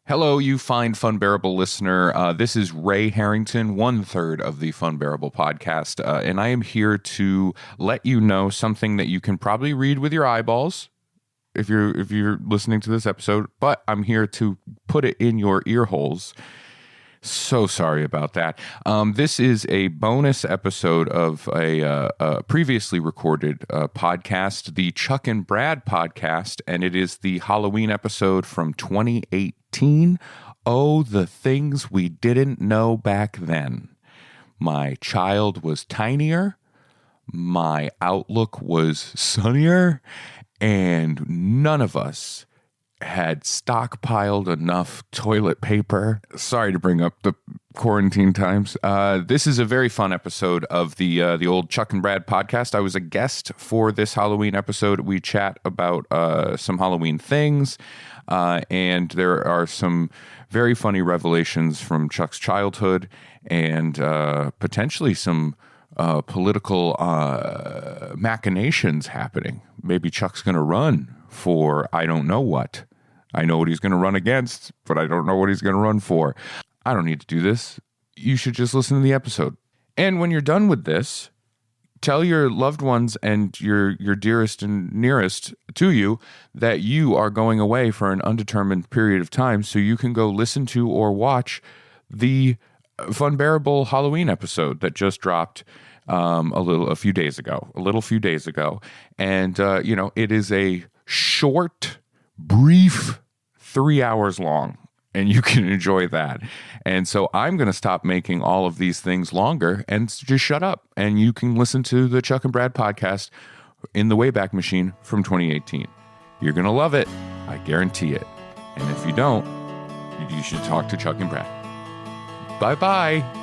Hello, you fine Funbearable listener. This is Ray Harrington, 1/3 of the Funbearable podcast, and I am here to let you know something that you can probably read with your eyeballs if you're listening to this episode, but I'm here to put it in your ear holes. So sorry about that. This is a bonus episode of a previously recorded podcast, the Chuck and Brad podcast, and it is the Halloween episode from 2018. Oh, the things we didn't know back then. My child was tinier, my outlook was sunnier, and none of us had stockpiled enough toilet paper. Sorry to bring up the quarantine times. This is a very fun episode of the old Chuck and Brad podcast. I was a guest for this Halloween episode. We chat about some Halloween things, and there are some very funny revelations from Chuck's childhood and potentially some political machinations happening. Maybe Chuck's going to run for I don't know what. I know what he's going to run against, but I don't know what he's going to run for. I don't need to do this. You should just listen to the episode. And when you're done with this, tell your loved ones and your dearest and nearest to you that you are going away for an undetermined period of time so you can go listen to or watch the Funbearable Halloween episode that just dropped a few days ago. And, it is a short, brief 3 hours long, and you can enjoy that. And so I'm going to stop making all of these things longer and just shut up. And you can listen to the Chuck and Brad podcast in the Wayback Machine from 2018. You're going to love it. I guarantee it. And if you don't, you should talk to Chuck and Brad. Bye-bye.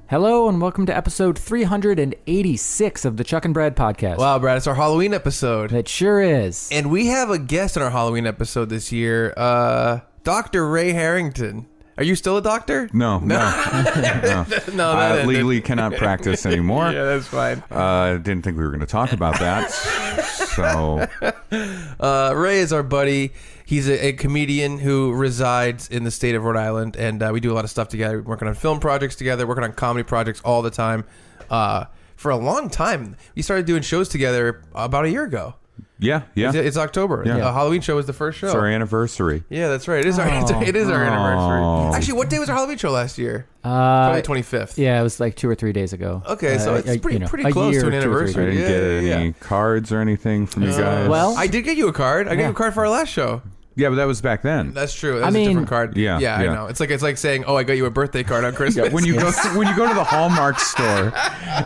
Hello and welcome to episode 386 of the Chuck and Brad podcast. Wow, Brad, it's our Halloween episode. It sure is. And we have a guest in our Halloween episode this year, Dr. Ray Harrington. Are you still a doctor? No. I legally cannot practice anymore. Yeah, that's fine. Didn't think we were going to talk about that. So, Ray is our buddy. He's a comedian who resides in the state of Rhode Island, and we do a lot of stuff together. We're working on film projects together, working on comedy projects all the time. For a long time, we started doing shows together about a year ago. Yeah. It's October. Yeah. The Halloween show was the first show. It's our anniversary. Yeah, that's right. It is our anniversary. Actually, what day was our Halloween show last year? Probably 25th. Yeah, it was like 2 or 3 days ago. Okay, so it's pretty close to an anniversary. I didn't get any cards or anything from you guys. Well, I did get you a card. I got you a card for our last show. Yeah, but that was back then. That's true. That's a different card. Yeah, I know. It's like saying, "Oh, I got you a birthday card on Christmas." Yeah, when you go to the Hallmark store,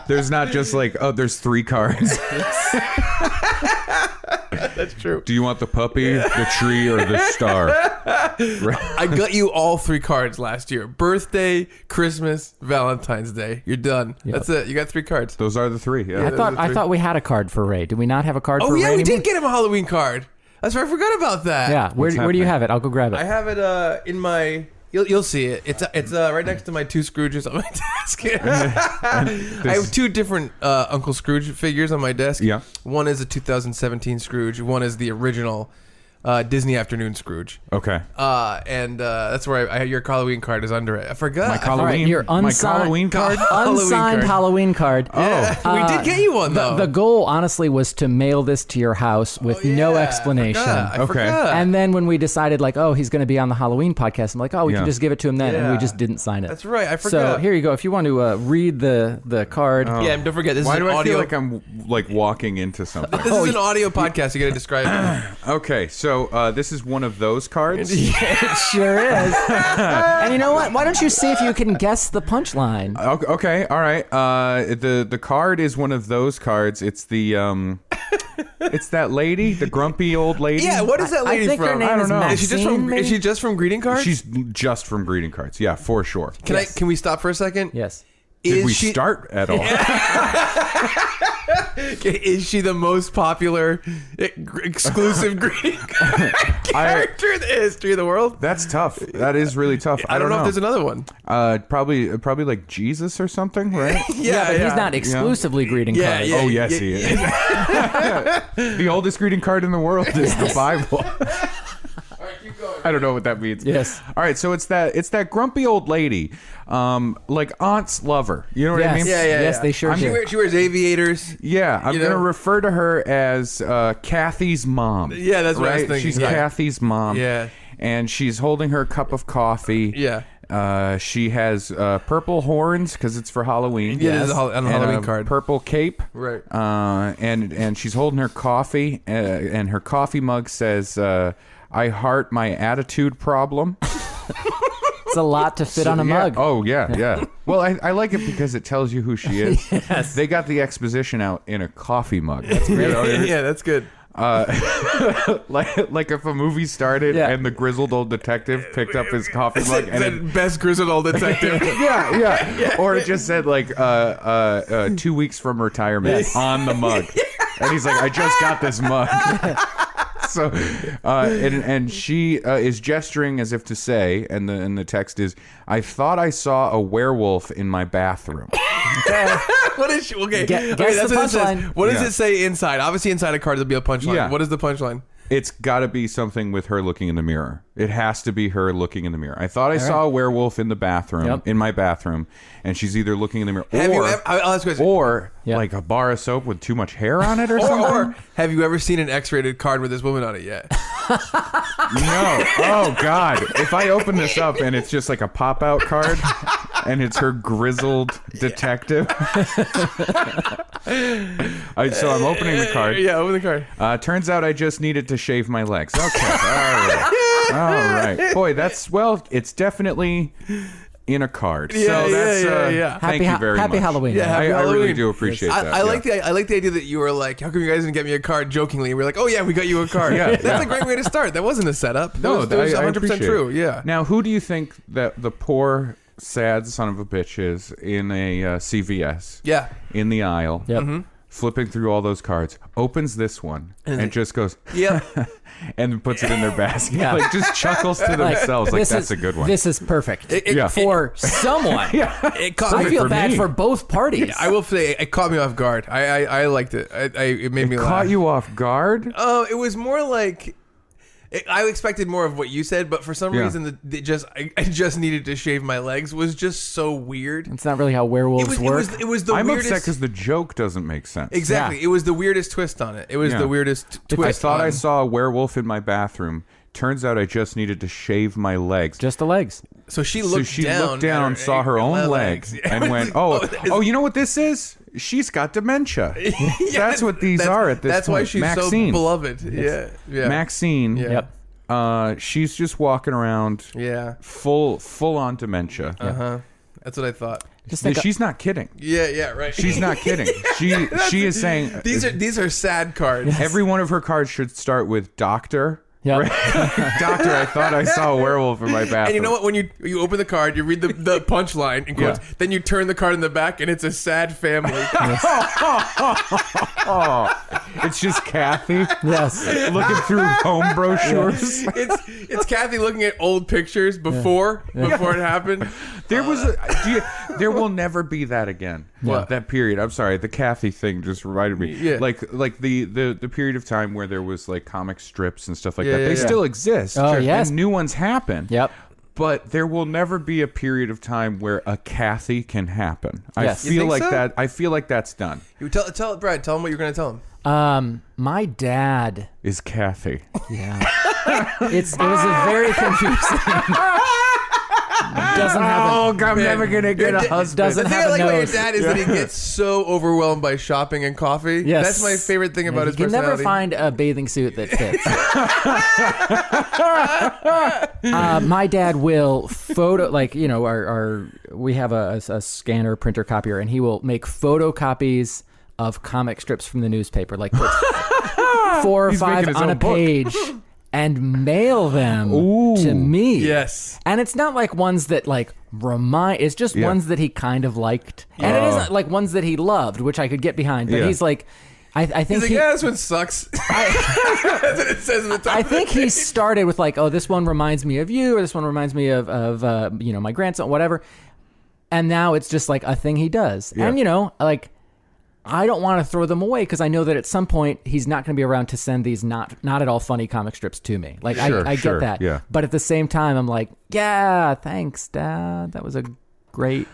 there's not just like, oh, there's 3 cards. That's true. Do you want the puppy, the tree, or the star? I got you all 3 cards last year: birthday, Christmas, Valentine's Day. You're done. Yep. That's it. You got 3 cards. Those are the 3. Yeah. I thought we had a card for Ray. Did we not have a card for Ray? Oh yeah, we anymore? did get him a Halloween card. That's right. I forgot about that. Yeah. Where do you have it? I'll go grab it. I have it in my. You'll see it. It's right next to my 2 Scrooges on my desk. I have 2 different Uncle Scrooge figures on my desk. Yeah. One is a 2017 Scrooge. One is the original Disney Afternoon Scrooge. Okay. And that's where your Halloween card is under it. I forgot. My Halloween, your Halloween card? Unsigned Halloween card. Yeah. We did get you one, though. The goal, honestly, was to mail this to your house with no explanation. I forgot. And then when we decided, like, oh, he's going to be on the Halloween podcast, I'm like, oh, we can just give it to him then. And we just didn't sign it. That's right. I forgot. So here you go. If you want to read the card. Yeah, and don't forget, this is an audio. Why do I feel like I'm like walking into something? This is an audio podcast. You got to describe it. Okay, so this is one of those cards. It sure is. And you know what? Why don't you see if you can guess the punchline? Okay, all right. The card is one of those cards. It's the it's that lady, the grumpy old lady. Yeah, what is that lady I think from? Her name I don't is know. Maxine, Is she just from greeting cards? She's just from greeting cards. Yeah, for sure. Can we stop for a second? Yes. Did we start at all? Is she the most popular exclusive greeting character in the history of the world? That's tough. That is really tough. I don't know if there's another one. Probably like Jesus or something, right? Yeah, but he's not exclusively greeting cards. Oh, yes, he is. The oldest greeting card in the world is the Bible. I don't know what that means. Yes. All right, so it's that grumpy old lady, like aunt's lover. You know what I mean? Yes, they sure do. She wears aviators. Yeah, I'm going to refer to her as Kathy's mom. Yeah, that's what I was thinking. She's Kathy's mom. Yeah. And she's holding her cup of coffee. Yeah. She has purple horns because it's for Halloween. Yeah, there's on the Halloween card. Purple cape. Right. And she's holding her coffee, and her coffee mug says, "I heart my attitude problem." It's a lot to fit on a mug. Oh, yeah. Well, I like it because it tells you who she is. Yes. They got the exposition out in a coffee mug. That's great. Yeah, that's good. Like if a movie started and the grizzled old detective picked up his coffee mug and said, best grizzled old detective. yeah. Or it just said like 2 weeks from retirement on the mug. And he's like, I just got this mug. So, and she is gesturing as if to say, and the text is, "I thought I saw a werewolf in my bathroom." What is she? Okay, Guess that's the what it says. punchline. What does it say inside? Obviously, inside a card there'll be a punchline. Yeah. What is the punchline? It's got to be something with her looking in the mirror. It has to be her looking in the mirror. I thought I saw a werewolf in the bathroom, in my bathroom, and she's either looking in the mirror I'll ask you a question. or like a bar of soap with too much hair on it or something. Or have you ever seen an X-rated card with this woman on it yet? No. Oh, God. If I open this up and it's just like a pop-out card and it's her grizzled detective. So I'm opening the card. Yeah, open the card. Turns out I just needed to shave my legs. Okay. All right. Boy, it's definitely in a card. Yeah, so that's yeah. Thank you very much. Happy Halloween. Yeah, I Halloween. really do appreciate that. I like the idea that you were like, how come you guys didn't get me a card jokingly? And we're like, oh yeah, we got you a card. That's a great way to start. That wasn't a setup. That was 100% true. Yeah. Now, who do you think that the poor, sad son of a bitch is in a CVS? Yeah. In the aisle. Yep. Mm-hmm. Flipping through all those cards, opens this one and just goes, yep. and then puts it in their basket. Yeah. Like just chuckles to themselves. Like that's a good one. This is perfect Yeah. for someone. It caught I me. feel for bad me. for both parties. I will say it caught me off guard. I liked it. It made me laugh. Caught you off guard? Oh, it was more like I expected more of what you said, but for some reason, I just needed to shave my legs was just so weird. It's not really how werewolves work. It was the I'm weirdest. upset because the joke doesn't make sense. Exactly, Yeah. It was the weirdest twist on it. It was Yeah. the weirdest twist. I thought on, I saw a werewolf in my bathroom. Turns out I just needed to shave my legs. Just the legs. So she looked looked down, saw her own legs, and went, "Oh, you know what this is? She's got dementia. That's what these are at this That's point." why she's Maxine. so beloved. Yeah. Maxine. Yeah. Yep. She's just walking around, Yeah. full on dementia. That's what I thought. Just think She's not kidding. Yeah. Right. She's not kidding. She is saying These are sad cards. every one of her cards should start with doctor. Yep. Doctor, I thought I saw a werewolf in my bathroom. And you know what? When you open the card, you read the punchline in quotes. Yeah. Then you turn the card in the back, and it's a sad family. It's just Kathy Yes. looking through home brochures. It's Kathy looking at old pictures before it happened. There was there will never be that again. What? That period. I'm sorry, the Kathy thing just reminded me. Yeah. Like the period of time where there was like comic strips and stuff like that. Yeah, They yeah. still exist. Oh, yes. And new ones happen. Yep. But there will never be a period of time where a Kathy can happen. Yes. I You feel think like so? that. I feel like that's done. You tell Brad. Tell him what you're going to tell him. My dad. Is Kathy? Yeah. It was a very confusing. Doesn't have I'm never gonna get a husband. doesn't The thing have I a like about your nose. dad is that he gets so overwhelmed by shopping and coffee. Yes. That's my favorite thing about You his can never personality. find a bathing suit that fits. My dad will photo, like, you know, we have a scanner printer copier, and he will make photocopies of comic strips from the newspaper, like put 4 or He's 5 making his on own a book. page, and mail them to me. Yes. And it's not like ones that like it's just ones that he kind of liked. And it isn't like ones that he loved, which I could get behind. But he's like, I think he's like, yeah, this one sucks. That's what it says in the top. I think he started with like, oh, this one reminds me of you, or this one reminds me of my grandson, whatever. And now it's just like a thing he does. Yeah. And like, I don't want to throw them away because I know that at some point he's not going to be around to send these not at all funny comic strips to me. Like I get that. Yeah. But at the same time, I'm like, yeah, thanks, Dad. That was a great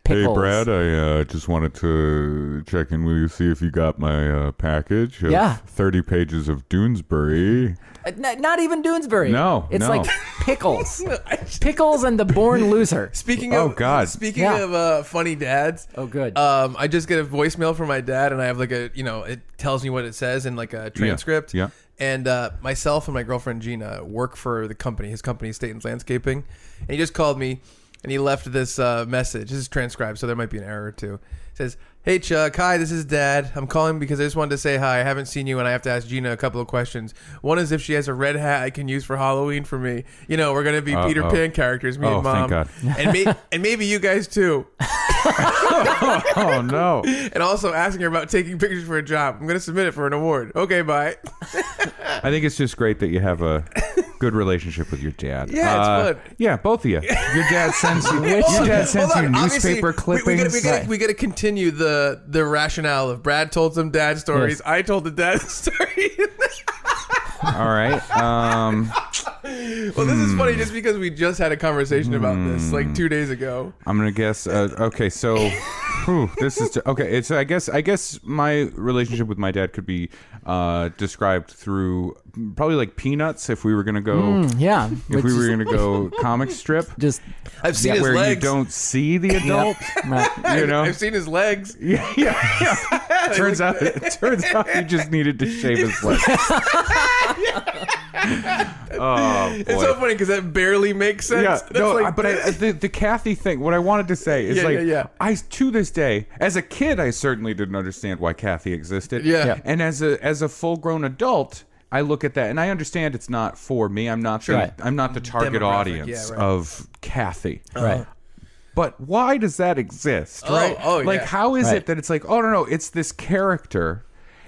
pickles. Hey, Brad, I just wanted to check in with you, see if you got my package of 30 pages of Doonesbury. Not even Doonesbury. No, it's no. like pickles. Pickles and the Born Loser. Speaking of funny dads. Oh, good. I just get a voicemail from my dad, and I have like it tells me what it says in like a transcript. Yeah. And myself and my girlfriend Gina work for the company. His company is Staten's Landscaping, and he just called me, and he left this message. This is transcribed, so there might be an error or two. It says, "Hey Chuck, hi, this is Dad. I'm calling because I just wanted to say hi. I haven't seen you, and I have to ask Gina a couple of questions. One is if she has a red hat I can use for Halloween for me. We're going to be Peter Pan characters, me and Mom. Thank God. And maybe you guys too." Oh, no. And also asking her about taking pictures for a job. I'm going to submit it for an award. Okay, bye. I think it's just great that you have a good relationship with your dad. Yeah, it's fun. Yeah, both of you. Your dad sends you newspaper clippings. We got to continue the rationale of Brad told some dad stories. Yes. I told the dad story. All right. Well, this is funny just because we just had a conversation about this like 2 days ago. I'm gonna guess. Okay, so this is okay. It's I guess my relationship with my dad could be described through probably like Peanuts. If we were gonna go, if we were gonna go comic strip, just I've seen his where legs. You don't see the adult. I've seen his legs. Yeah. Turns out he just needed to shave his legs. Oh, boy. It's so funny because that barely makes sense. Yeah, That's the Kathy thing. What I wanted to say is I to this day, as a kid, I certainly didn't understand why Kathy existed. Yeah. And as a full grown adult, I look at that and I understand it's not for me. I'm not the target audience of Kathy. Right. But why does that exist? Right? Like, how is it that it's like, oh no, it's this character,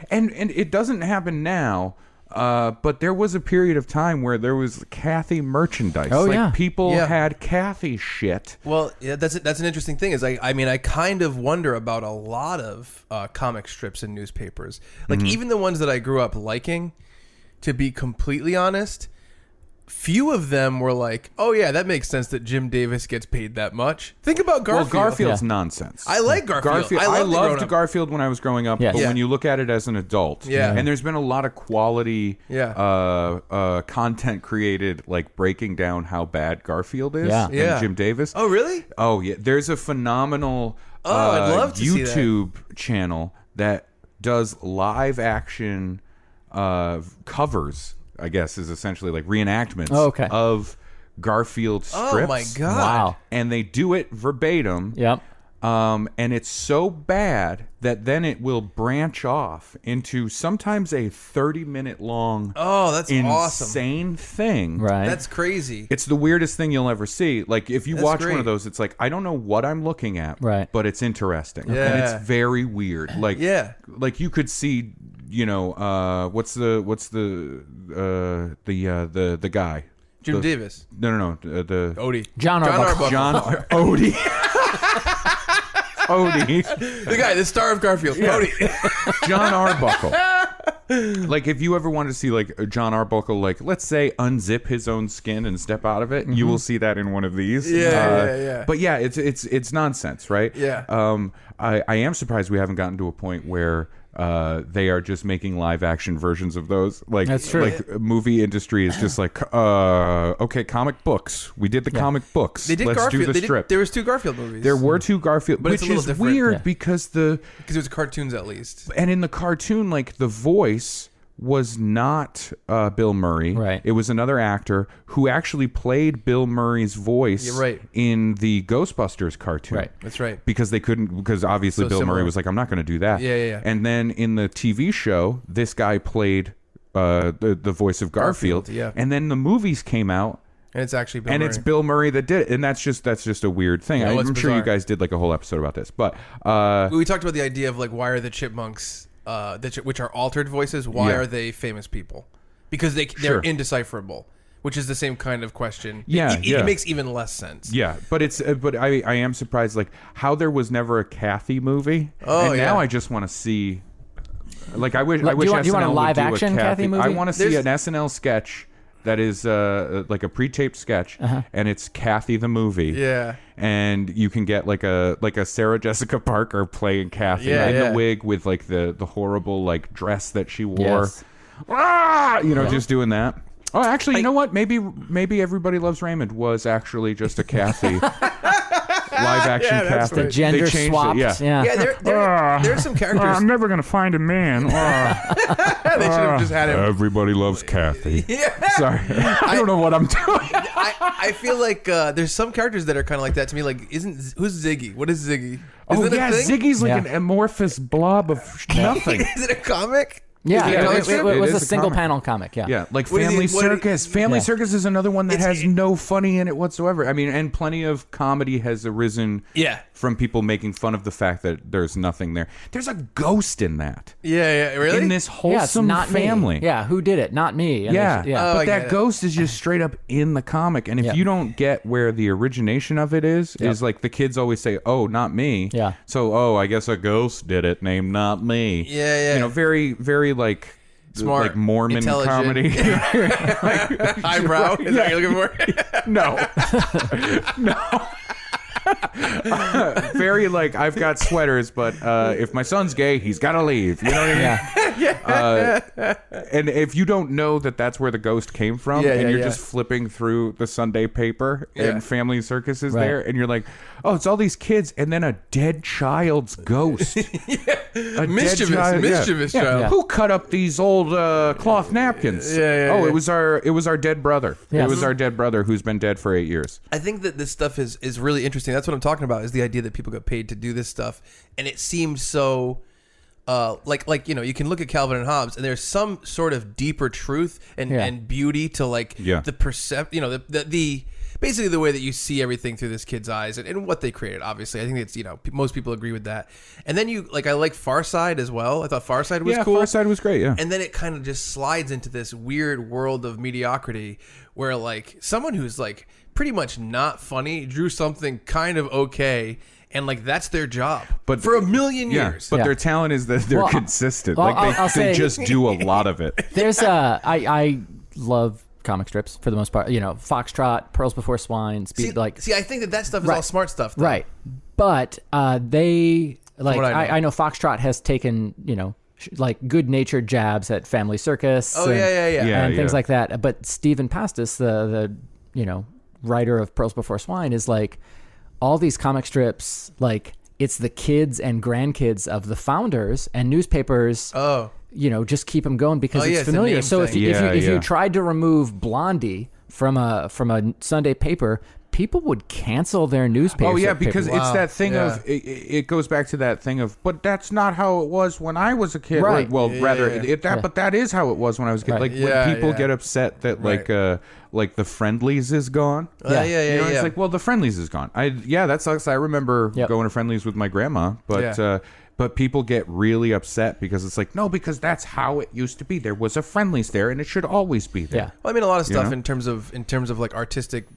and it doesn't happen now. But there was a period of time where there was Kathy merchandise. People had Kathy shit. Well, yeah, that's an interesting thing. Is I kind of wonder about a lot of comic strips and newspapers. Like even the ones that I grew up liking. To be completely honest, few of them were like, oh yeah, that makes sense that Jim Davis gets paid that much. Think about Garfield. Well, Garfield's nonsense. I like Garfield. I loved Garfield when I was growing up, but when you look at it as an adult, and there's been a lot of quality content created, like breaking down how bad Garfield is and Jim Davis. Oh, really? Oh, yeah. There's a phenomenal I'd love to YouTube channel that does live action covers, I guess, is essentially like reenactments of Garfield strips. Oh my God. Wow. And they do it verbatim. Yep. And it's so bad that then it will branch off into sometimes a 30-minute long that's insane thing. Right. That's crazy. It's the weirdest thing you'll ever see. Like if you watch one of those, it's like, I don't know what I'm looking at, but it's interesting. Yeah. And it's very weird. Like like you could see, what's the guy? Jim Davis. No. The Odie. John Arbuckle. John Odie. Odie. The guy, the star of Garfield. Odie. John Arbuckle. Like if you ever wanted to see like John Arbuckle, like let's say unzip his own skin and step out of it, you will see that in one of these. Yeah. But yeah, it's nonsense, right? Yeah. I am surprised we haven't gotten to a point where they are just making live action versions of those. Like that's true. Like movie industry is just like, okay, comic books. We did the comic books. They did Let's Garfield. do the strip. There was 2 Garfield movies. There were 2 Garfield, but which it's a little is different. weird because it was cartoons at least. And in the cartoon, like the voice was not Bill Murray. Right. It was another actor who actually played Bill Murray's voice in the Ghostbusters cartoon. Right. That's right. Because they couldn't, because obviously Bill Murray was like, I'm not going to do that. Yeah. And then in the TV show, this guy played the voice of Garfield. Yeah. And then the movies came out. And it's actually Bill and Murray. it's Bill Murray that did it, and that's just a weird thing. Yeah, I'm sure you guys did like a whole episode about this, but we talked about the idea of like why are the chipmunks, which are altered voices, why are they famous people? Because they're indecipherable, which is the same kind of question. It makes even less sense. Yeah, but I am surprised like how there was never a Kathy movie. Oh, and now I just want to see. Like I wish. Do you want a live action Kathy movie? I want to see an SNL sketch. That is like a pre-taped sketch, and it's Kathy the movie. Yeah, and you can get like a Sarah Jessica Parker playing Kathy in the wig with like the horrible like dress that she wore. Yes. Just doing that. Oh, actually, you know what? Maybe Everybody Loves Raymond was actually just a Kathy. Live action Kathy. The gender swapped. There's some characters. I'm never gonna find a man. They should have just had him. Everybody loves Kathy. Sorry, I don't know what I'm doing. I feel like there's some characters that are kind of like that to me. Like, who's Ziggy? What is Ziggy? Ziggy's like an amorphous blob of nothing. Is it a comic? Yeah, it was a single panel comic. Yeah, like Family Circus. Family Circus is another one that has no funny in it whatsoever. I mean, and plenty of comedy has arisen from people making fun of the fact that there's nothing there. There's a ghost in that. Yeah, really? In this wholesome family. Me. Yeah, who did it? Not me. And but that ghost is just straight up in the comic. And if you don't get where the origination of it is like the kids always say, "Oh, not me." Yeah. So, I guess a ghost did it named Not Me. Yeah. Very, very like smart, like Mormon comedy. Highbrow. Is that what you're looking for? No. Very like I've got sweaters, but if my son's gay, he's got to leave. You know what I mean? And if you don't know that that's where the ghost came from, and you're just flipping through the Sunday paper and Family Circus is there, and you're like, oh, it's all these kids, and then a dead child's ghost. A mischievous child. Who cut up these old cloth napkins? It was our dead brother. It was our dead brother who's been dead for 8 years. I think that this stuff is really interesting. That's what I'm talking about, is the idea that people get paid to do this stuff. And it seems so you can look at Calvin and Hobbes and there's some sort of deeper truth and beauty to the the basically the way that you see everything through this kid's eyes and what they created. Obviously, I think it's most people agree with that. And then I like Far Side as well. I thought Far Side was cool. Far Side was great. Yeah. And then it kind of just slides into this weird world of mediocrity where like someone who's like pretty much not funny drew something kind of okay. And like that's their job, but for a million years. But their talent is that they're consistent. They just do a lot of it. There's I love comic strips for the most part. Foxtrot, Pearls Before Swine, Speed. I think that stuff is all smart stuff, though. Right? But they I know Foxtrot has taken like good-natured jabs at Family Circus. And things like that. But Stephen Pastis, the writer of Pearls Before Swine, is like, all these comic strips, like it's the kids and grandkids of the founders, and newspapers just keep them going because it's familiar. So if you tried to remove Blondie from a Sunday paper, people would cancel their newspaper. Oh yeah, because it's that thing of it goes back to that thing of, but that's not how it was when I was a kid. Right. But that is how it was when I was a kid. Right. Like when people get upset that like the Friendlies is gone. It's like, well, the Friendlies is gone. That sucks. I remember going to Friendlies with my grandma, but people get really upset because it's like, no, because that's how it used to be. There was a Friendlies there, and it should always be there. Yeah. Well, I mean, a lot of stuff in terms of like artistic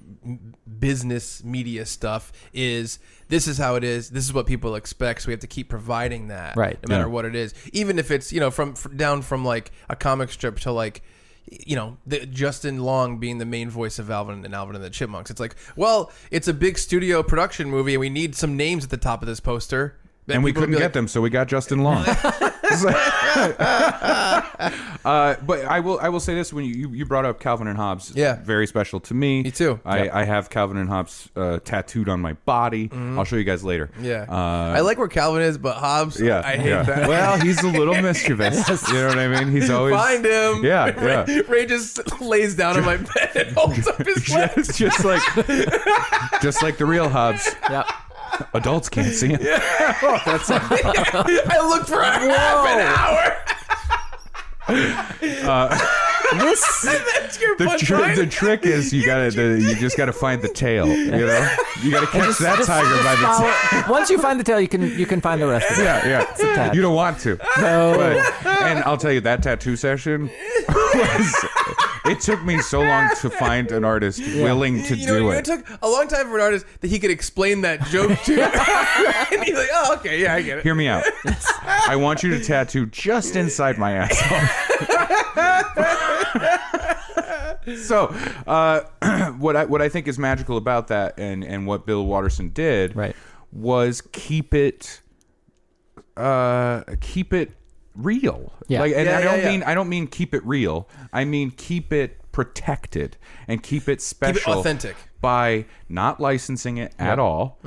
business media stuff is this is how it is. This is what people expect. So we have to keep providing that, right? No matter what it is, even if it's from down from like a comic strip to like Justin Long being the main voice of Alvin and the Chipmunks. It's like, well, it's a big studio production movie, and we need some names at the top of this poster. And we couldn't get them, so we got Justin Long. But I will say this: when you brought up Calvin and Hobbes, very special to me. Me too. I have Calvin and Hobbes tattooed on my body. I'll show you guys later. Yeah. I like where Calvin is, but Hobbes, I hate that. Well, he's a little mischievous. You know what I mean? He's always find him. Yeah. Ray just lays down on my bed and holds up his legs, just like the real Hobbes. Yep. Adults can't see him. I looked for half an hour. The trick is you just gotta find the tail. You know, you gotta catch that tiger by the tail. Once you find the tail, you can find the rest of it. Yeah. You don't want to. No. And I'll tell you, that tattoo session it took me so long to find an artist willing to do it. It took a long time for an artist that he could explain that joke to. And he's like, oh, okay, yeah, I get it. Hear me out. I want you to tattoo just inside my asshole. So, what I think is magical about that, and what Bill Watterson did, was keep it real. Yeah. I don't mean keep it real. I mean keep it protected and keep it special. Keep it authentic. By not licensing it at all.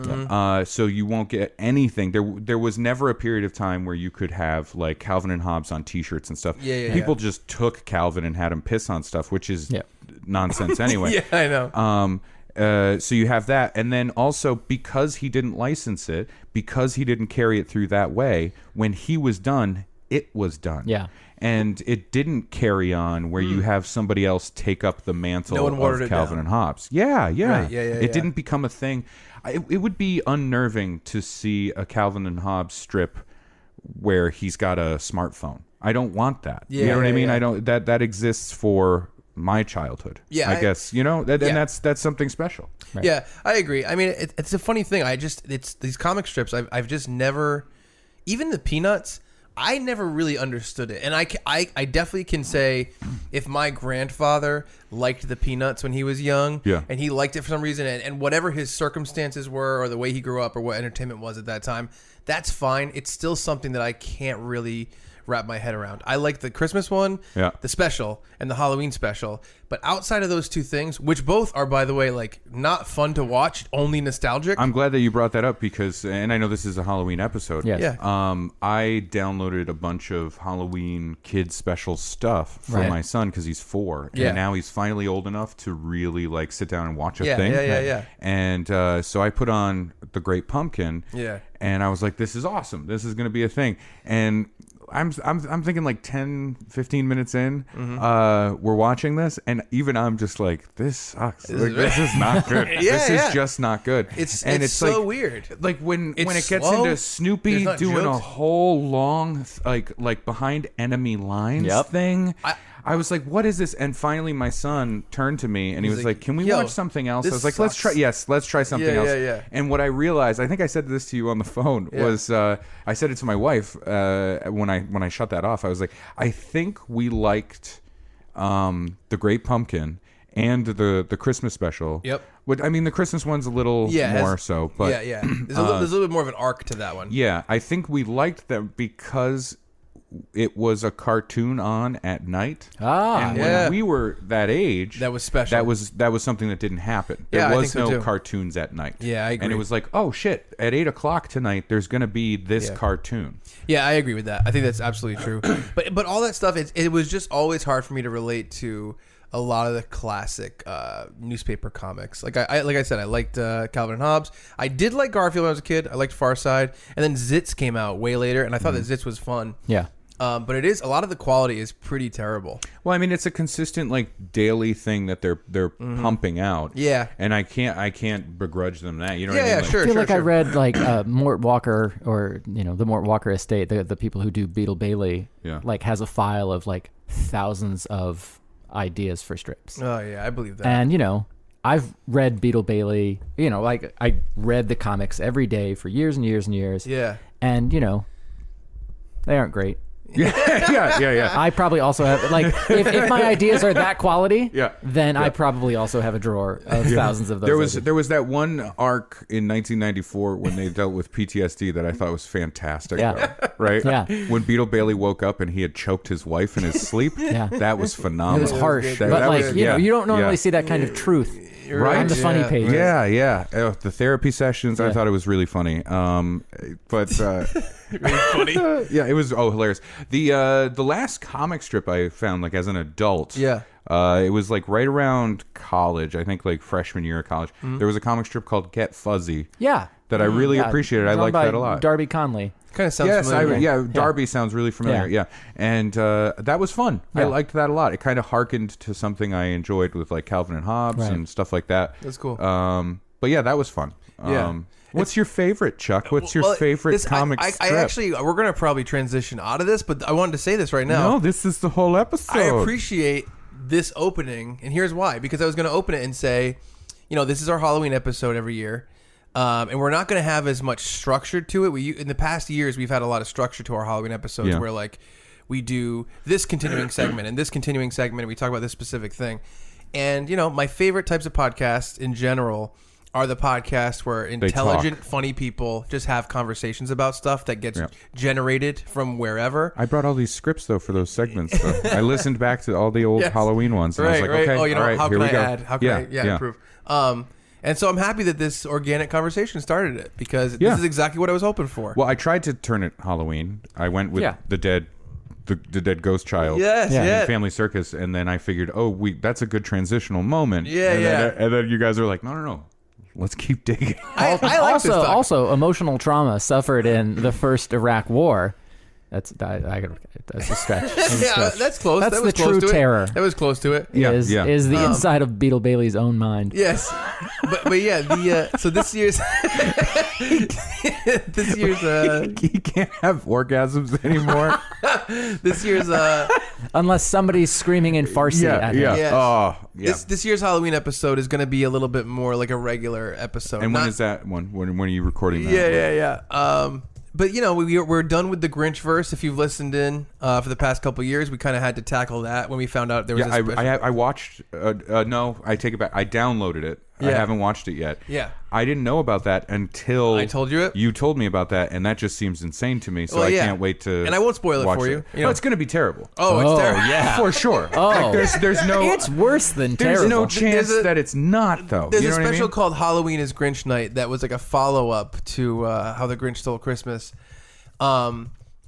So you won't get anything. There was never a period of time where you could have like Calvin and Hobbes on t-shirts and stuff. People just took Calvin and had him piss on stuff, which is nonsense anyway. Yeah, I know. So you have that. And then also, because he didn't license it, because he didn't carry it through that way, when he was done, it was done. Yeah. And it didn't carry on where you have somebody else take up the mantle of Calvin and Hobbes. Yeah. Right, it didn't become a thing. It would be unnerving to see a Calvin and Hobbes strip where he's got a smartphone. I don't want that. You know what I mean? I don't. That exists for my childhood. Yeah, I guess, you know, and that's something special. Right. Yeah, I agree. I mean, it's a funny thing. It's these comic strips. I've just never, even the Peanuts, I never really understood it. And I definitely can say, if my grandfather liked the Peanuts when he was young, and he liked it for some reason, and whatever his circumstances were, or the way he grew up, or what entertainment was at that time, that's fine. It's still something that I can't really wrap my head around. I like the Christmas one, the special, and the Halloween special. But outside of those two things, which both are, by the way, like not fun to watch, only nostalgic. I'm glad that you brought that up because, and I know this is a Halloween episode. Yes. I downloaded a bunch of Halloween kids special stuff for my son because he's 4, and now he's finally old enough to really like sit down and watch a thing. Yeah. And so I put on The Great Pumpkin. And I was like, this is awesome. This is going to be a thing. And I'm thinking like 10, 15 minutes in, we're watching this, and even I'm just like, this sucks. This is not good. This is just not good. It's like, so weird. Like when it gets slow, into Snoopy doing jokes. a whole long like behind enemy lines thing. I was like, what is this? And finally my son turned to me and he was like, can we watch something else? I was like, let's try something else. Yeah. And what I realized, I think I said this to you on the phone, was I said it to my wife when I shut that off. I was like, I think we liked The Great Pumpkin and the Christmas special. But I mean, the Christmas one's a little more so. But There's a little bit more of an arc to that one. Yeah, I think we liked them because it was a cartoon on at night. And when we were that age, that was special. That was something that didn't happen. There was no cartoons at night. Yeah, I agree. And it was like, oh shit, at 8:00 tonight, there's going to be this cartoon. Yeah, I agree with that. I think that's absolutely true. But all that stuff, it was just always hard for me to relate to a lot of the classic newspaper comics. Like I said, I liked Calvin and Hobbes. I did like Garfield when I was a kid. I liked Far Side, and then Zitz came out way later, and I thought that Zitz was fun. Yeah. But a lot of the quality is pretty terrible. Well, I mean, it's a consistent like daily thing that they're pumping out. Yeah. And I can't begrudge them that. You know what I mean? Sure. I feel like I read like Mort Walker, or the Mort Walker estate, the people who do Beetle Bailey, like has a file of like thousands of ideas for strips. Oh yeah, I believe that. And I've read Beetle Bailey, like I read the comics every day for years and years and years. Yeah. And they aren't great. Yeah. I probably also have, like, if my ideas are that quality, then I probably also have a drawer of thousands of those. There was that one arc in 1994 when they dealt with PTSD that I thought was fantastic. Right? Yeah. When Beetle Bailey woke up and he had choked his wife in his sleep. That was phenomenal. It was harsh, but you don't normally see that kind of truth. Right on the funny page. Yeah. The therapy sessions, I thought it was really funny. But really funny. Yeah, it was hilarious. The last comic strip I found, like as an adult, it was like right around college. I think like freshman year of college. There was a comic strip called Get Fuzzy. Yeah. That I really appreciated. I liked that a lot. Darby Conley. Kind of sounds familiar. Darby sounds really familiar. Yeah. And that was fun. I liked that a lot. It kind of harkened to something I enjoyed with like Calvin and Hobbes and stuff like that. That's cool. But yeah, that was fun. What's your favorite, Chuck? What's your favorite comic strip? I actually, we're going to probably transition out of this, but I wanted to say this right now. No, this is the whole episode. I appreciate this opening, and here's why. Because I was going to open it and say, this is our Halloween episode every year, and we're not going to have as much structure to it. In the past years, we've had a lot of structure to our Halloween episodes where, like, we do this continuing segment and this continuing segment, and we talk about this specific thing. And, my favorite types of podcasts in general are the podcasts where intelligent, funny people just have conversations about stuff that gets generated from wherever. I brought all these scripts, though, for those segments. Though. I listened back to all the old Halloween ones. And I was like, okay, all right, how here can we I go. add? How can I improve? And so I'm happy that this organic conversation started it, because this is exactly what I was hoping for. Well, I tried to turn it Halloween. I went with the dead ghost child in Family Circus, and then I figured, that's a good transitional moment. And then you guys are like, no. Let's keep digging. I like this talk. Also, emotional trauma suffered in the first Iraq War. That's a stretch. That's close. That's that was the close true to terror. It. That was close to it. Is the inside of Beetle Bailey's own mind. Yes, but yeah. So this year's he can't have orgasms anymore. This year's unless somebody's screaming in Farsi at him. Yes. Oh, yeah. This year's Halloween episode is going to be a little bit more like a regular episode. And when is that one? When are you recording that? Yeah. But we're done with the Grinch verse. If you've listened in for the past couple of years, we kind of had to tackle that when we found out there was. I watched. No, I take it back. I downloaded it. I haven't watched it yet. Yeah. I didn't know about that until I told you it. You told me about that, and that just seems insane to me. So I can't wait to. And I won't spoil it for you. No, it's going to be terrible. Oh, it's terrible. Yeah, for sure. Oh, like there's no. It's worse than terrible. There's no chance that it's not, though. There's a special called Halloween is Grinch Night that was like a follow up to How the Grinch Stole Christmas.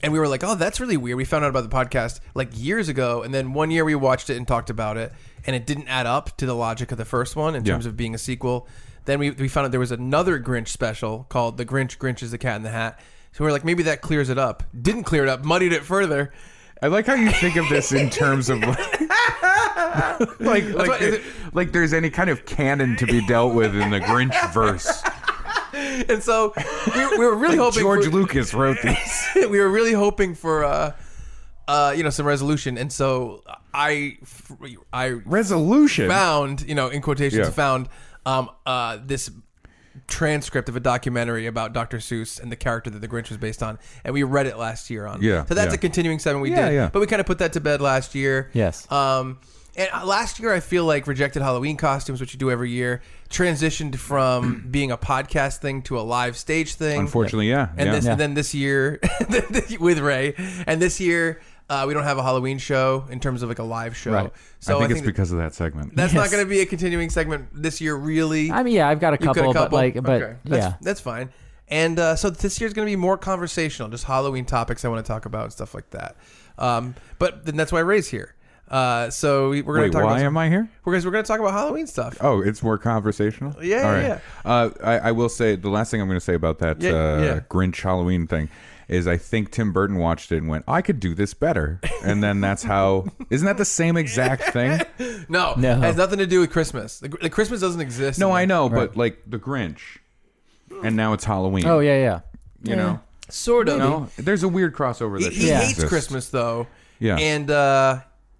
And we were like, oh, that's really weird. We found out about the podcast like years ago, and then one year we watched it and talked about it, and it didn't add up to the logic of the first one in terms of being a sequel. Then we found out there was another Grinch special called The Grinch is the Cat in the Hat. So we were like, maybe that clears it up. Didn't clear it up, muddied it further. I like how you think of this in terms of like there's any kind of canon to be dealt with in the Grinch verse. And so we were really hoping George Lucas wrote these. We were really hoping for some resolution, and so I resolution found in quotations found this transcript of a documentary about Dr. Seuss and the character that the Grinch was based on, and we read it last year on. So that's a continuing segment we did, but we kind of put that to bed last year. Yes. And last year, I feel like Rejected Halloween Costumes, which you do every year, transitioned from being a podcast thing to a live stage thing. Unfortunately, And then this year, with Ray, and this year, we don't have a Halloween show in terms of like a live show. Right. So I think it's because of that segment. That's not going to be a continuing segment this year, really. I mean, I've got a couple, but that's fine. And so this year's going to be more conversational, just Halloween topics I want to talk about and stuff like that. But then that's why Ray's here. So we're going to talk about. Why am I here? We're going to talk about Halloween stuff. Oh, it's more conversational. Yeah. I will say the last thing I'm going to say about that Grinch Halloween thing is I think Tim Burton watched it and went, I could do this better, and then that's how. Isn't that the same exact thing? No, it has nothing to do with Christmas. The Christmas doesn't exist. No, I know, but like the Grinch, and now it's Halloween. Oh yeah. You know, sort of. You know, there's a weird crossover that he hates Christmas though. Yeah, and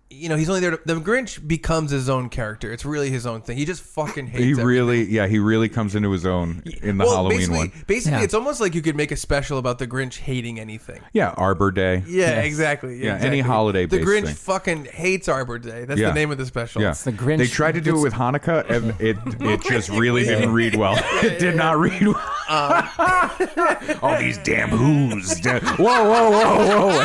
he's only there. The Grinch becomes his own character. It's really his own thing. He just fucking hates. He really comes into his own in the Halloween one. Basically, it's almost like you could make a special about the Grinch hating anything. Yeah, Arbor Day. Yeah, exactly. Yeah, any holiday. The Grinch fucking hates Arbor Day. That's the name of the special. Yeah, it's the Grinch. They tried to do it with Hanukkah, and it just really didn't read well. It did not read well. All these damn whoos. Whoa.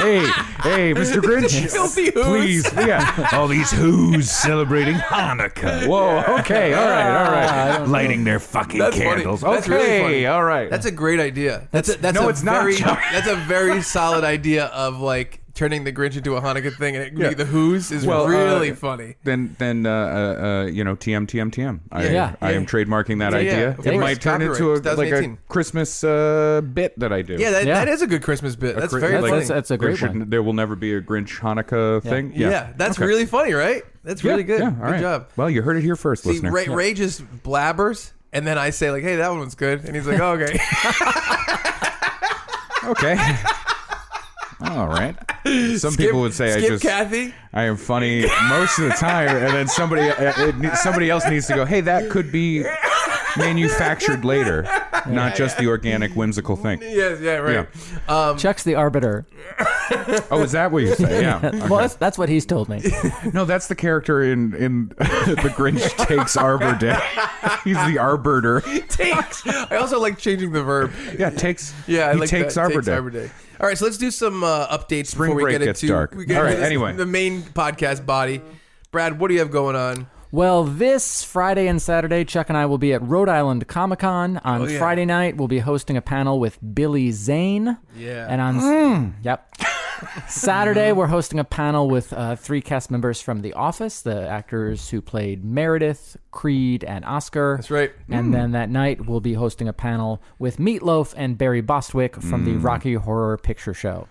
Hey, Mr. Grinch. Filthy whoos. Please. Yeah. All these whoos celebrating Hanukkah. Whoa. Okay. All right. Lighting their fucking candles. Funny. That's really funny. All right. That's a great idea. That's no, it's not. That's a very solid idea of like turning the Grinch into a Hanukkah thing and it the Who's is really funny. Then TM. I am trademarking that idea. It might turn into a Christmas bit that I do. Yeah, that is a good Christmas bit. That's very funny. That's a great one. There will never be a Grinch Hanukkah thing. Yeah, that's really funny, right? That's really good. Good job. Well, you heard it here first, listener. Ray just blabbers, and then I say like, "Hey, that one was good," and he's like, "Oh, okay." Okay. All right. Some people would say Kathy. I am funny most of the time, and then somebody else needs to go, hey, that could be manufactured later, not just the organic, whimsical thing. Yes, right. Yeah. Chuck's the arbiter. Oh, is that what you say? Yeah. Okay. Well, that's what he's told me. No, that's the character in The Grinch Takes Arbor Day. He's the arbiter. Takes. I also like changing the verb. Yeah, takes. Yeah, he takes Arbor Day. All right, so let's do some updates Spring before we break get gets into dark. All right, anyway, the main podcast body. Brad, what do you have going on? Well, this Friday and Saturday, Chuck and I will be at Rhode Island Comic-Con. On Friday night, we'll be hosting a panel with Billy Zane. Yeah. And on Saturday, we're hosting a panel with 3 cast members from The Office, the actors who played Meredith, Creed, and Oscar. That's right. And then that night, we'll be hosting a panel with Meatloaf and Barry Bostwick from the Rocky Horror Picture Show.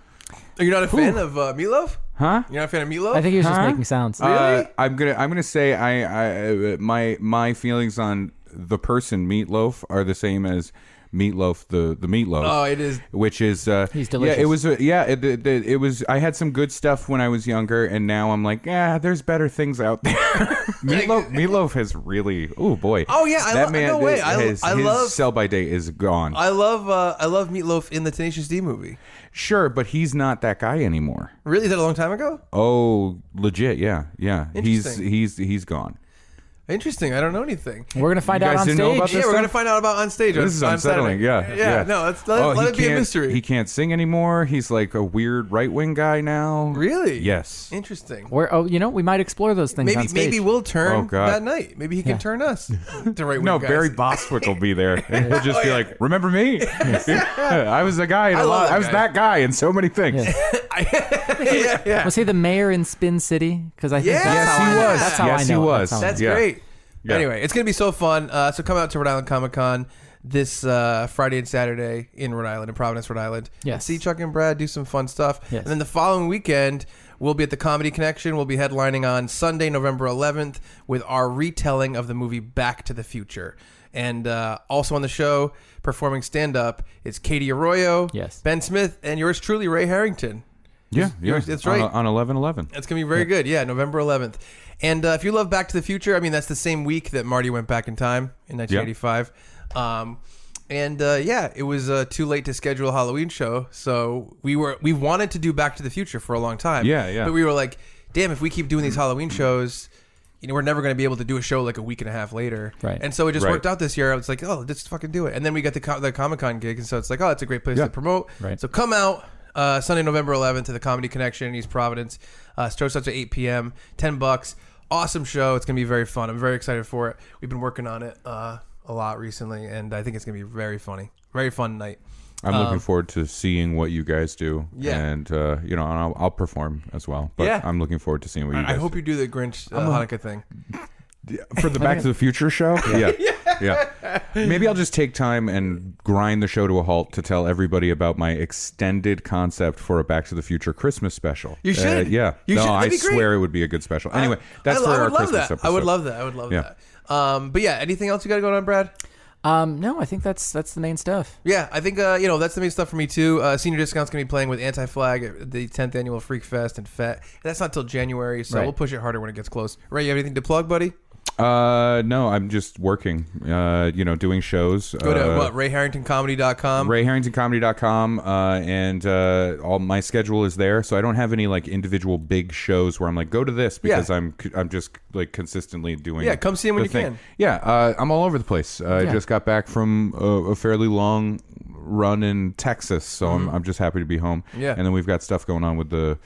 Are you not a fan of Meatloaf? Huh? You're not a fan of Meatloaf? I think he was just making sounds. Really? I'm gonna say my feelings on the person Meatloaf are the same as Meatloaf the Meatloaf. Oh, it is. Which is he's delicious. Yeah, it was. I had some good stuff when I was younger, and now I'm like, there's better things out there. Meatloaf has really. Oh boy. Oh yeah, that man. No way. His sell by date is gone. I love Meatloaf in the Tenacious D movie. Sure, but he's not that guy anymore. Really? Is that a long time ago? Oh, legit. Yeah. He's gone. Interesting. I don't know anything. We're going to find out on stage. We're going to find out about on stage. This is unsettling. Yeah. No, let it be a mystery. He can't sing anymore. He's like a weird right-wing guy now. Really? Yes. Interesting. We might explore those things on stage. Maybe we'll turn that night. Maybe he can turn us to right-wing guys. Barry Bostwick will be there. And he'll just be like, remember me? I was the guy. I was that guy in so many things. Yeah. Was he the mayor in Spin City? Because I think that's how I know. Yes, he was. That's great. Yeah. Anyway, it's going to be so fun. So come out to Rhode Island Comic-Con this Friday and Saturday in Rhode Island, in Providence, Rhode Island. Yes. And see Chuck and Brad do some fun stuff. Yes. And then the following weekend, we'll be at the Comedy Connection. We'll be headlining on Sunday, November 11th with our retelling of the movie Back to the Future. And also on the show, performing stand-up, is Katie Arroyo, Ben Smith, and yours truly, Ray Harrington. Yeah. That's right. On 11/11. That's going to be very good. Yeah, November 11th. And if you love Back to the Future, I mean, that's the same week that Marty went back in time in 1985. It was too late to schedule a Halloween show. So we wanted to do Back to the Future for a long time. Yeah. But we were like, damn, if we keep doing these Halloween shows, we're never going to be able to do a show like a week and a half later. Right. And so it just worked out this year. I was like, oh, let's fucking do it. And then we got the Comic-Con gig. And so it's like, oh, it's a great place to promote. Right. So come out Sunday, November 11th to the Comedy Connection in East Providence. Show starts at 8 p.m., $10. Awesome show. It's going to be very fun. I'm very excited for it. We've been working on it a lot recently, and I think it's going to be very funny. Very fun night. I'm looking forward to seeing what you guys do. Yeah. And, I'll perform as well. But I'm looking forward to seeing what you guys do. I hope you do the Grinch Hanukkah thing. For the Back to the Future show? Yeah. Maybe I'll just take time and grind the show to a halt to tell everybody about my extended concept for a Back to the Future Christmas special. You should. I swear it would be a good special. Anyway, that's for our Christmas episode. I would love that. But yeah, anything else you got going on, Brad? No, I think that's the main stuff. Yeah, I think that's the main stuff for me too. Senior Discount's gonna be playing with Anti-Flag at the 10th annual Freak Fest and FET. That's not till January, so we'll push it harder when it gets close. Ray, you have anything to plug, buddy? No, I'm just working, doing shows. Go to what? RayHarringtonComedy.com. RayHarringtonComedy.com, and all my schedule is there, so I don't have any like individual big shows where I'm like, go to this, because I'm just like consistently doing. Yeah, come see him when you can. Yeah, I'm all over the place. I just got back from a fairly long run in Texas, so I'm just happy to be home. Yeah, and then we've got stuff going on with the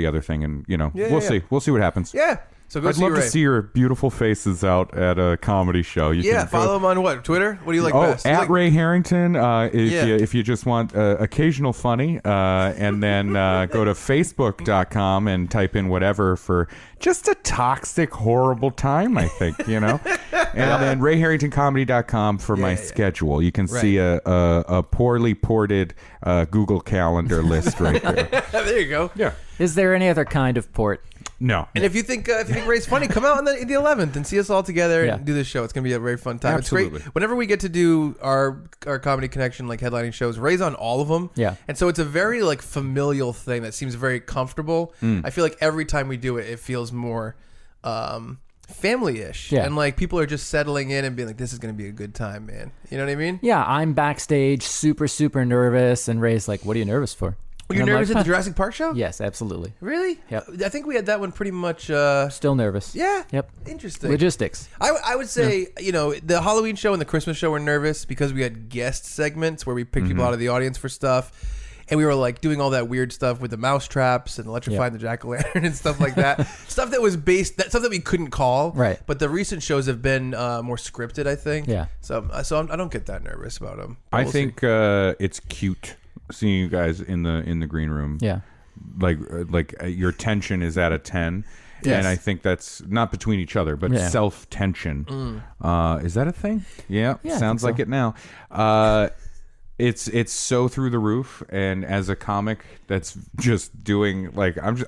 other thing, and we'll see what happens. Yeah. So go I'd see love Ray. to see your beautiful faces out at a comedy show. You can follow him on what? Twitter? What do you like best? At Ray Harrington. If you just want occasional funny, and then go to Facebook.com and type in whatever for just a toxic, horrible time, I think, And then RayHarringtonComedy.com for my schedule. You can see a poorly ported Google Calendar list right there. There you go. Yeah. Is there any other kind of port? No. And if you think Ray's funny, come out on the 11th and see us all together and do this show. It's going to be a very fun time. Absolutely. It's great. Whenever we get to do our Comedy Connection, like headlining shows, Ray's on all of them. Yeah. And so it's a very like familial thing that seems very comfortable. I feel like every time we do it, it feels more family-ish. Yeah. And like people are just settling in and being like, this is going to be a good time, man. You know what I mean? Yeah, I'm backstage super, super nervous. And Ray's like, what are you nervous for? Were you nervous at the Jurassic Park show? Yes, absolutely. Really? Yep. I think we had that one pretty much. Still nervous. Yeah. Yep. Interesting. Logistics. I would say, the Halloween show and the Christmas show were nervous because we had guest segments where we picked people out of the audience for stuff. And we were like doing all that weird stuff with the mouse traps and electrifying the jack-o'-lantern and stuff like that. Stuff that was stuff that we couldn't call. Right. But the recent shows have been more scripted, I think. Yeah. So I don't get that nervous about them. I think it's cute seeing you guys in the green room. Yeah. Like your tension is at a 10. Yes. And I think that's not between each other, but self-tension. Is that a thing? Yeah, sounds like it now. It's so through the roof, and as a comic that's just doing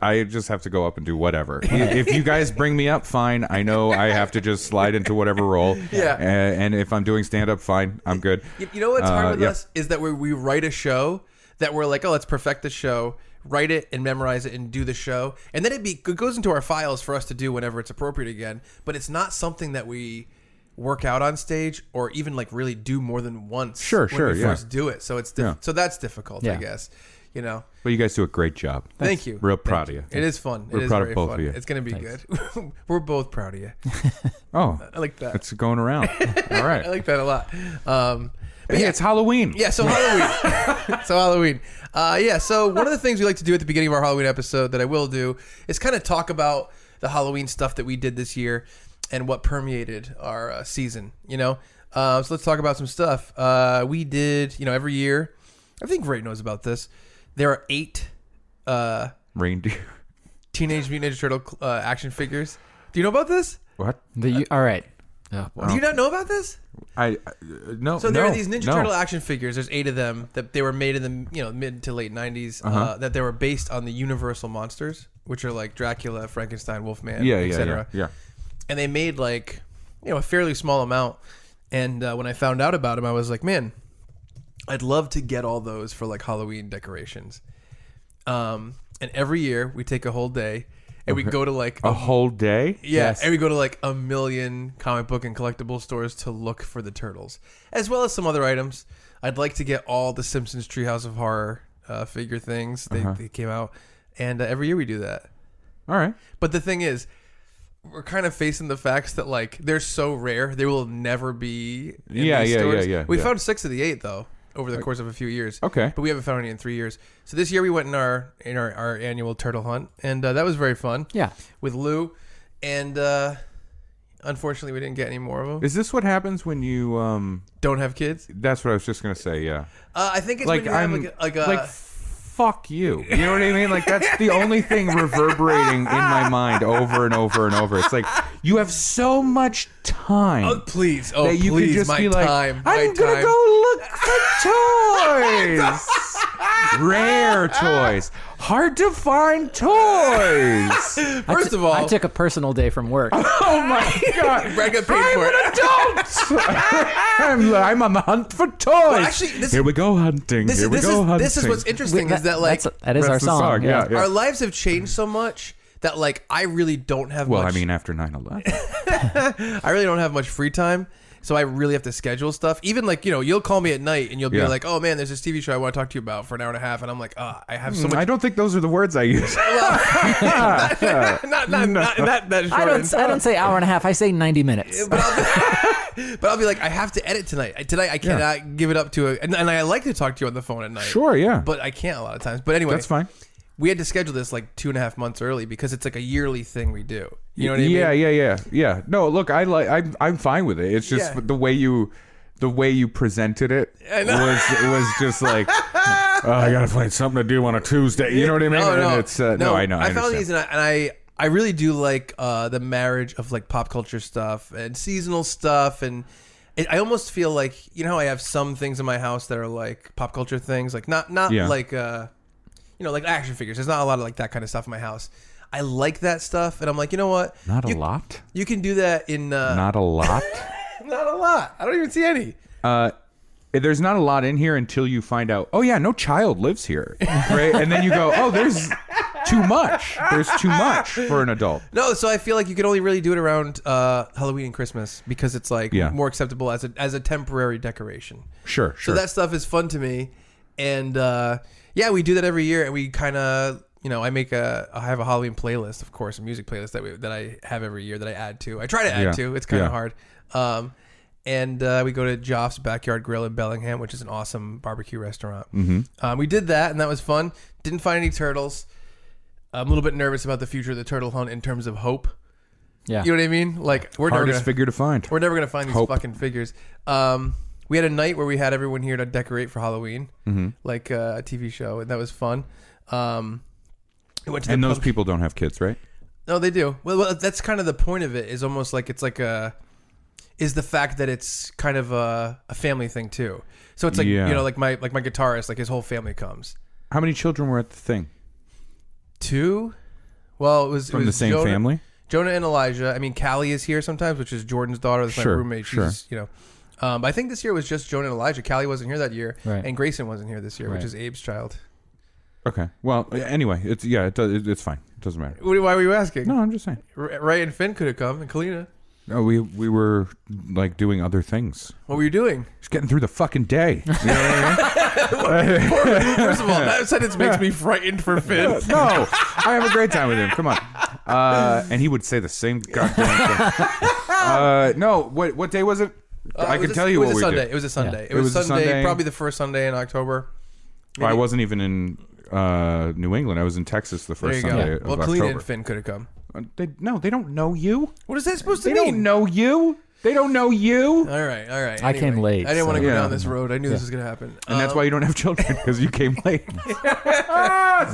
I just have to go up and do whatever. If you guys bring me up, fine. I know I have to just slide into whatever role. Yeah. And if I'm doing stand-up, fine. I'm good. You know what's hard with us is that we write a show that we're like, oh, let's perfect the show, write it and memorize it and do the show, and then it goes into our files for us to do whenever it's appropriate again. But it's not something that we work out on stage or even like really do more than once. When we first do it, so it's so that's difficult, I guess. But you guys do a great job. Thank you. Real proud of you. It is fun. We're it is proud very of both fun. of you. It's gonna be good. We're both proud of you. Oh, I like that. It's going around. All right. I like that a lot. But it's Halloween. Yeah, so Halloween. So one of the things we like to do at the beginning of our Halloween episode that I will do is kind of talk about the Halloween stuff that we did this year and what permeated our season, So let's talk about some stuff. We did, every year, I think Ray knows about this, there are 8 reindeer Teenage Mutant Ninja Turtle action figures. Do you know about this? What? All right. Oh, Do you not know about this? No. So there are these Ninja Turtle action figures. There's 8 of them that they were made in the mid to late 90s. That they were based on the Universal monsters, which are like Dracula, Frankenstein, Wolfman, etc. Yeah. And they made like a fairly small amount. And when I found out about them, I was like, man, I'd love to get all those for like Halloween decorations. And every year we take a whole day. And we go to like a whole day? Yeah. Yes. And we go to like a million comic book and collectible stores to look for the turtles, as well as some other items. I'd like to get all the Simpsons Treehouse of Horror figure things. They came out. And every year we do that. All right. But the thing is, we're kind of facing the facts that like they're so rare, they will never be in these stores. We found 6 of the 8 though over the course of a few years. Okay. But we haven't found any in 3 years. So this year we went in our annual turtle hunt, and that was very fun. Yeah. With Lou, and unfortunately we didn't get any more of them. Is this what happens when you don't have kids? That's what I was just gonna say. Yeah. I think it's like when you have fuck you. You know what I mean? Like that's the only thing reverberating in my mind over and over and over. It's like you have so much time. Oh please! Oh that you please! Could just my be like, time! I'm gonna go look for toys. Rare toys. Hard to find toys. First of all, I took a personal day from work. Oh my god! Brad got paid for it. I'm an adult. I'm on the hunt for toys. Well, actually, here we go hunting. Here we go hunting. This is what's interesting is that like that is our song. Yeah. Our lives have changed so much that like I really don't have. Well, much, I mean, after 9/11, I really don't have much free time. So I really have to schedule stuff. Even like, you'll call me at night and you'll be like, oh man, there's this TV show I want to talk to you about for an hour and a half. And I'm like, I have so much. I don't think those are the words I use. not that short. I don't say hour and a half. I say 90 minutes. But I'll be like, I have to edit tonight. Tonight I cannot give it up to and I like to talk to you on the phone at night. Sure, yeah. But I can't a lot of times. But anyway. That's fine. we had to schedule this like 2.5 months early because it's like a yearly thing we do. You know what I mean? Yeah. No, look, I'm fine with it. It's just the way you presented it was just like, I gotta find something to do on a Tuesday. You know what I mean? No. It's I know. I found these, and I really do like the marriage of like pop culture stuff and seasonal stuff, and I almost feel like, you know how I have some things in my house that are like pop culture things, like not like like action figures. There's not a lot of like that kind of stuff in my house. I like that stuff, and I'm like, you know what? Not a lot. You can do that in not a lot. Not a lot. I don't even see any. There's not a lot in here until you find out, oh yeah, no child lives here, right? And then you go, oh, there's too much. There's too much for an adult. No, so I feel like you can only really do it around Halloween and Christmas because it's like more acceptable as a temporary decoration. Sure. So that stuff is fun to me, and we do that every year, and we kind of. I have a Halloween playlist, of course, a music playlist that I have every year that I add to. I try to add to. It's kind of hard. And we go to Joff's Backyard Grill in Bellingham, which is an awesome barbecue restaurant. Mm-hmm. We did that, and that was fun. Didn't find any turtles. I'm a little bit nervous about the future of the turtle hunt in terms of hope. Yeah, you know what I mean? Like hardest figure to find. We're never gonna find these fucking figures. We had a night where we had everyone here to decorate for Halloween, like a TV show, and that was fun. And those people don't have kids, right? No, they do. Well, that's kind of the point of it. Is almost like it's like is the fact that it's kind of a family thing too. So it's like like my guitarist, like his whole family comes. How many children were at the thing? 2. Well, it was the same family. Jonah and Elijah. I mean, Callie is here sometimes, which is Jordan's daughter. That's my roommate. She's but I think this year was just Jonah and Elijah. Callie wasn't here that year, and Grayson wasn't here this year, which is Abe's child. Okay. Well, anyway, it's fine. It doesn't matter. Why were you asking? No, I'm just saying. Ray and Finn could have come, and Kalina. No, we were like doing other things. What were you doing? Just getting through the fucking day. You know what I mean? First of all, that sentence makes me frightened for Finn. No, I have a great time with him. Come on. And he would say the same goddamn thing. No, what day was it? I can tell you what we did. It was a Sunday. Yeah. It was Sunday, probably the first Sunday in October. Well, I wasn't even in New England. I was in Texas the first Sunday of October. Kalina and Finn could have come. They don't know you. What is that supposed to mean? They don't know you. They don't know you. All right. Anyway, I came late. I didn't want to go down this road. I knew this was going to happen. And that's why you don't have children, because you came late.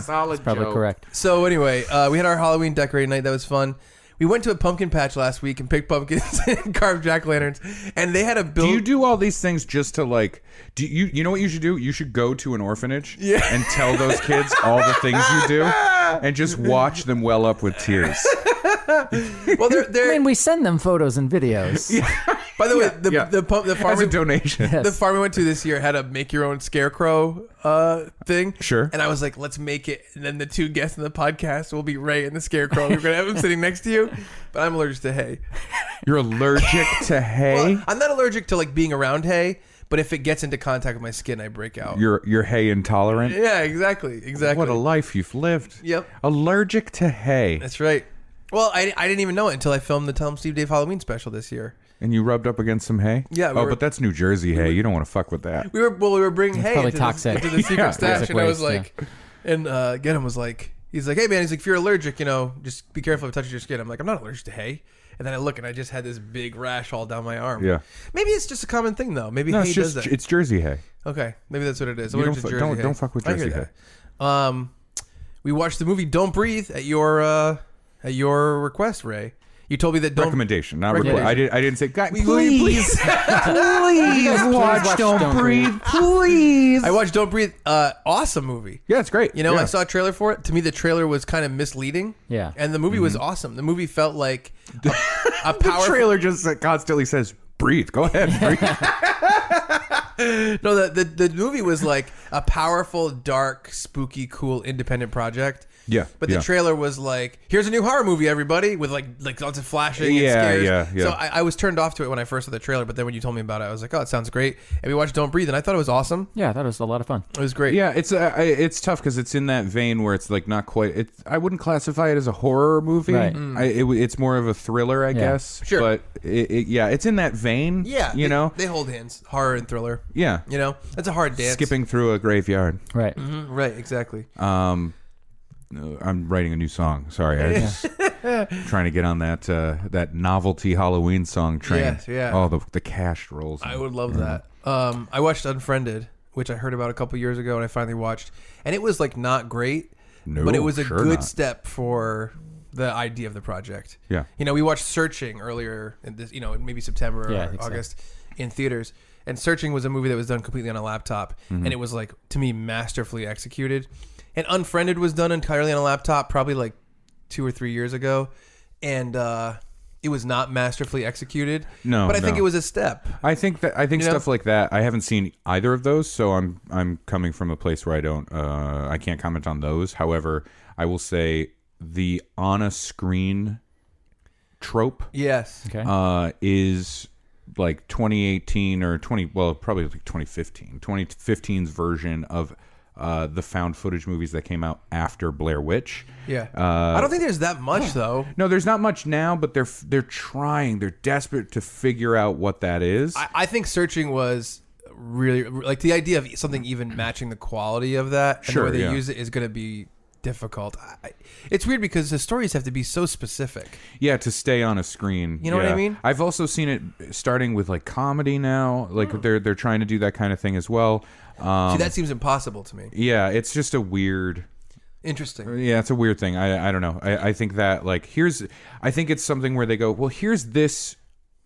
Solid That's probably correct. So anyway, we had our Halloween decorating night. That was fun. We went to a pumpkin patch last week and picked pumpkins and carved jack-o'-lanterns. And they had a build. Do you do all these things just to like... Do you know what you should do? You should go to an orphanage and tell those kids all the things you do and just watch them well up with tears. Well, they're I mean, we send them photos and videos. By the way, the farm as a donation. Yes. The farm we went to this year had a make your own scarecrow thing. Sure. And I was like, let's make it. And then the 2 guests in the podcast will be Ray and the scarecrow. We're gonna have him sitting next to you. But I'm allergic to hay. You're allergic to hay? Well, I'm not allergic to like being around hay. But if it gets into contact with my skin, I break out. You're hay intolerant? Yeah, exactly. What a life you've lived. Yep. Allergic to hay. That's right. Well, I didn't even know it until I filmed the Tell 'em Steve Dave Halloween special this year. And you rubbed up against some hay? Yeah. But that's New Jersey hay. You don't want to fuck with that. We were bringing hay probably toxic. into the secret stash, and I was waste, like, and Gedham was like, he's like, hey man, he's like, if you're allergic, just be careful if it touches your skin. I'm like, I'm not allergic to hay. And then I look and I just had this big rash all down my arm. Yeah. Maybe it's just a common thing though. Maybe hay does that. It's Jersey hay. Okay, maybe that's what it is. Don't fuck with Jersey hay. We watched the movie Don't Breathe at your request, Ray. You told me that recommendation, not request. I didn't say, guys, please please watch Don't Breathe. Please. I watched Don't Breathe. Awesome movie. Yeah, it's great. I saw a trailer for it. To me, the trailer was kind of misleading. Yeah. And the movie was awesome. The movie felt like a powerful... The trailer just constantly says, breathe. Go ahead, breathe. No, the movie was like a powerful, dark, spooky, cool, independent project. Yeah. But the trailer was like, here's a new horror movie, everybody, with like lots of flashing and scares. Yeah. So I was turned off to it when I first saw the trailer, but then when you told me about it, I was like, oh, it sounds great. And we watched Don't Breathe, and I thought it was awesome. Yeah, that was a lot of fun. It was great. Yeah, it's tough because it's in that vein where it's like not quite. I wouldn't classify it as a horror movie. Right. It's more of a thriller, I guess. Sure. But it's in that vein. Yeah. You they hold hands, horror and thriller. Yeah. That's a hard dance. Skipping through a graveyard. Right. Mm-hmm. Right. Exactly. I'm writing a new song. Sorry, I was just trying to get on that novelty Halloween song train. Yes, yeah. Oh, the cash rolls. I would love that. I watched Unfriended, which I heard about a couple years ago, and I finally watched, and it was like not great, but it was a good step for the idea of the project. Yeah. We watched Searching earlier in this, maybe September or August in theaters. And Searching was a movie that was done completely on a laptop, and it was like, to me, masterfully executed. And Unfriended was done entirely on a laptop, probably like 2 or 3 years ago, and it was not masterfully executed. No, but I think it was a step. I think stuff like that. I haven't seen either of those, so I'm coming from a place where I can't comment on those. However, I will say the on a screen trope, yes, is like 2018 or probably like 2015. 2015's version of the found footage movies that came out after Blair Witch. Yeah. I don't think there's that much though. No, there's not much now, but they're trying. They're desperate to figure out what that is. I think Searching was really like the idea of something even matching the quality of that and the way they use it is going to be difficult. It's weird because the stories have to be so specific. Yeah, to stay on a screen. You know what I mean? I've also seen it starting with like comedy now. Like they're trying to do that kind of thing as well. See, that seems impossible to me. Yeah, it's just a weird. Interesting. Yeah, it's a weird thing. I don't know. I think that like I think it's something where they go, well, here's this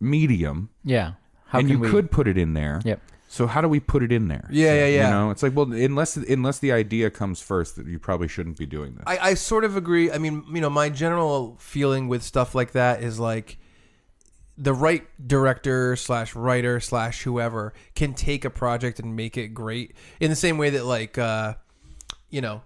medium. Yeah. And you could put it in there. Yep. So how do we put it in there? Yeah. It's like, well, unless the idea comes first, that you probably shouldn't be doing this. I sort of agree. I mean, my general feeling with stuff like that is like the right director / writer / whoever can take a project and make it great in the same way that like,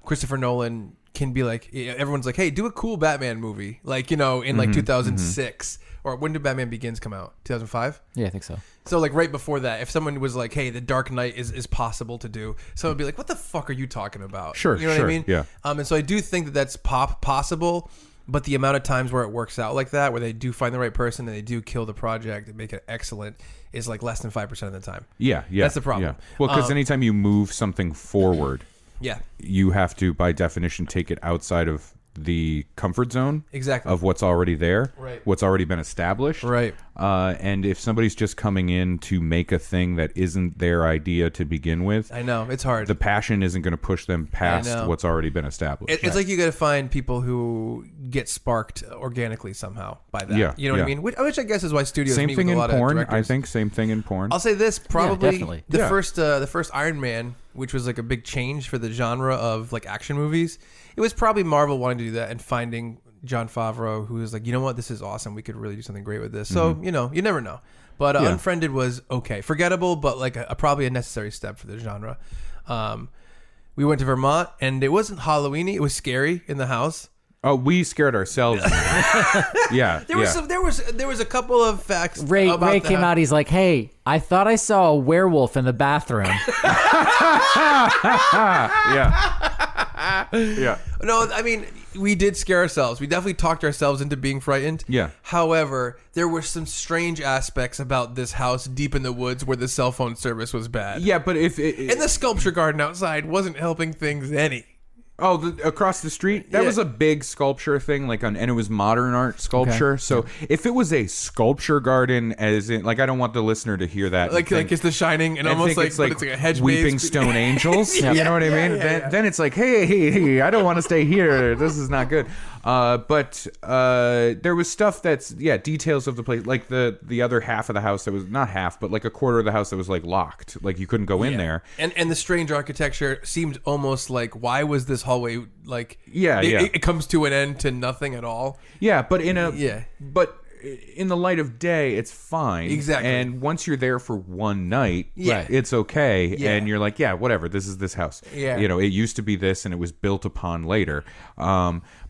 Christopher Nolan can be like, everyone's like, hey, do a cool Batman movie. Like, in like 2006 or when did Batman Begins come out? 2005? Yeah, I think so. So like right before that, if someone was like, hey, The Dark Knight is possible to do, someone would be like, what the fuck are you talking about? Sure. You know what I mean? Yeah. And so I do think that that's possible, but the amount of times where it works out like that, where they do find the right person and they do kill the project and make it excellent, is like less than 5% of the time. Yeah. That's the problem. Yeah. Well, because anytime you move something forward, you have to, by definition, take it outside of the comfort zone of what's already there, what's already been established. Right. And if somebody's just coming in to make a thing that isn't their idea to begin with, I know, it's hard. The passion isn't going to push them past what's already been established. It's like you got to find people who get sparked organically somehow by that. Yeah. You know what I mean? Which I guess is why studios same meet thing with a in lot porn. of directors. I think same thing in porn. I'll say this, probably definitely. the first Iron Man, which was like a big change for the genre of like action movies. It was probably Marvel wanting to do that and finding Jon Favreau, who was like, you know what, this is awesome. We could really do something great with this. So, you never know. But Unfriended was okay. Forgettable, but like probably a necessary step for the genre. We went to Vermont, and it wasn't Halloween-y. It was scary in the house. Oh, we scared ourselves. Yeah. There was a couple of facts. Ray came out. He's like, "Hey, I thought I saw a werewolf in the bathroom." Yeah. No, I mean, we did scare ourselves. We definitely talked ourselves into being frightened. Yeah. However, there were some strange aspects about this house deep in the woods where the cell phone service was bad. Yeah, but and the sculpture garden outside wasn't helping things any. Oh, across the street? That was a big sculpture thing, and it was modern art sculpture. Okay. So if it was a sculpture garden, as in, like, I don't want the listener to hear that. Like it's The Shining, and almost like, it's like a hedge weeping stone angels. You know what I mean? Then it's like, hey, I don't want to stay here. This is not good. But there was stuff that's details of the place, like the other half of the house that was not half, but like a quarter of the house that was like locked, like you couldn't go in there. And the strange architecture seemed almost like, why was this hallway like? It comes to an end to nothing at all. Yeah, but but in the light of day, it's fine. Exactly. And once you're there for one night, it's okay. Yeah. And you're like, whatever. This is this house. Yeah. It used to be this, and it was built upon later.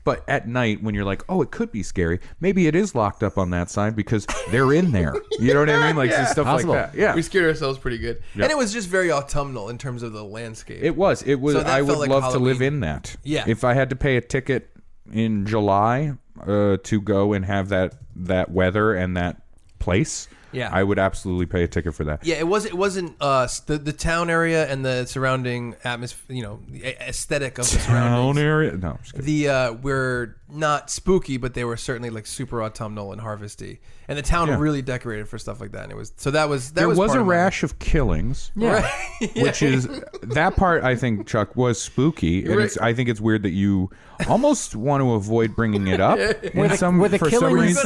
But at night, when you're like, oh, it could be scary, maybe it is locked up on that side because they're in there. You know what I mean? Like stuff Possible. like that. Yeah. We scared ourselves pretty good. Yeah. And it was just very autumnal in terms of the landscape. It was. So I would love Halloween. To live in that. Yeah. If I had to pay a ticket in July to go and have that weather and that place, I would absolutely pay a ticket for that. Yeah, it wasn't the town area and the surrounding atmosphere, the aesthetic of the surroundings. Town area? No, I'm just kidding. Were not spooky, but they were certainly like super autumnal and harvesty. And the town really decorated for stuff like that. And there was a rash of killings. Yeah. Right. Which is that part, I think, Chuck, was spooky, and I think it's weird that you almost want to avoid bringing it up. Were the killings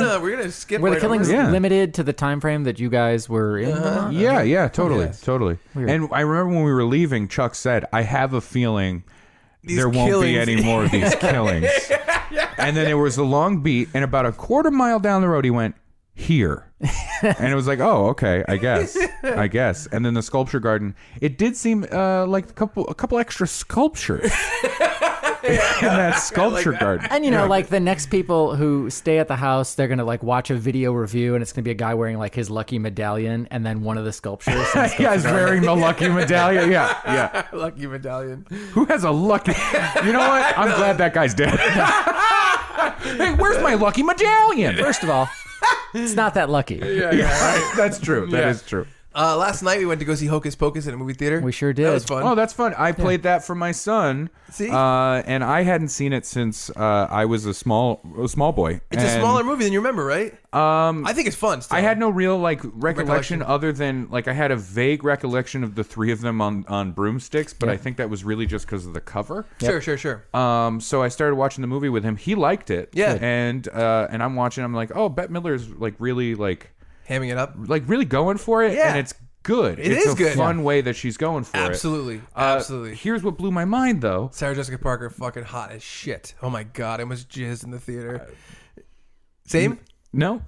over. limited to the time frame that you guys were in? Yeah, totally, Yes. totally. Weird. And I remember when we were leaving, Chuck said, "I have a feeling there won't be killings. any more of these killings." And then there was a long beat, and about a quarter mile down the road, he went, "Here." And it was like, oh, okay, I guess. And then the sculpture garden, it did seem like a couple extra sculptures in that sculpture garden. And like the next people who stay at the house, they're gonna like watch a video review, and it's gonna be a guy wearing like his lucky medallion, and then one of the sculptures. Yeah, he's wearing the lucky medallion. Yeah. Lucky medallion. Who has a lucky? You know what? I'm glad that guy's dead. Hey, where's my lucky medallion? First of all, it's not that lucky. Yeah, right. That's true. That is true. Last night we went to go see Hocus Pocus at a movie theater. We sure did. That was fun. Oh, that's fun. I played that for my son. See? And I hadn't seen it since I was a small boy. It's a smaller movie than you remember, right? I think it's fun still. I had no real recollection other than I had a vague recollection of the three of them on broomsticks, but I think that was really just because of the cover. Sure. So I started watching the movie with him. He liked it. Yeah. And I'm watching. I'm like, oh, Bette Midler's really hamming it up, really going for it. Yeah. And it's good. It's a good. Fun way that she's going for Absolutely. it. Absolutely. Here's what blew my mind, though. Sarah Jessica Parker, fucking hot as shit. Oh my god, I was jizz in the theater. Same? No.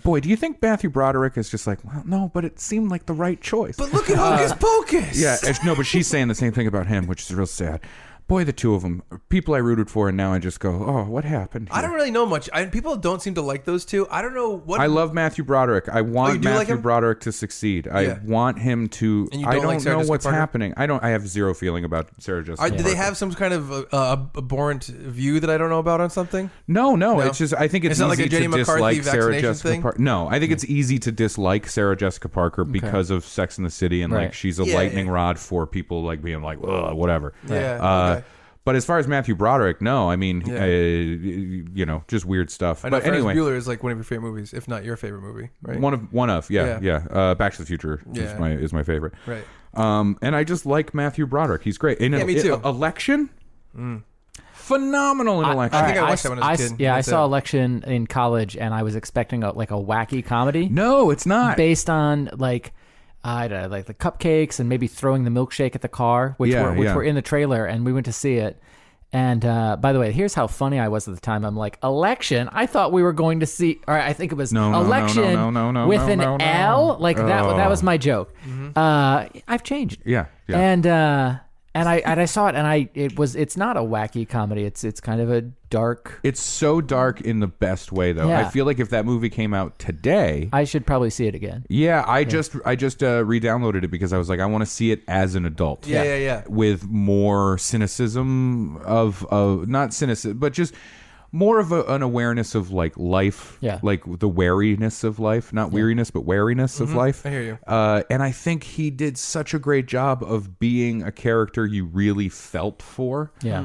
Boy, do you think Matthew Broderick is just like, well, no, but it seemed like the right choice. But look at Hocus Pocus. Yeah, no, but she's saying the same thing about him, which is real sad. Boy, the two of them are people I rooted for, and now I just go, oh, what happened here? I don't really know much. People don't seem to like those two. I don't know what. I love Matthew Broderick. I want like Matthew him? Broderick to succeed. I want him to. And you I don't don't like Sarah know Jessica what's Parker? happening. I have zero feeling about Sarah Jessica. Do they have some kind of abhorrent view that I don't know about on something? No. It's just I think it's not easy like a Jenny to McCarthy dislike Sarah vaccination Jessica thing? Parker. No, I think it's easy to dislike Sarah Jessica Parker because of Sex and the City and Right. she's a lightning rod for people being like, ugh, whatever. Yeah. Okay. But as far as Matthew Broderick, no. I mean, just weird stuff. I know But Ferris anyway, Bueller is like one of your favorite movies, if not your favorite movie, right? one of, yeah. Back to the Future is my favorite. Right. And I just like Matthew Broderick. He's great. In me too. Election, phenomenal in Election. I think I watched that when I was a kid. Yeah, I That's saw it. Election in college, and I was expecting a wacky comedy. No, it's not. Based on I don't know, like the cupcakes and maybe throwing the milkshake at the car, which were in the trailer, and we went to see it. And by the way, here's how funny I was at the time. I'm like, Election? I thought we were going to see, or I think it was Election with an L. Like that was my joke. I've changed. Yeah. And I saw it, and it's not a wacky comedy. It's kind of a dark. It's so dark in the best way, though. Yeah. I feel like if that movie came out today, I should probably see it again. yeah, I just re-downloaded it because I was like, I want to see it as an adult. Yeah. With more cynicism of not cynicism, but just more of an awareness of life, like the wariness of life, not weariness, but wariness of life. I hear you. And I think he did such a great job of being a character you really felt for. Yeah.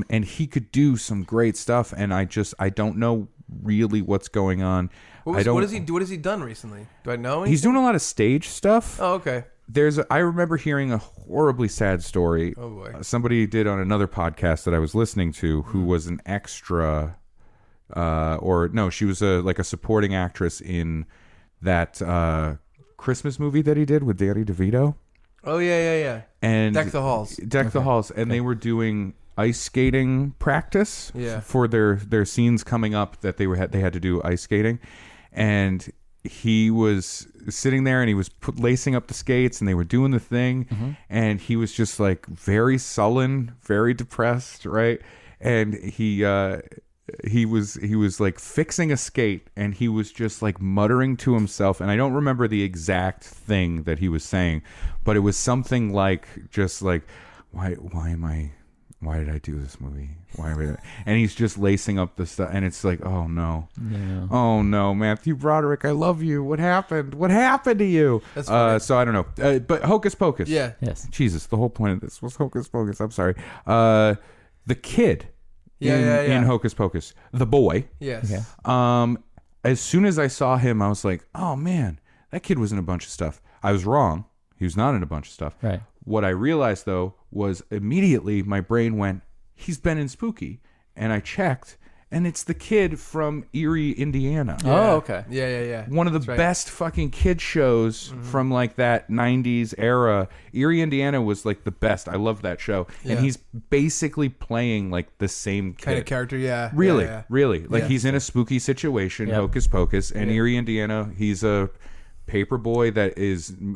And he could do some great stuff, and I don't know really what's going on. What has he done recently? Do I know? He's doing a lot of stage stuff. Oh, okay. I remember hearing a horribly sad story. Oh boy. Somebody did on another podcast that I was listening to who was an extra, she was a supporting actress in that Christmas movie that he did with Danny DeVito. Oh yeah. And Deck the Halls. The Halls, and they were doing ice skating practice for their scenes coming up that they had to do ice skating, and he was sitting there and he was lacing up the skates and they were doing the thing, and he was just very sullen, very depressed, right? And he was fixing a skate, and he was just muttering to himself, and I don't remember the exact thing that he was saying, but it was something why am I why did I do this movie? And he's just lacing up the stuff, and it's like, oh no, oh no, Matthew Broderick, I love you. What happened? What happened to you? That's funny. So I don't know, but Hocus Pocus. Yeah. Yes. Jesus, the whole point of this was Hocus Pocus. I'm sorry. The kid in Hocus Pocus, the boy. Yes. Okay. As soon as I saw him, I was like, oh man, that kid was in a bunch of stuff. I was wrong. He was not in a bunch of stuff. Right. What I realized, though, was immediately my brain went, he's been in Spooky. And I checked, and it's the kid from Erie, Indiana. Yeah. Oh, okay. Yeah. One of the best fucking kid shows from like that 90s era. Erie, Indiana was like the best. I love that show. Yeah. And he's basically playing like the same kid. Kind of character, yeah. Really, Yeah. really. Like he's in a spooky situation, Hocus Pocus, and Erie, Indiana, he's a paper boy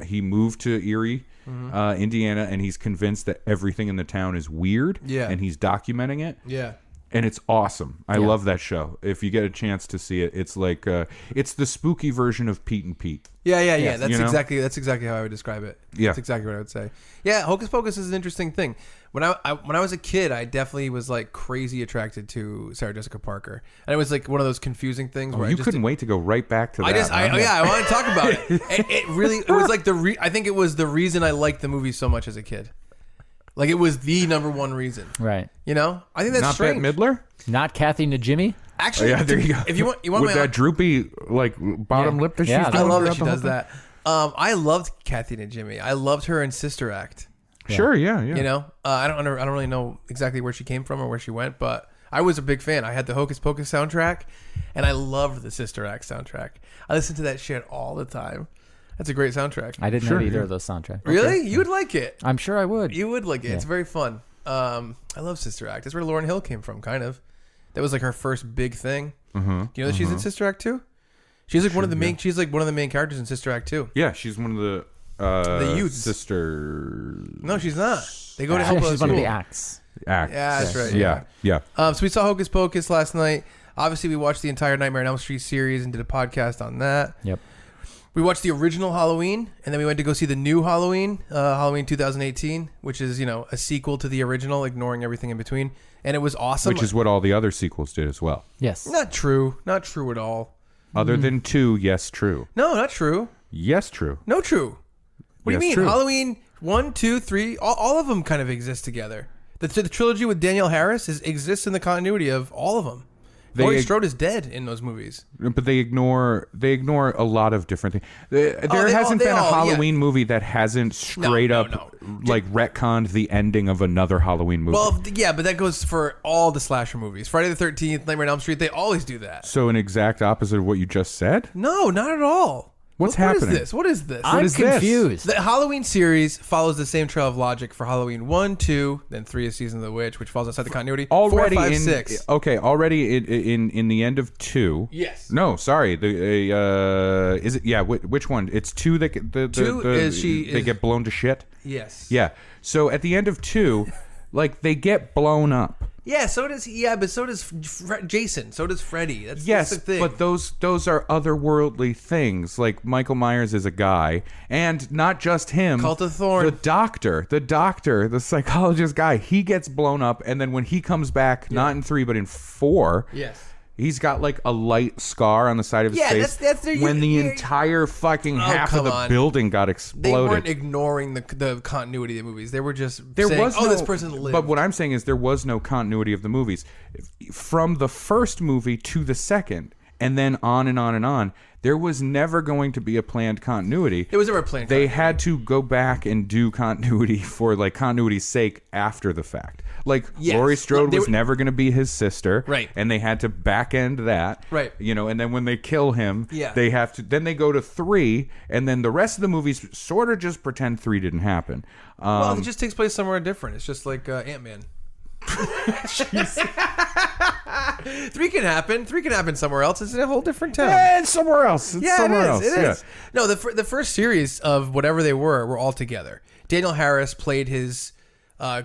he moved to Erie, Indiana, and he's convinced that everything in the town is weird, and he's documenting it. Yeah. And it's awesome. I love that show. If you get a chance to see it, it's like it's the spooky version of Pete and Pete. Yeah. That's exactly how I would describe it. Yeah. That's exactly what I would say. Yeah, Hocus Pocus is an interesting thing. When I was a kid, I definitely was like crazy attracted to Sarah Jessica Parker, and it was like one of those confusing things where You couldn't wait to go right back to that. I want to talk about it. It was like I think it was the reason I liked the movie so much as a kid. Like it was the number one reason. Right. You know, I think that's Not strange. Bette Midler? Not Kathy Najimy. Actually, there you go. If you want with that droopy like bottom lip that she's doing. I love that she throughout does the whole that. I loved Kathy Najimy. I loved her in Sister Act. thing. Sure, yeah. You know, I don't really know exactly where she came from or where she went, but I was a big fan. I had the Hocus Pocus soundtrack, and I loved the Sister Act soundtrack. I listened to that shit all the time. That's a great soundtrack. I didn't know either of those soundtracks. Really? You would like it. I'm sure I would. You would like it. Yeah. It's very fun. I love Sister Act. That's where Lauryn Hill came from, kind of. That was like her first big thing. Mm-hmm. Do you know that she's in Sister Act too? She's like one of the main. She's like one of the main characters in Sister Act too. Yeah, she's one of the youths. Sisters. No, she's not. They go to help. She's one of the acts. Act. Yeah, that's right. Yeah. So we saw Hocus Pocus last night. Obviously, we watched the entire Nightmare on Elm Street series and did a podcast on that. Yep. We watched the original Halloween, and then we went to go see the new Halloween, Halloween 2018, which is, you know, a sequel to the original, ignoring everything in between. And it was awesome. Which is what all the other sequels did as well. Yes. Not true. Not true at all. Other than 2, yes, true. No, not true. Yes, true. No, true. What do you mean? True. Halloween 1, 2, 3, all of them kind of exist together. The trilogy with Danielle Harris exists in the continuity of all of them. Laurie Strode is dead in those movies. But they ignore a lot of different things. There hasn't been a Halloween movie that hasn't straight up like retconned the ending of another Halloween movie. Well, yeah, but that goes for all the slasher movies. Friday the 13th, Nightmare on Elm Street, they always do that. So an exact opposite of what you just said? No, not at all. What's happening? What is this? I'm confused. The Halloween series follows the same trail of logic for Halloween 1, 2, then 3 is Season of the Witch, which falls outside the continuity. Already 4, 5, 6. Okay, already in the end of 2. Yes. No, sorry. Is it? Yeah. Which one? It's 2 that they get blown to shit. Yes. Yeah. So at the end of 2, like they get blown up. Yeah, so does but so does Jason. So does Freddy. That's the thing. But those are otherworldly things. Like Michael Myers is a guy, and not just him. Cult of Thorn. The doctor, the psychologist guy. He gets blown up, and then when he comes back, not in 3 but in 4. Yes. He's got like a light scar on the side of his face. When the entire fucking half of the building got exploded. They weren't ignoring the continuity of the movies. They were just saying, this person lived. But what I'm saying is there was no continuity of the movies. From the first movie to the second, and then on and on and on, there was never going to be a planned continuity. It was never a planned continuity. They had to go back and do continuity for like continuity's sake after the fact. Like Laurie Strode was never going to be his sister, right? And they had to back end that, right? You know, and then when they kill him, they have to. Then they go to 3, and then the rest of the movies sort of just pretend 3 didn't happen. Well, it just takes place somewhere different. It's just like Ant-Man. 3 can happen. 3 can happen somewhere else. It's in a whole different town. And somewhere else. It is. No, the first series of whatever they were all together. Daniel Harris played his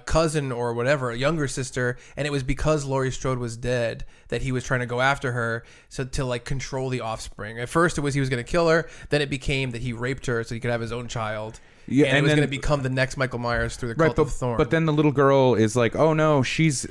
cousin or whatever, a younger sister, and it was because Laurie Strode was dead that he was trying to go after her, so to like control the offspring. At first, it was he was going to kill her. Then it became that he raped her so he could have his own child. and it was going to become the next Michael Myers through the Cult of Thorn. But then the little girl is like, oh no, she's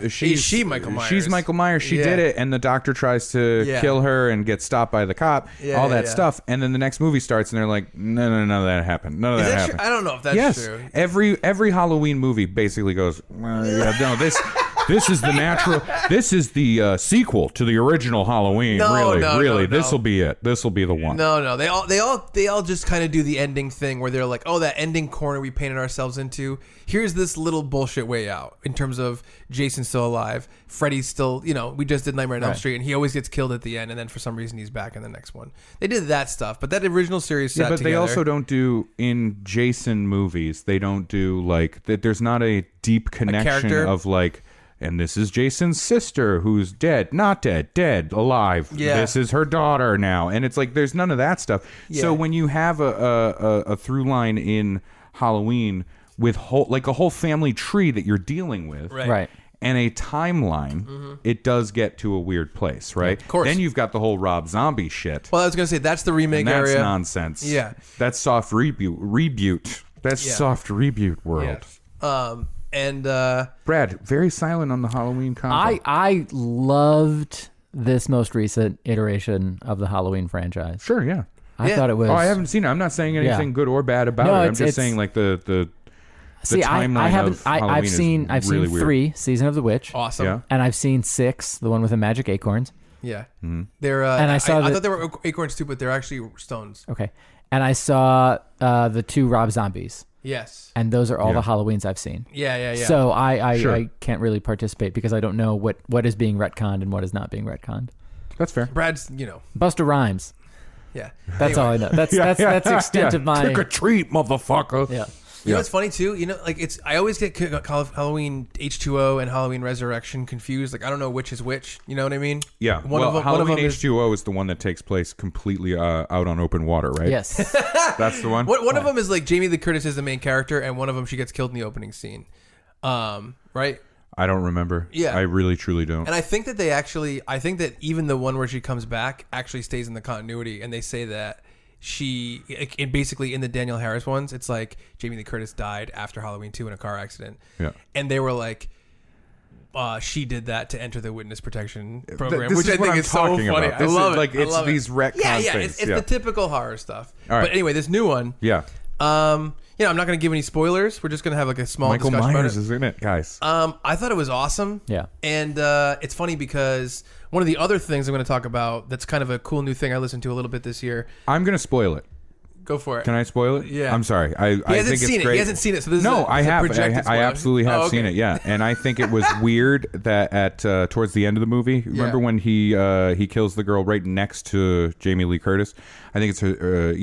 Michael Myers. She's Michael Myers. She did it, and the doctor tries to kill her and gets stopped by the cop. All that stuff, and then the next movie starts, and they're like, no, that happened. None of that happened. True? I don't know if that's true. Every Halloween movie basically goes, no, this is the natural. This is the sequel to the original Halloween. Really, this will be it. This will be the one. No, they all just kind of do the ending thing where they're like, oh, that ending corner we painted ourselves into. Here's this little bullshit way out in terms of Jason's still alive, Freddy's still, we just did Nightmare on Elm Street, and he always gets killed at the end, and then for some reason he's back in the next one. They did that stuff, but that original series set together. They also don't do in Jason movies. They don't do like there's not a deep connection of like. And this is Jason's sister who's dead, not dead, alive. Yeah. This is her daughter now. And it's like there's none of that stuff. Yeah. So when you have a through line in Halloween with a whole family tree that you're dealing with, right. and a timeline, it does get to a weird place, right? Yeah, of course. Then you've got the whole Rob Zombie shit. Well, I was going to say, that's the remake area. That's nonsense. Yeah. That's soft reboot. That's soft reboot world. Yeah. And Brad, very silent on the Halloween content. I loved this most recent iteration of the Halloween franchise. Sure, yeah. I thought it was. Oh, I haven't seen it. I'm not saying anything good or bad about it. I'm just saying like the timeline of Halloween I've seen really 3, Season of the Witch. Awesome. Yeah. And I've seen 6, the one with the magic acorns. Yeah. Mm-hmm. They're and I thought they were acorns too, but they're actually stones. Okay. And I saw the 2 Rob Zombies. Yes. And those are all the Halloweens I've seen. Yeah. So I can't really participate because I don't know what is being retconned and what is not being retconned. That's fair. Brad's, Busta Rhymes. Yeah. That's all I know. That's the extent of my trick or treat, motherfucker. Yeah. You know what's funny too? I always get Halloween H2O and Halloween Resurrection confused. Like I don't know which is which. You know what I mean? Yeah. Halloween H2O is the one that takes place completely out on open water, right? Yes. That's the one. One of them is like Jamie Lee Curtis is the main character, and one of them she gets killed in the opening scene. Right? I don't remember. Yeah. I really truly don't. And I think that I think that even the one where she comes back actually stays in the continuity, and they say that basically in the Danielle Harris ones, it's like Jamie Lee Curtis died after Halloween 2 in a car accident. Yeah. And they were like, she did that to enter the witness protection program, which I think is so funny. About. I love it. It's these retcon things. It's the typical horror stuff. All right. But anyway, this new one. Yeah. I'm not going to give any spoilers. We're just going to have like a small Michael discussion Myers about it. is in it, guys. I thought it was awesome. Yeah. And it's funny because one of the other things I'm going to talk about that's kind of a cool new thing I listened to a little bit this year. I'm going to spoil it. Go for it. Can I spoil it? Yeah. I'm sorry. I think it's great. He hasn't seen it. So this I have. projected spoiler. I absolutely have seen it. Yeah, and I think it was weird that at towards the end of the movie, remember when he kills the girl right next to Jamie Lee Curtis? I think it's her.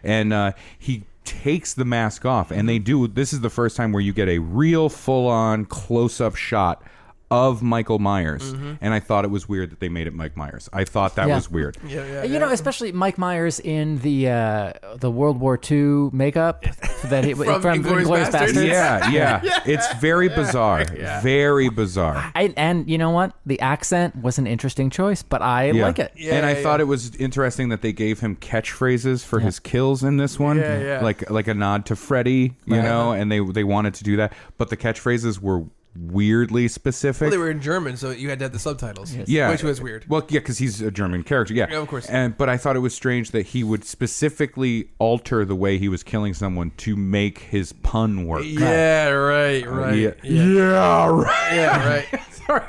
And he takes the mask off, and they do. This is the first time where you get a real full-on close-up shot of Michael Myers, and I thought it was weird that they made it Mike Myers. I thought that was weird. Yeah. Especially Mike Myers in the World War II makeup that he from Inglourious Basterds. Yeah. It's very bizarre. Very bizarre. And you know what? The accent was an interesting choice, but I like it. And I thought it was interesting that they gave him catchphrases for his kills in this one, like a nod to Freddy, you know, and they wanted to do that, but the catchphrases were weirdly specific. Well, they were in German, so you had to have the subtitles. Yes. Yeah, which was weird. Well, yeah, because he's a German character. Yeah, of course. But I thought it was strange that he would specifically alter the way he was killing someone to make his pun work. Yeah, right. Yeah, right. Yeah, right. Sorry.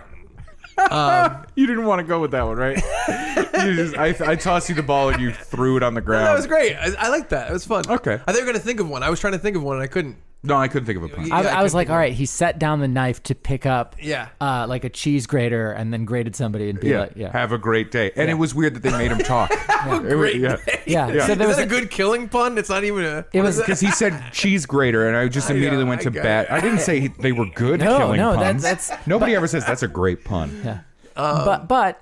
You didn't want to go with that one, right? I tossed you the ball and you threw it on the ground. That was great. I liked that. It was fun. Okay. I thought you were going to think of one. I was trying to think of one and I couldn't. No, I couldn't think of a pun. I was like, all right, he set down the knife to pick up like a cheese grater and then grated somebody and be like, have a great day. And it was weird that they made him talk. Have a great day. Yeah. So there was a good killing pun? It's not even a... It was because he said cheese grater and I just immediately went to bat. I didn't say they were good killing puns. Nobody ever says that's a great pun. Yeah. But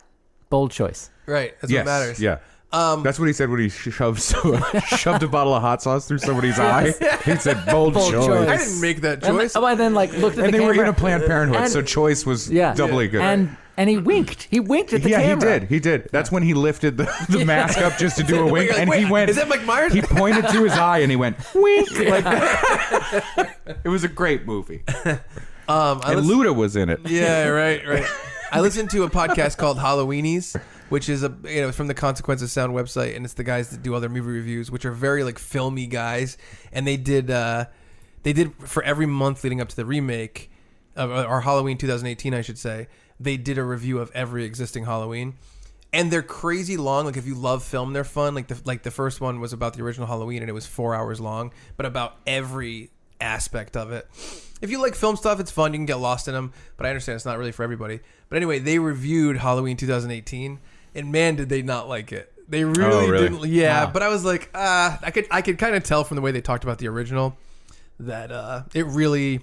bold choice. Right. That's what matters. Yeah. That's what he said when he shoved a bottle of hot sauce through somebody's eye. He said, "Bold choice." I didn't make that choice. I then looked at the camera. And they were in a Planned Parenthood, so choice was doubly good. and he winked. He winked at the camera. Yeah, he did. That's when he lifted the mask up just to do a wink, like, and wait, he went. Is that Mike Myers? He pointed to his eye and he went wink. Like it was a great movie. And Luda was in it. Yeah, right. I listened to a podcast called Halloweenies, which is from the Consequence of Sound website, and it's the guys that do other movie reviews, which are very like filmy guys, and they did for every month leading up to the remake of our Halloween 2018, I should say, they did a review of every existing Halloween. And they're crazy long. Like if you love film, they're fun. Like the first one was about the original Halloween, and it was 4 hours long, but about every aspect of it. If you like film stuff, it's fun. You can get lost in them, but I understand it's not really for everybody. But anyway, they reviewed Halloween 2018, and man, did they not like it. They really didn't. Yeah, wow. But I was like, I could kind of tell from the way they talked about the original that it really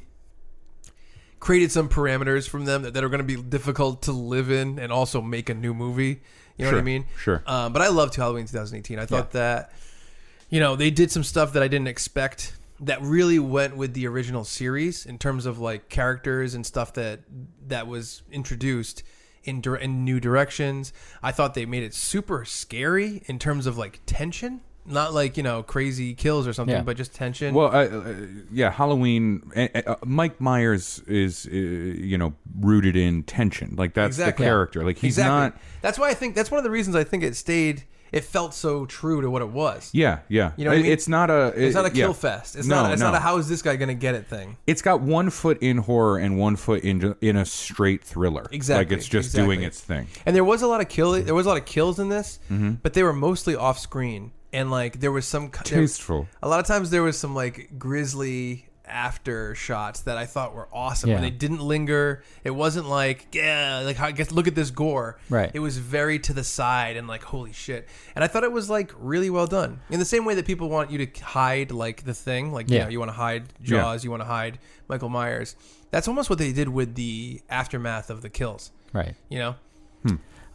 created some parameters from them that are going to be difficult to live in and also make a new movie. You know what I mean? Sure. But I loved Halloween 2018. I thought that, they did some stuff that I didn't expect that really went with the original series in terms of like characters and stuff that was introduced in new directions. I thought they made it super scary in terms of like tension. Not like, crazy kills or something, but just tension. Well, Halloween, Mike Myers is, rooted in tension. Like, that's the character. Like, he's not... That's why I think... That's one of the reasons I think it felt so true to what it was. Yeah. You know what I mean? It's not a kill fest. It's not a how is this guy going to get it thing. It's got 1 foot in horror and 1 foot in a straight thriller. Exactly. Like, it's just doing its thing. And there was a lot of kills in this, but they were mostly off screen. And like there was some tasteful. A lot of times there was some like grisly after shots that I thought were awesome. And they didn't linger. It wasn't like I guess look at this gore. Right. It was very to the side and like holy shit. And I thought it was like really well done. In the same way that people want you to hide like The Thing, like you want to hide Jaws, you want to hide Michael Myers. That's almost what they did with the aftermath of the kills. Right.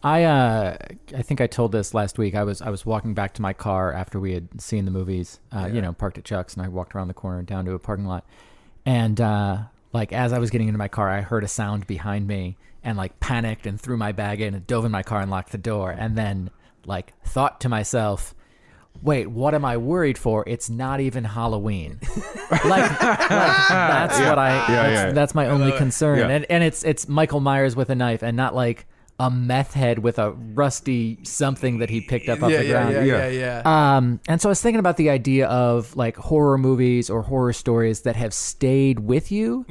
I think I told this last week. I was walking back to my car after we had seen the movies, parked at Chuck's, and I walked around the corner down to a parking lot. And as I was getting into my car, I heard a sound behind me and like panicked and threw my bag in and dove in my car and locked the door. And then like thought to myself, wait, what am I worried for? It's not even Halloween. That's my only concern. Yeah. And it's Michael Myers with a knife and not like a meth head with a rusty something that he picked up off the ground. And so I was thinking about the idea of like horror movies or horror stories that have stayed with you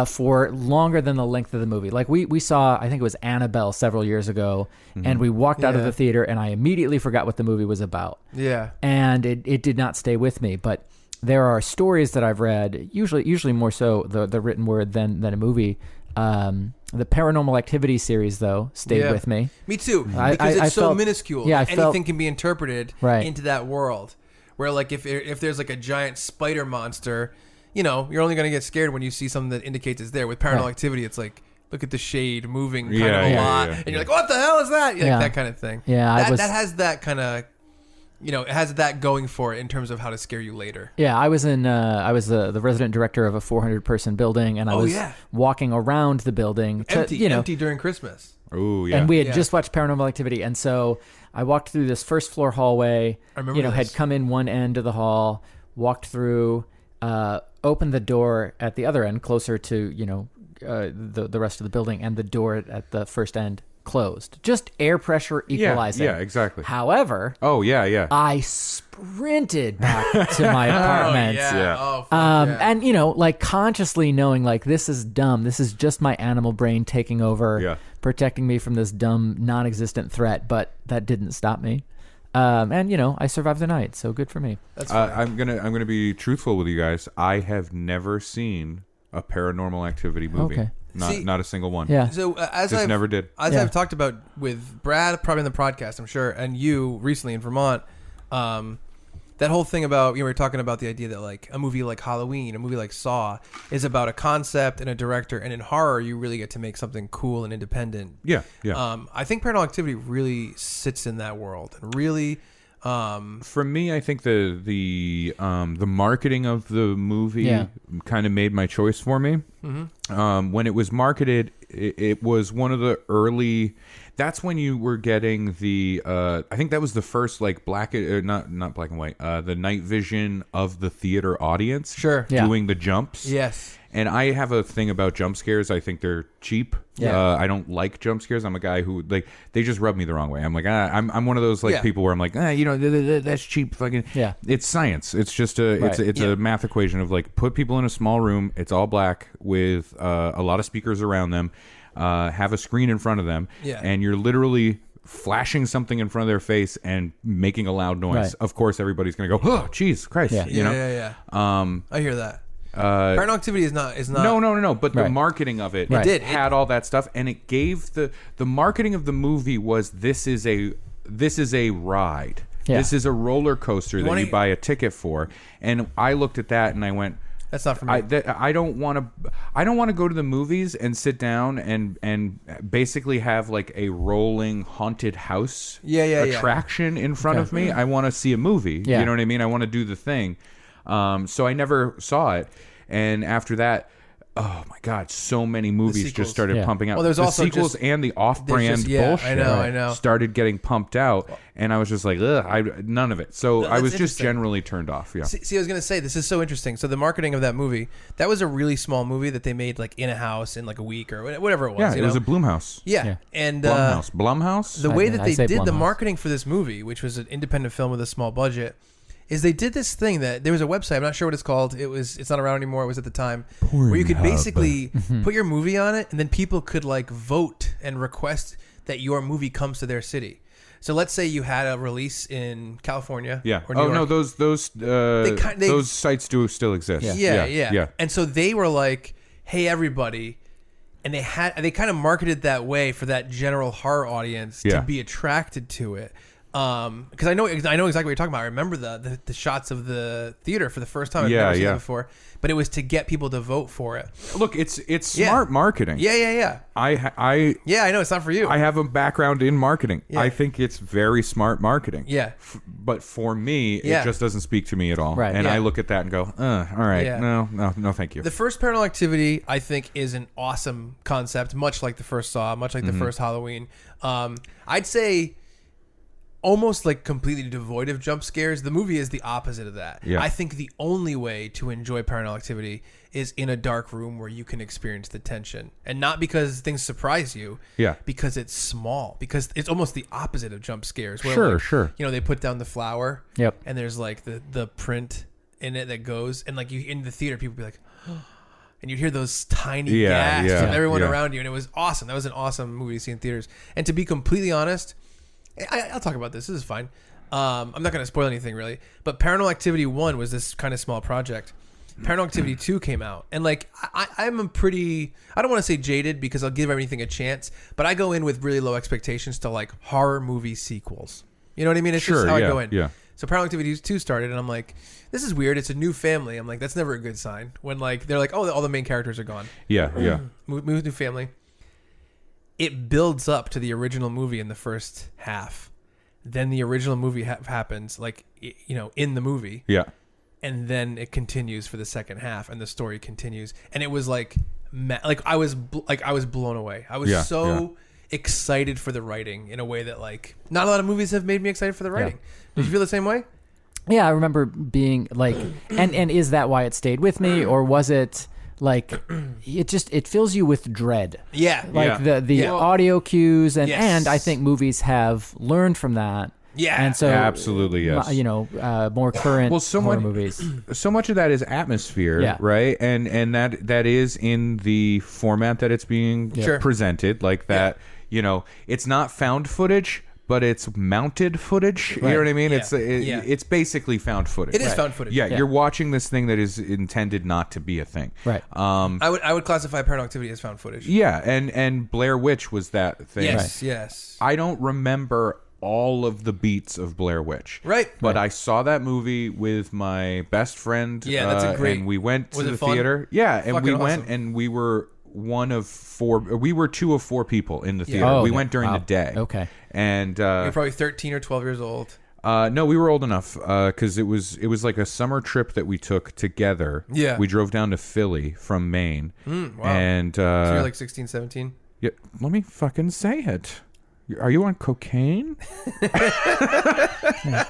for longer than the length of the movie. Like we saw, I think it was Annabelle several years ago, and we walked out of the theater and I immediately forgot what the movie was about. Yeah. And it did not stay with me. But there are stories that I've read, usually more so the written word than a movie. The Paranormal Activity series, though, stayed with me. Me too, because it's so minuscule. Yeah, anything can be interpreted into that world. Where, like, if there's like a giant spider monster, you're only going to get scared when you see something that indicates it's there. With Paranormal Activity, it's like, look at the shade moving kind of a lot, and you're like, what the hell is that? Like that kind of thing. Yeah, that has that kind of. It has that going for it in terms of how to scare you later. Yeah, I was the resident director of a 400-person building, and I was walking around the building. Empty during Christmas. Oh, yeah. And we had just watched Paranormal Activity, and so I walked through this first floor hallway. I remember had come in one end of the hall, walked through, opened the door at the other end, closer to the rest of the building, and the door at the first end closed. Just air pressure equalizing. Yeah, exactly. However, I sprinted back to my apartment. And consciously knowing like this is dumb. This is just my animal brain taking over, protecting me from this dumb, non-existent threat. But that didn't stop me. I survived the night, so good for me. That's I'm gonna be truthful with you guys. I have never seen a Paranormal Activity movie. Okay. Not a single one. Yeah. So never did. I've talked about with Brad, probably in the podcast, I'm sure, and you recently in Vermont, that whole thing about we were talking about the idea that like a movie like Halloween, a movie like Saw, is about a concept and a director, and in horror you really get to make something cool and independent. Yeah. I think Paranormal Activity really sits in that world and really For me, I think the marketing of the movie kind of made my choice for me. When it was marketed, it was one of the early. That's when you were getting the. I think that was the first like not black and white. The night vision of the theater audience. Sure. Doing the jumps. Yes. And I have a thing about jump scares. I think they're cheap. Yeah. I don't like jump scares. I'm a guy who like they just rub me the wrong way. I'm like I'm one of those like people where I'm like that's cheap fucking. Yeah. It's science. It's just a math equation of like put people in a small room. It's all black with a lot of speakers around them. Have a screen in front of them. Yeah. And you're literally flashing something in front of their face and making a loud noise. Right. Of course, everybody's gonna go, oh, jeez, Christ. Yeah. You know. Yeah. I hear that. Paranormal Activity is not. No. But the marketing of it, had all that stuff, and it gave the marketing of the movie was this is a ride. Yeah. This is a roller coaster that you buy a ticket for. And I looked at that and I went, that's not for me. I don't want to go to the movies and sit down and basically have like a rolling haunted house attraction in front of me. I want to see a movie. Yeah. You know what I mean? I want to do the thing. So I never saw it. And after that, oh my God, so many movies just started pumping out. Well, there's the also sequels and the off-brand bullshit I know. started getting pumped out. And I was just like, ugh, none of it. So I was just generally turned off. Yeah. See, I was going to say, this is so interesting. So the marketing of that movie, that was a really small movie that they made like in a house in like a week or whatever it was. Yeah, it was a Blumhouse. Yeah. And Blumhouse? The way that they did the marketing for this movie, which was an independent film with a small budget, is they did this thing that there was a website, I'm not sure what it's called. It's not around anymore. It was at the time where you could basically put your movie on it and then people could like vote and request that your movie comes to their city. So let's say you had a release in California. Yeah. Or New York. No, those sites do still exist. Yeah. And so they were like, hey, everybody. And they kind of marketed that way for that general horror audience to be attracted to it. Because I know exactly what you're talking about. I remember the shots of the theater for the first time. I've never seen it before, but it was to get people to vote for it. Look, it's smart marketing. Yeah. I know it's not for you. I have a background in marketing. I think it's very smart marketing. Yeah. But for me, it just doesn't speak to me at all. Right. And I look at that and go, all right, no, thank you. The first Paranormal Activity, I think, is an awesome concept, much like the first Saw, much like the first Halloween. I'd say almost like completely devoid of jump scares. The movie is the opposite of that. Yeah. I think the only way to enjoy Paranormal Activity is in a dark room where you can experience the tension. And not because things surprise you, because it's small. Because it's almost the opposite of jump scares. Where Sure. You know, they put down the flower, and there's like the print in it that goes, and like you in the theater, people be like, and you'd hear those tiny gasps from everyone around you, and it was awesome. That was an awesome movie to see in theaters. And to be completely honest, I'll talk about this. This is fine. I'm not going to spoil anything really. But Paranormal Activity 1 was this kind of small project. Paranormal Activity 2 came out. And like, I'm a pretty, I don't want to say jaded because I'll give everything a chance, but I go in with really low expectations to like horror movie sequels. You know what I mean? It's just how I go in. Yeah. So Paranormal Activity 2 started and I'm like, this is weird. It's a new family. I'm like, that's never a good sign. When like, they're like, oh, all the main characters are gone. Yeah. Move new family. It builds up to the original movie in the first half. Then the original movie happens, like, you know, in the movie. Yeah. And then it continues for the second half, and the story continues. And it was like, I was blown away. I was so excited for the writing in a way that like not a lot of movies have made me excited for the writing. Did you feel the same way? Yeah, I remember being like, and is that why it stayed with me, or was it? Like it fills you with dread. Yeah. Like the audio cues and I think movies have learned from that. Yeah. And so absolutely, yes. You know, more current horror movies. So much of that is atmosphere, right? And that is in the format that it's being presented, like that, you know, it's not found footage, but it's mounted footage. You know what I mean? It's basically found footage. It is found footage. Yeah, you're watching this thing that is intended not to be a thing. Right. I would classify Paranormal Activity as found footage. Yeah, and Blair Witch was that thing. Yes. I don't remember all of the beats of Blair Witch. Right. But I saw that movie with my best friend. Yeah, that's a great. And we went to the fun? theater. Yeah, and we went awesome. and we were one of four. We were two of four people in the theater. Oh, we went during the day. Okay. And you're probably 13 or 12 years old. No, we were old enough because it was like a summer trip that we took together. Yeah. We drove down to Philly from Maine. Wow. And so you're like 16, 17? Yeah, let me fucking say it. Are you on cocaine? Yeah,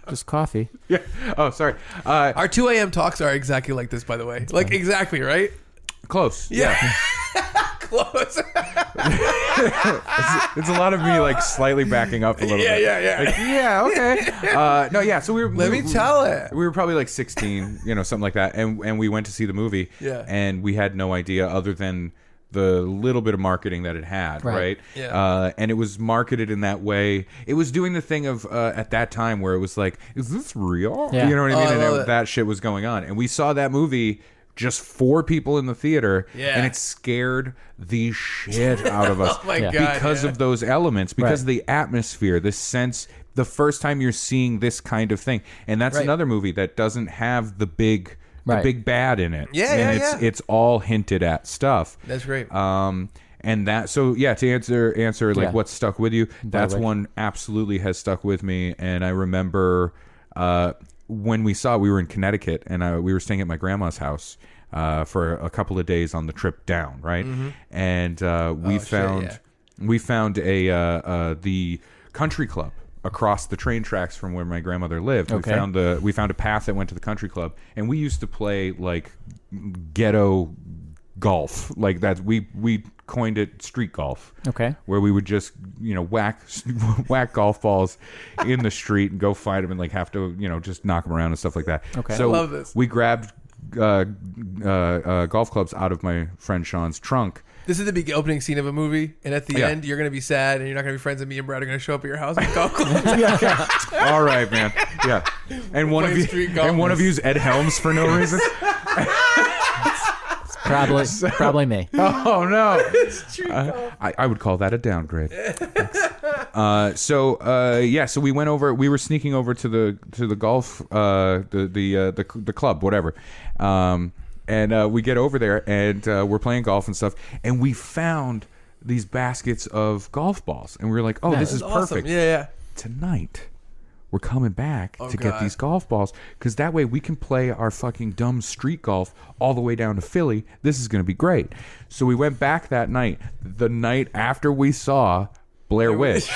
just coffee. Yeah. Oh, sorry. Our 2 a.m. talks are exactly like this, by the way. Like, exactly, right? Close. Yeah. Close. It's a lot of me like slightly backing up a little bit. Yeah. Like, yeah, okay. No, yeah. So Let me tell it. We were probably like 16, something like that, and we went to see the movie. Yeah. And we had no idea other than the little bit of marketing that it had, right? Yeah. And it was marketed in that way. It was doing the thing of at that time where it was like, is this real? Yeah. You know what I mean? I love And it. that shit was going on, and we saw that movie. Just 4 people in the theater, Yeah. and it scared the shit out of us Oh my God, because yeah. of those elements, because of Right. the atmosphere, the sense, the first time you're seeing this kind of thing. And that's Right. another movie that doesn't have the big bad in it. Yeah, and yeah, it's all hinted at stuff. That's great. And that, so yeah, to answer like Yeah. what stuck with you, that's Witch. one absolutely has stuck with me. And I remember when we were in Connecticut, and we were staying at my grandma's house for a couple of days on the trip down, right? Mm-hmm. And we found the country club across the train tracks from where my grandmother lived. Okay. We found a path that went to the country club, and we used to play like ghetto golf, like that. We coined it street golf. Okay. Where we would just whack golf balls in the street and go find them and like have to just knock them around and stuff like that. Okay. So I love this. we grabbed golf clubs out of my friend Sean's trunk. This is the big opening scene of a movie, and at the Yeah. end, you're going to be sad, and you're not going to be friends, and me and Brad are going to show up at your house and golf clubs. All right, man. Yeah. And one Playing street golf. of you's Ed Helms for no reason. Probably me. Oh no. I would call that a downgrade. So we went over. We were sneaking over to the golf, the club, whatever. And we get over there, and we're playing golf and stuff, and we found these baskets of golf balls, and we were like, "Oh, this is Awesome. perfect." Yeah. Tonight, we're coming back to get God. these golf balls, because that way we can play our fucking dumb street golf all the way down to Philly. This is going to be great. So we went back that night, the night after we saw Blair Witch.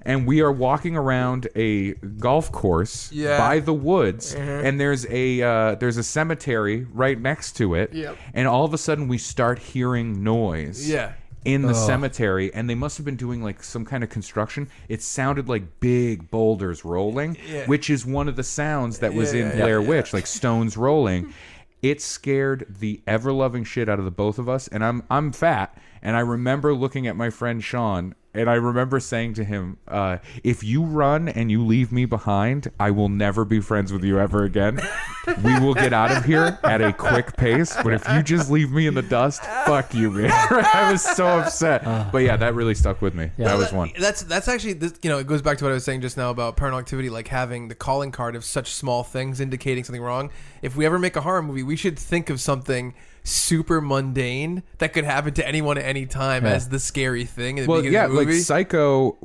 And we are walking around a golf course by the woods, and there's a cemetery right next to it. Yep. And all of a sudden we start hearing noise. Yeah. In the cemetery, and they must have been doing like some kind of construction. It sounded like big boulders rolling, which is one of the sounds that was in Blair Witch, like stones rolling. It scared the ever-loving shit out of the both of us, and I'm fat, and I remember looking at my friend Sean, and I remember saying to him, if you run and you leave me behind, I will never be friends with you ever again. We will get out of here at a quick pace, but if you just leave me in the dust, fuck you, man. I was so upset. But yeah, that really stuck with me. Yeah. That was one. That's actually this, it goes back to what I was saying just now about Paranormal Activity, like having the calling card of such small things indicating something wrong. If we ever make a horror movie, we should think of something super mundane that could happen to anyone at any time as the scary thing. Well, yeah, of the movie. like Psycho,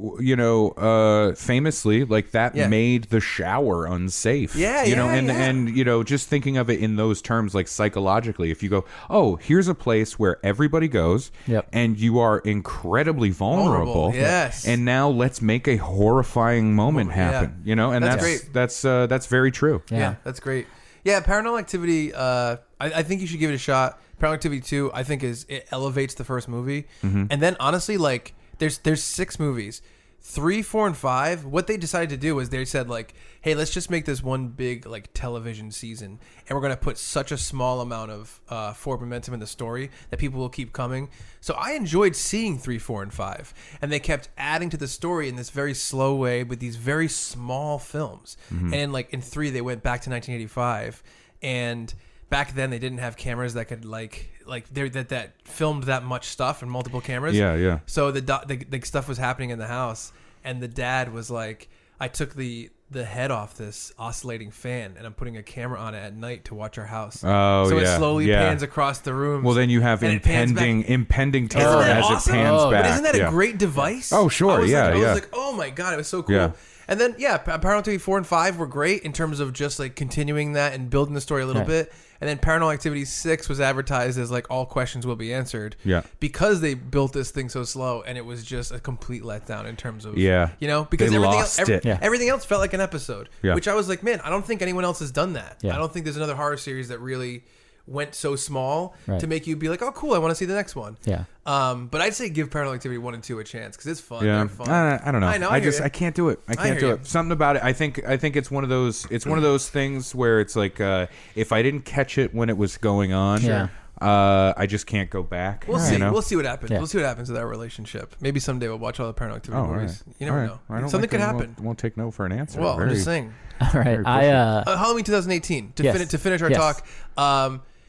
famously, like that made the shower unsafe. And just thinking of it in those terms, like psychologically, if you go, oh, here's a place where everybody goes, and you are incredibly vulnerable. Yes. And now let's make a horrifying moment happen. And That's great. That's very true. Yeah, that's great. Yeah, Paranormal Activity, I think you should give it a shot. Paranormal Activity 2, I think it elevates the first movie. And then honestly, like there's 6 movies. 3, 4, and 5, what they decided to do is they said like, hey, let's just make this one big like television season, and we're going to put such a small amount of forward momentum in the story that people will keep coming. So I enjoyed seeing 3, 4, and 5, and they kept adding to the story in this very slow way with these very small films. And like in 3, they went back to 1985, and back then they didn't have cameras that could that filmed that much stuff and multiple cameras. Yeah. So the stuff was happening in the house, and the dad was like, I took the head off this oscillating fan, and I'm putting a camera on it at night to watch our house. Oh, so yeah. it slowly pans across the room. Well, then you have impending terror as awesome? it pans But back. isn't that a great device? Oh, sure. I was I was like, oh my God, it was so cool. Yeah. And then Paranormal Activity 4 and 5 were great in terms of just like continuing that and building the story a little bit. And then Paranormal Activity 6 was advertised as like all questions will be answered. Yeah. Because they built this thing so slow, and it was just a complete letdown in terms of because they everything else felt like an episode. Yeah. Which I was like, man, I don't think anyone else has done that. Yeah. I don't think there's another horror series that really went so small to make you be like, oh cool, I want to see the next one. Yeah. But I'd say give Paranormal Activity 1 and 2 a chance because it's fun. Yeah. They're fun. I don't know. I know. I can't do it. I can't do it. Something about it. I think it's one of those things where it's like if I didn't catch it when it was going on, I just can't go back. We'll see. We'll see what happens. Yeah. We'll see what happens with our relationship. Maybe someday we'll watch all the Paranormal Activity movies. Right. You never know. Something could happen. Won't take no for an answer. Well, I'm just saying. All right. Halloween 2018 to finish our talk.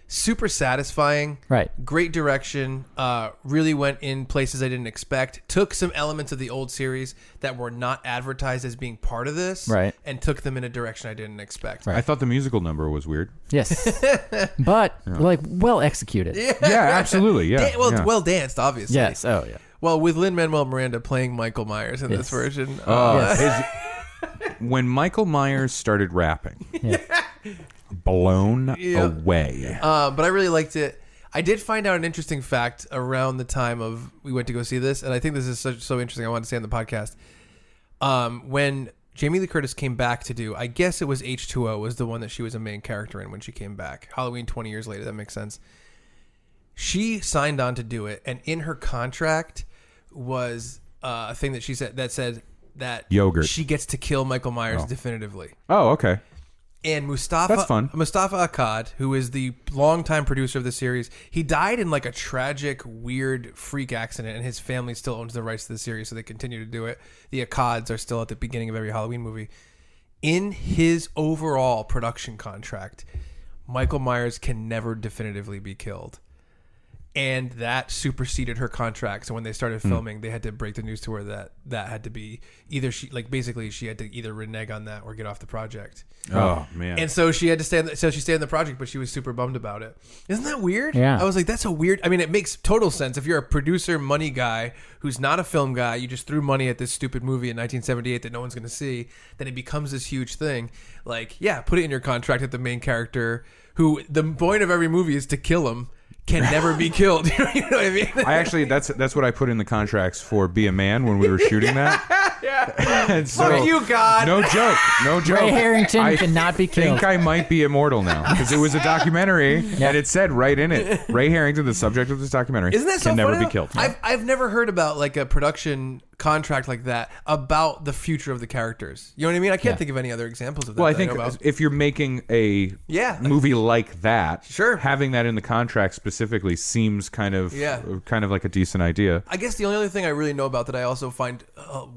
Super satisfying. Right. Great direction. Really went in places I didn't expect. Took some elements of the old series that were not advertised as being part of this. Right. And took them in a direction I didn't expect. Right. I thought the musical number was weird. Yes. But like well executed. Yeah, absolutely. Yeah. Well danced, obviously. Yes. Oh yeah. Well, with Lin-Manuel Miranda playing Michael Myers in this version. When Michael Myers started rapping. Blown away. But I really liked it. I did find out an interesting fact around the time of we went to go see this, and I think this is so interesting. I wanted to say on the podcast. When Jamie Lee Curtis came back to do, I guess it was H2O was the one that she was a main character in when she came back. Halloween 20 years later, that makes sense. She signed on to do it, and in her contract was a thing that she said that yogurt. She gets to kill Michael Myers definitively. Oh, okay. And Mustafa Akkad, who is the longtime producer of the series, he died in like a tragic, weird freak accident, and his family still owns the rights to the series, so they continue to do it. The Akkads are still at the beginning of every Halloween movie. In his overall production contract, Michael Myers can never definitively be killed. And that superseded her contract. So when they started filming, they had to break the news to her that had to be either she had to either renege on that or get off the project. Oh man! And so she had to stay. So she stayed in the project, but she was super bummed about it. Isn't that weird? Yeah. I was like, that's a weird. I mean, it makes total sense if you're a producer, money guy who's not a film guy. You just threw money at this stupid movie in 1978 that no one's going to see. Then it becomes this huge thing. Like, put it in your contract that the main character, who the point of every movie is to kill him, can never be killed. You know what I mean? I actually, that's what I put in the contracts for Be a Man when we were shooting that. And so, fuck you, God. No joke. Ray Harrington cannot be killed. I think I might be immortal now because it was a documentary and it said right in it, Ray Harrington, the subject of this documentary, Isn't that so can never funny? Be killed. I've never heard about like a production contract like that about the future of the characters. You know what I mean? I can't think of any other examples of that. Well, I think if you're making a movie like that, having that in the contract specifically seems kind of like a decent idea. I guess the only other thing I really know about that I also find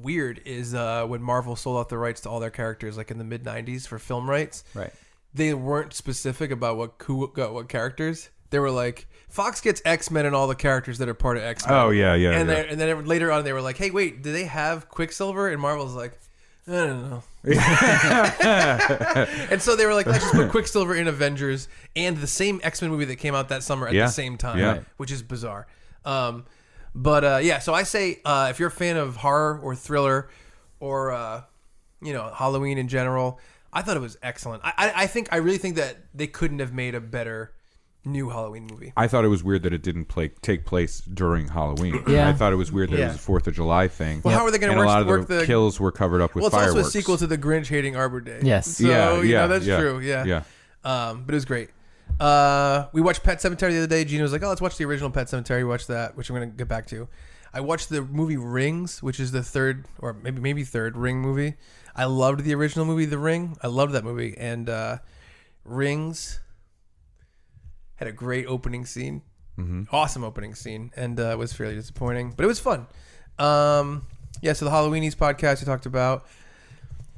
weird is when Marvel sold out the rights to all their characters, like in the mid '90s for film rights. Right. They weren't specific about who got what characters. They were like, Fox gets X-Men and all the characters that are part of X-Men. Oh, yeah. And then later on, they were like, hey, wait, do they have Quicksilver? And Marvel's like, I don't know. And so they were like, let's just put Quicksilver in Avengers and the same X-Men movie that came out that summer at the same time, which is bizarre. So I say if you're a fan of horror or thriller or, Halloween in general, I thought it was excellent. I really think that they couldn't have made a better new Halloween movie. I thought it was weird that it didn't take place during Halloween. Yeah. I thought it was weird that it was a 4th of July thing. Well, how are they going to work a lot of the kills were covered up with fireworks. Well, it's also a sequel to The Grinch Hating Arbor Day. Yes. So, that's true. Yeah. But it was great. We watched Pet Sematary the other day. Gina was like, let's watch the original Pet Sematary. We watched that, which I'm going to get back to. I watched the movie Rings, which is the third or maybe third Ring movie. I loved the original movie, The Ring. I loved that movie. And Rings had a great opening scene. Awesome opening scene. And it was fairly disappointing. But it was fun. So the Halloweenies podcast we talked about.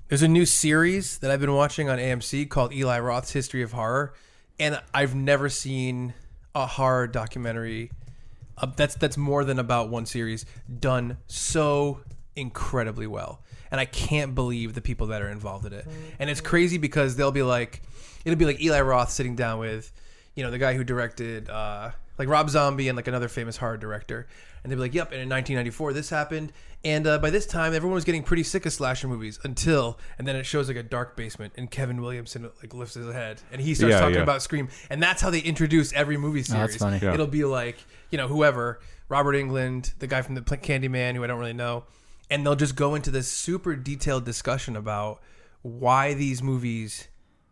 There's a new series that I've been watching on AMC called Eli Roth's History of Horror. And I've never seen a horror documentary that's more than about one series done so incredibly well. And I can't believe the people that are involved in it. And it's crazy because it'll be like Eli Roth sitting down with, the guy who directed, like Rob Zombie and like another famous horror director, and they'd be like, "Yep." And in 1994, this happened, and by this time, everyone was getting pretty sick of slasher movies and then it shows like a dark basement, and Kevin Williamson like lifts his head, and he starts talking about Scream, and that's how they introduce every movie series. Oh, that's funny. It'll be like, you know, whoever, Robert Englund, the guy from the Candyman, who I don't really know, and they'll just go into this super detailed discussion about why these movies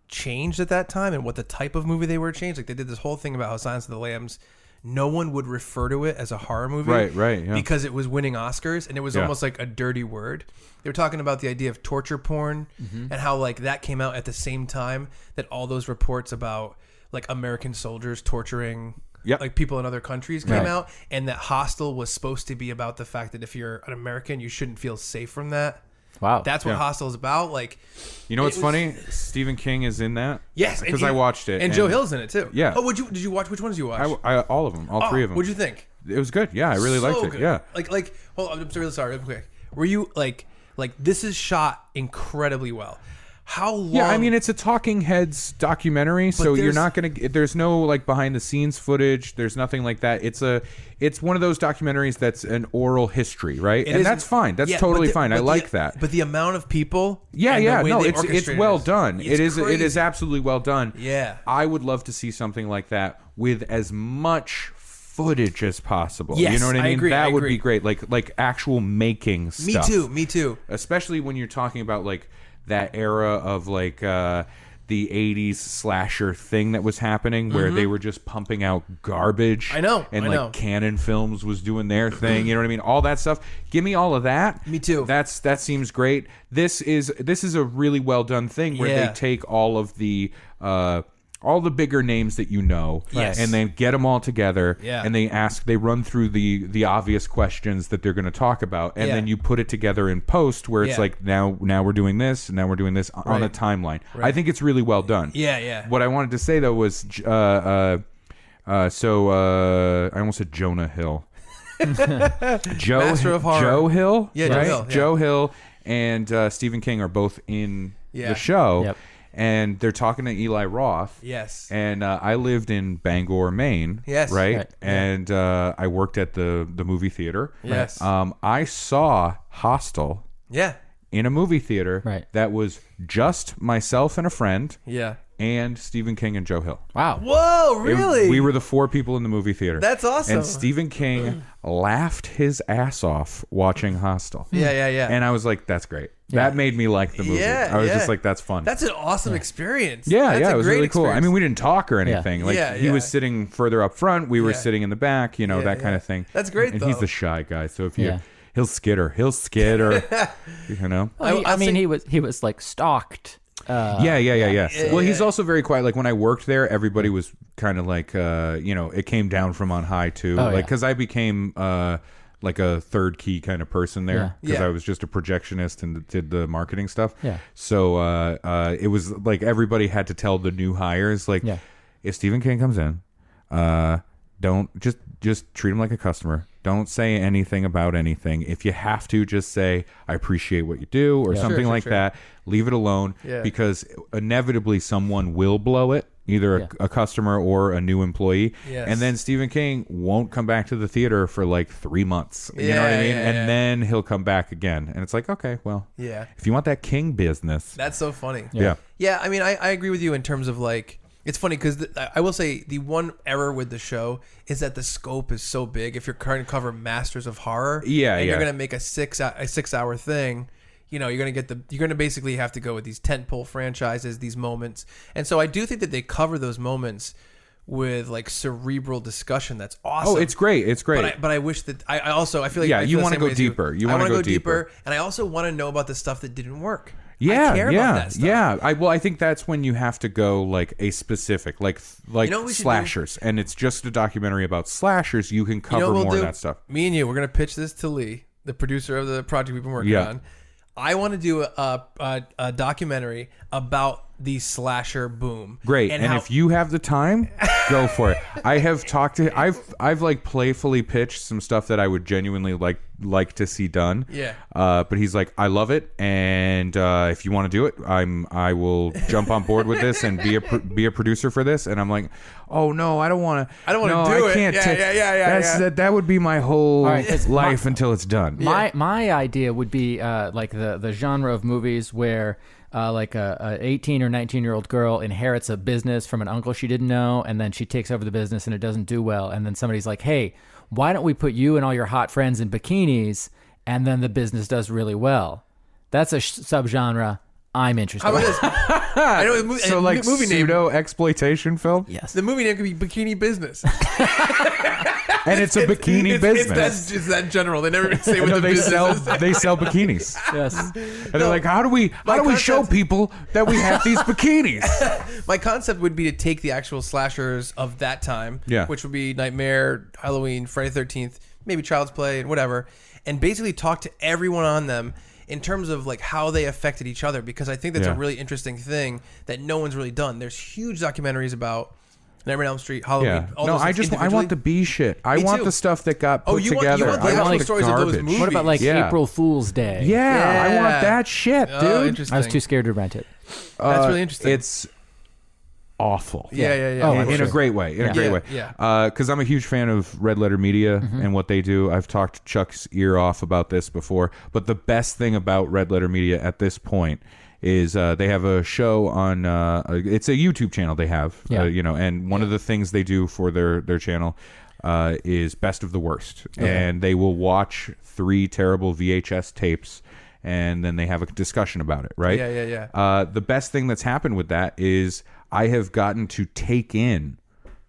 changed at that time and what the type of movie they were changed. Like they did this whole thing about how Silence of the Lambs, no one would refer to it as a horror movie, right, because it was winning Oscars and it was almost like a dirty word. They were talking about the idea of torture porn and how like that came out at the same time that all those reports about like American soldiers torturing like people in other countries came out, and that Hostel was supposed to be about the fact that if you're an American, you shouldn't feel safe from that. Wow, that's what Hostel is about. Like, you know what's funny? Stephen King is in that. Yes, because I watched it, and Joe Hill's in it too. Yeah. Oh, did you watch? Which ones did you watch? I all of them, all three of them. What'd you think? It was good. Yeah, I really liked it. Good. Yeah. Like, hold on, I'm really sorry, real quick. Were you like this is shot incredibly well? How long? Yeah, I mean, it's a Talking Heads documentary, so you're not going to... There's no, like, behind-the-scenes footage. There's nothing like that. It's one of those documentaries that's an oral history, right? And that's fine. That's totally fine. I like that. But the amount of people... it's well done. It is absolutely well done. Yeah. I would love to see something like that with as much footage as possible. Yes, you know what I mean? agree, that would be great. Like actual making stuff. Me too. Especially when you're talking about, like, that era of like the 80s slasher thing that was happening where they were just pumping out garbage. I know. Canon Films was doing their thing. You know what I mean? All that stuff. Give me all of that. Me too. That seems great. This is a really well done thing where they take all the bigger names that you know, and then get them all together, and they run through the obvious questions that they're going to talk about, and then you put it together in post where it's like now we're doing this, and now we're doing this on a timeline. I think it's really well done. Yeah. What I wanted to say though was, I almost said Jonah Hill. Master of Horror. Joe Hill, yeah, right? Joe Hill, yeah. Joe Hill and Stephen King are both in the show. Yep. And they're talking to Eli Roth. Yes. And I lived in Bangor, Maine. Yes. Right? And I worked at the movie theater. Yes. I saw Hostel. Yeah. In a movie theater that was just myself and a friend. Yeah. And Stephen King and Joe Hill. Wow. Whoa, really? We were the four people in the movie theater. That's awesome. And Stephen King laughed his ass off watching Hostel. Yeah. And I was like, that's great. That made me like the movie. I was just like, that's fun. That's an awesome experience. Yeah, That's it was really cool. Experience. I mean, we didn't talk or anything. He was sitting further up front. We were sitting in the back, that kind of thing. That's great, and though. he's the shy guy, so if you... He'll skitter. you know? Well, I mean, he was like stalked. Yeah. Well, he's also very quiet. Like when I worked there, everybody was kind of like, it came down from on high too. Because I became like a third key kind of person there because I was just a projectionist and did the marketing stuff. Yeah. So it was like everybody had to tell the new hires, like, if Stephen King comes in, don't just treat him like a customer. Don't say anything about anything. If you have to, just say, I appreciate what you do or something like that. Leave it alone because inevitably someone will blow it, either a customer or a new employee. Yes. And then Stephen King won't come back to the theater for like 3 months. You know what I mean? And then he'll come back again. And it's like, okay, well, if you want that King business. That's so funny. Yeah. I mean, I agree with you in terms of like, it's funny because I will say the one error with the show is that the scope is so big. If you're trying to cover masters of horror, and you're going to make a 6 hour thing, you're going to basically have to go with these tentpole franchises, these moments. And so I do think that they cover those moments with like cerebral discussion. That's awesome. Oh, it's great. It's great. But I wish that I feel like you want to go deeper. You want to go deeper, and I also want to know about the stuff that didn't work. Yeah, I care about that stuff. Yeah. I think that's when you have to go like a specific, like slashers, and it's just a documentary about slashers. You can cover more of that stuff. Me and you, we're gonna pitch this to Lee, the producer of the project we've been working on. I want to do a documentary about the slasher boom. Great. And if you have the time, go for it. I have talked to I've like playfully pitched some stuff that I would genuinely like to see done. Yeah. But he's like, I love it, and if you want to do it, I will jump on board with this and be a producer for this. And I'm like, oh no, I don't want to. I don't want to do it. Can't Yeah. That would be my whole life until it's done. My idea would be like the genre of movies where like a 18 or 19-year-old girl inherits a business from an uncle she didn't know, and then she takes over the business and it doesn't do well, and then somebody's like, hey, why don't we put you and all your hot friends in bikinis, and then the business does really well. That's a subgenre I'm interested in. How about this? I know So like movie name. pseudo exploitation film. Yes. The movie name could be Bikini Business. And it's a bikini business. It's that general. They never say what No, the they business is. they sell bikinis. Yes. And they're like, how do we show people that we have these bikinis? My concept would be to take the actual slashers of that time, which would be Nightmare, Halloween, Friday the 13th, maybe Child's Play, and whatever, and basically talk to everyone on them in terms of like how they affected each other, because I think that's a really interesting thing that no one's really done. There's huge documentaries about Nightmare on Elm Street, Halloween. All No, those I want the B shit. I want the stuff that got put together. You want the actual stories of those movies. What about like April Fool's Day? Yeah, I want that shit, dude. Interesting. I was too scared to rent it. That's really interesting. It's awful. Yeah. Oh, in a great way. In a great way. Yeah. Because I'm a huge fan of Red Letter Media and what they do. I've talked Chuck's ear off about this before. But the best thing about Red Letter Media at this point is they have a show on it's a YouTube channel they have, and one of the things they do for their channel is Best of the Worst. And they will watch 3 terrible VHS tapes, and then they have a discussion about it, right? Yeah. The best thing that's happened with that is I have gotten to take in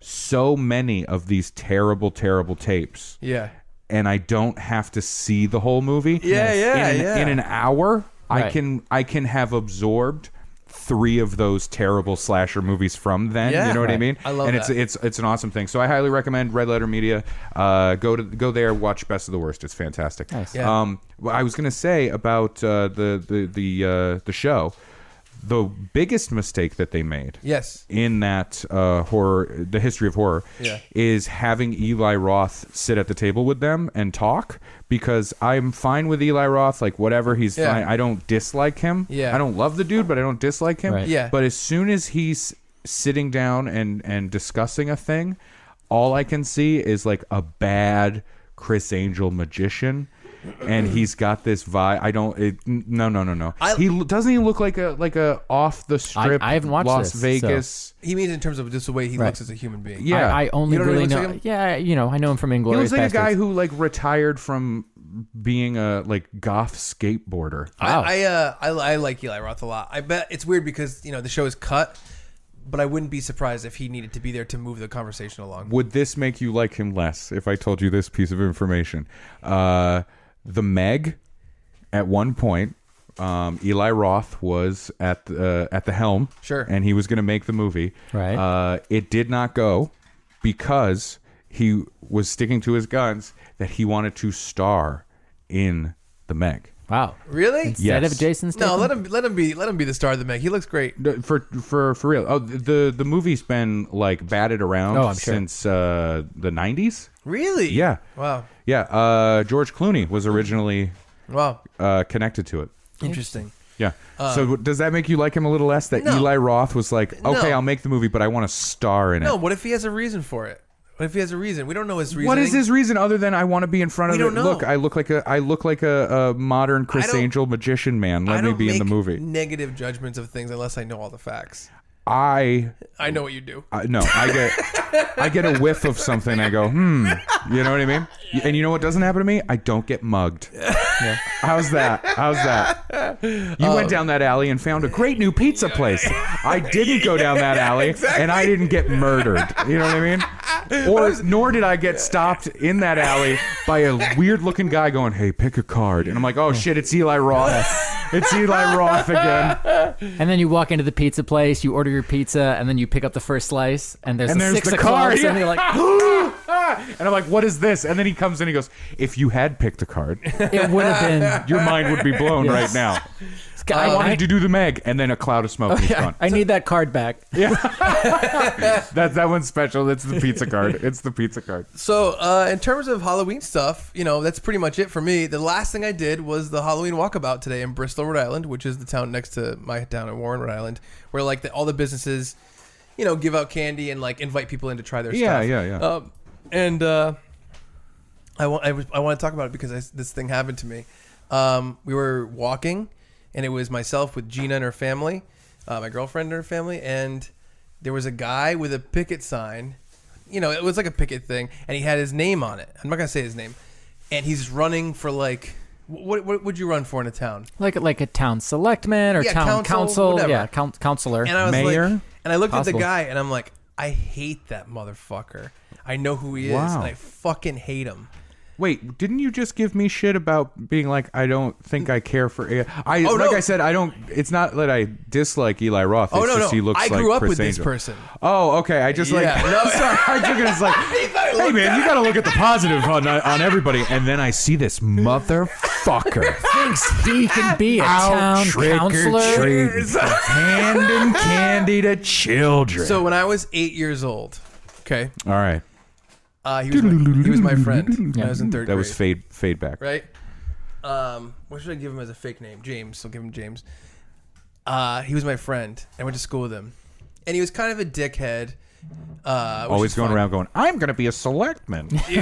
so many of these terrible, terrible tapes. Yeah. And I don't have to see the whole movie. In an hour, Right. I can have absorbed 3 of those terrible slasher movies from then. You know what I mean? I love that. And it's an awesome thing. So I highly recommend Red Letter Media. Go there, watch Best of the Worst. It's fantastic. Nice. Yeah. What I was gonna say about the show. The biggest mistake that they made in that the history of horror is having Eli Roth sit at the table with them and talk, because I'm fine with Eli Roth, like whatever, he's fine. I don't dislike him. I don't love the dude, but I don't dislike him. Right. But as soon as he's sitting down and discussing a thing, all I can see is like a bad Chris Angel magician. And he's got this vibe. No. Doesn't he look like a off the strip? I haven't watched Las this, Vegas. so. He means in terms of just the way he looks as a human being. Yeah, I only really know. Like him? I know him from he Inglourious looks like Basterds. a guy who like retired from being a like goth skateboarder. Wow. I like Eli Roth a lot. I bet it's weird because the show is cut, but I wouldn't be surprised if he needed to be there to move the conversation along. Would this make you like him less if I told you this piece of information? The Meg, at one point, Eli Roth was at the helm. Sure. And he was going to make the movie. Right. It did not go because he was sticking to his guns that he wanted to star in the Meg. Wow. Really? Instead of Jason Statham? No, let him be the star of the Meg. He looks great. For real. Oh, the movie's been like batted around I'm sure. since the 90s. Really? Yeah. Wow. Yeah. George Clooney was originally connected to it. Interesting. Yeah. So does that make you like him a little less? That No. Eli Roth was like, okay, No. I'll make the movie, but I want to star in it. No, what if he has a reason for it? What if he has a reason? We don't know his reason. What is his reason other than I want to be in front of We it? don't know. Look, I look like a modern Chris Angel magician man. Let me be in the movie. Negative judgments of things unless I know all the facts. I know what you do. no, I get a whiff of something. I go, you know what I mean? And you know what doesn't happen to me? I don't get mugged. Yeah. How's that? You went down that alley and found a great new pizza place. I didn't go down that alley, and I didn't get murdered. You know what I mean? Nor did I get stopped in that alley by a weird-looking guy going, "Hey, pick a card," and I'm like, "Oh shit, it's Eli Roth. It's Eli Roth again." And then you walk into the pizza place, you order your pizza, and then you pick up the first slice, and there's six the o'clock, card, and you're like, and I'm like, "What is this?" And then he comes in, he goes, "If you had picked a card, it would have been. your mind would be blown right now." I wanted to do the Meg, and then a cloud of smoke is gone. I need that card back. Yeah, that one's special. It's the pizza card. It's the pizza card. So, in terms of Halloween stuff, that's pretty much it for me. The last thing I did was the Halloween walkabout today in Bristol, Rhode Island, which is the town next to my town in Warren, Rhode Island, where like all the businesses, give out candy and like invite people in to try their stuff. Yeah. And I want to talk about it because this thing happened to me. We were walking, and it was myself with Gina and her family, my girlfriend and her family, and there was a guy with a picket sign. It was like a picket thing, and he had his name on it. I'm not gonna say his name, and he's running for like what would you run for in a town? Like a town selectman or town council, whatever. Yeah, counselor. And I was mayor. Like, and I looked at the guy, and I'm like, I hate that motherfucker. I know who he is, and I fucking hate him. Wait, didn't you just give me shit about being like, I don't think I care for... I said, I don't... It's not that I dislike Eli Roth. It's just he looks like I grew up Chris with this Angel. person. Oh, okay. I just sorry, I took it as like, hey man, you got to look at the positive on everybody. And then I see this motherfucker. Thinks he can be a town counselor. Handing candy to children. So when I was 8 years old, okay? All right. He was my friend when I was in third grade. That was fade back. Right? What should I give him as a fake name? James. I'll give him James. He was my friend. I went to school with him. And he was kind of a dickhead. Always going around going, I'm going to be a selectman. He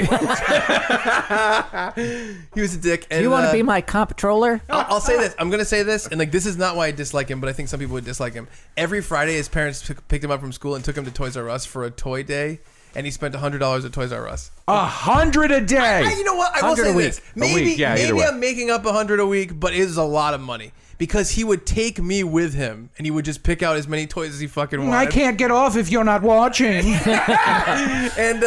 was a dick. And, you want to be my comptroller? I'll say this. I'm going to say this. And like, this is not why I dislike him, but I think some people would dislike him. Every Friday, his parents picked him up from school and took him to Toys R Us for a toy day. And he spent $100 at Toys R Us. 100 a day. You know what? I will say this. Maybe I'm making up 100 a week, but it is a lot of money. Because he would take me with him, and he would just pick out as many toys as he fucking wanted. I can't get off if you're not watching. And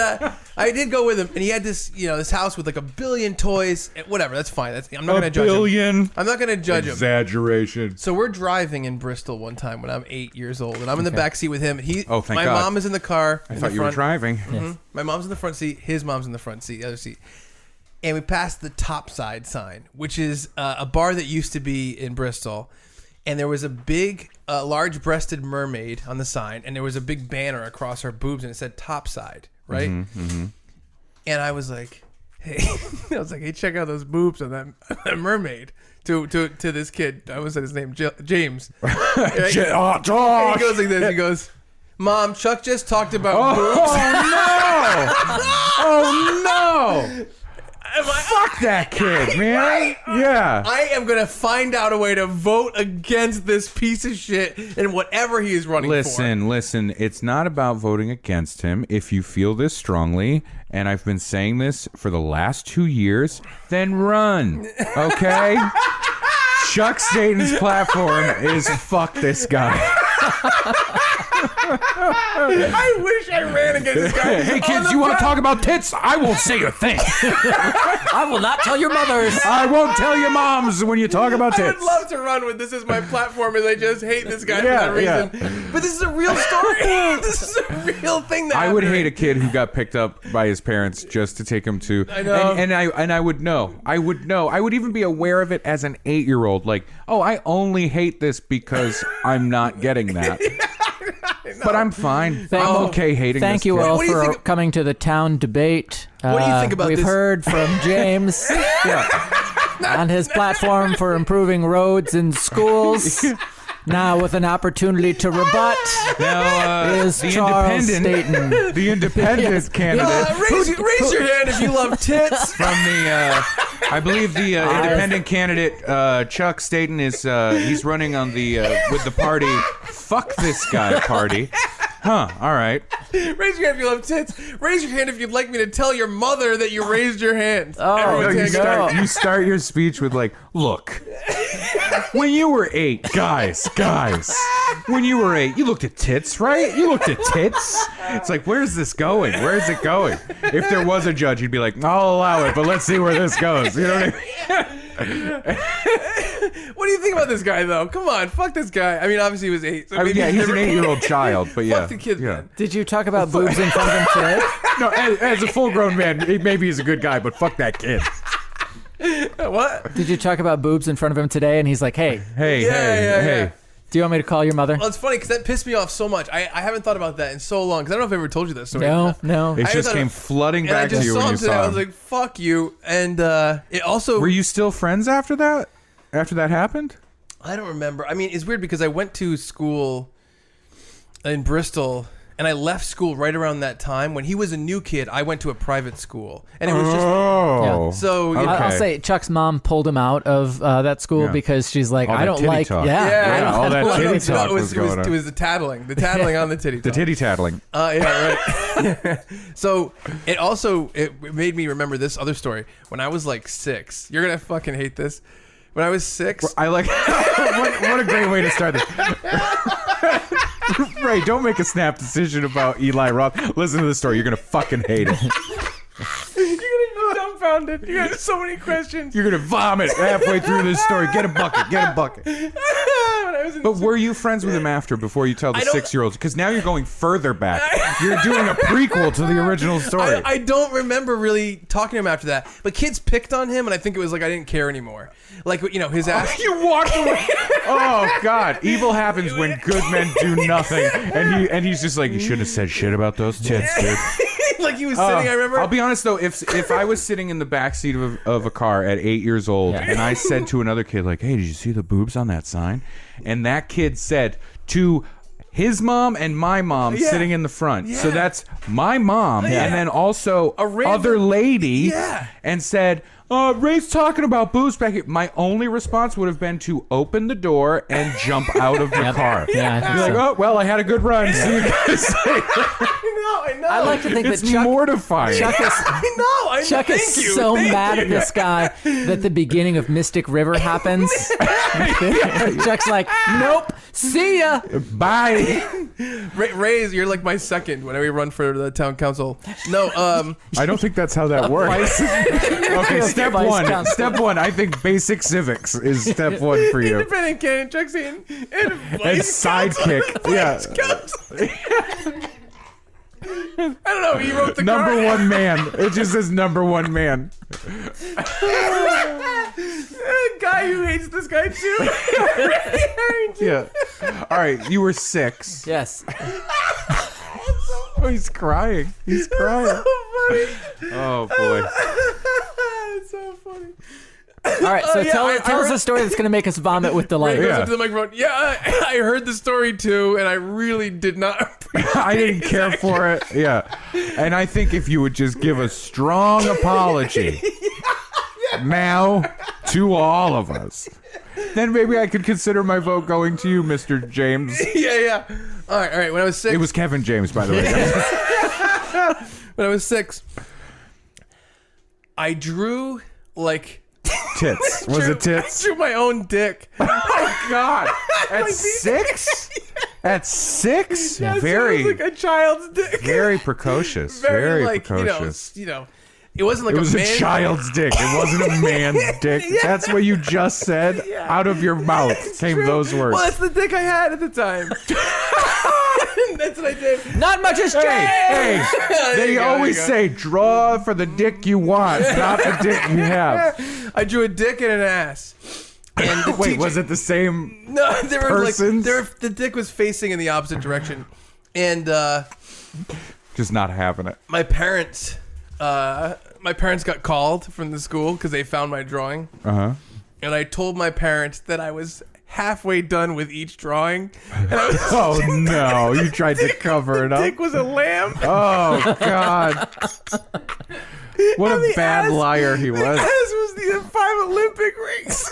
I did go with him, and he had this, this house with like 1 billion toys. Whatever, that's fine. I'm not going to judge him. I'm not going to judge him. Exaggeration. So we're driving in Bristol one time when I'm 8 years old, and I'm in the back seat with him. Thank my God. mom is in the car. I thought you were driving. Mm-hmm. My mom's in the front seat. His mom's in the front seat, the other seat. And we passed the Topside sign, which is a bar that used to be in Bristol. And there was a big, large-breasted mermaid on the sign, and there was a big banner across her boobs, and it said Topside, right? Mm-hmm. And I was like, hey, check out those boobs on that mermaid. To this kid, I almost said his name, James. Right? And he goes like this. He goes, Mom, Chuck just talked about boobs. Oh no! Fuck that kid, man. Right? Yeah. I am going to find out a way to vote against this piece of shit and whatever he is running for. Listen. It's not about voting against him. If you feel this strongly, and I've been saying this for the last 2 years, then run. Okay? Chuck Staten's platform is fuck this guy. I wish I ran against this guy. Hey kids, you want to talk about tits? I won't say a thing. I will not tell your mothers. I won't tell your moms when you talk about tits. I would love to run with this as my platform, as I just hate this guy for that reason. Yeah. But this is a real story. This is a real thing that I would hate a kid who got picked up by his parents just to take him to. I know. And I would know. I would know. I would even be aware of it as an 8-year-old. Like, oh, I only hate this because I'm not getting that. But I'm fine. I'm okay hating this. Thank you all for coming to the town debate. What do you think about this? We've heard from James on his platform for improving roads and schools. Now with an opportunity to rebut is the Charles Staten. The independent candidate. Raise your hand if you love tits. From the, I believe the independent candidate, Chuck Staten, is he's running on the with the party Fuck This Guy party. Huh, all right. Raise your hand if you love tits. Raise your hand if you'd like me to tell your mother that you raised your hand. Oh, you start your speech with like, look, when you were 8, guys, when you were 8, you looked at tits, right? You looked at tits. It's like, where's this going? Where's it going? If there was a judge, he'd be like, I'll allow it, but let's see where this goes. You know what I mean? What do you think about this guy, though? Come on, fuck this guy. I mean, obviously he was 8. So he's an 8-year-old child, but yeah. Fuck the kid, man. Did you talk about boobs in front of him today? No, as a full-grown man, maybe he's a good guy, but fuck that kid. What? Did you talk about boobs in front of him today? And he's like, hey. Yeah. Do you want me to call your mother? Well, it's funny because that pissed me off so much. I haven't thought about that in so long because I don't know if I ever told you that story. No. It just came flooding back to you when you saw him. I was like, fuck you. And it also... Were you still friends after that? After that happened? I don't remember. I mean, it's weird because I went to school in Bristol and I left school right around that time. When he was a new kid, I went to a private school. And it was just... Yeah. So, okay. I'll say Chuck's mom pulled him out of that school because she's like, I don't like... Talk. Yeah, all that titty talk it was the tattling. The tattling on the titty talk. The titty tattling. Yeah, right. So it made me remember this other story. When I was like 6, you're going to fucking hate this. When I was 6... I like... what a great way to start this. Ray, don't make a snap decision about Eli Roth. Listen to the story. You're going to fucking hate it. You're going to be dumbfounded. You got so many questions. You're going to vomit halfway through this story. Get a bucket. But were you friends with him before you tell the 6-year-olds? Because now you're going further back. You're doing a prequel to the original story. I don't remember really talking to him after that. But kids picked on him, and I think it was like I didn't care anymore. Like, his ass... You walked away. Oh, God. Evil happens when good men do nothing. And he's just like, you shouldn't have said shit about those tits, dude. Like he was sitting, I remember. I'll be honest, though. If I was sitting in the backseat of a car at 8 years old and I said to another kid, like, hey, did you see the boobs on that sign? And that kid said to his mom and my mom sitting in the front. So that's my mom and then also other lady and said... Ray's talking about boobs back here. My only response would have been to open the door and jump out of the car. Yeah, be like, oh, well, I had a good run. See you guys later. I know. I like to think it's that Chuck... mortifying. Chuck is, I know. Chuck is so mad at this guy that the beginning of Mystic River happens. Chuck's like, nope, see ya. Bye. Ray, you're like my second whenever we run for the town council. No, I don't think that's how that works. Okay, step one. I think basic civics is step one for you. Independent candidate, Chuck's in. And sidekick. Yeah. I don't know. He wrote the number one man. It just says number one man. Guy who hates this guy too. Ray Harrington. Yeah. All right. You were 6. Yes. Oh, he's crying. He's crying. So funny. Oh boy. It's so funny. All right, so tell us a story that's going to make us vomit with delight. Ray goes up to the microphone. Yeah, I heard the story too, and I really did not appreciate I didn't care for it. Yeah. And I think if you would just give a strong apology now to all of us, then maybe I could consider my vote going to you, Mr. James. Yeah. All right. When I was 6... It was Kevin James, by the way. When I was 6, I drew, like... Tits. Was it tits? I drew my own dick. Oh, God. At 6? At 6? Yes, Very... it was like a child's dick. Very precocious. Very like, precocious. It wasn't like it was a man. A child's dick. It wasn't a man's dick. That's what you just said. Out of your mouth came those words. Well, that's the dick I had at the time. That's what I did. Not much has changed. Hey, they always say, draw for the dick you want, not the dick you have. I drew a dick and an ass. And the Wait, teacher, was it the same? No, they were persons? the dick was facing in the opposite direction, and just not having it. My parents got called from the school because they found my drawing. And I told my parents that I was halfway done with each drawing. And I was oh no! You tried to cover it up. Dick was a lamb. Oh God! What a bad liar he was. The ass was the 5 Olympic rings.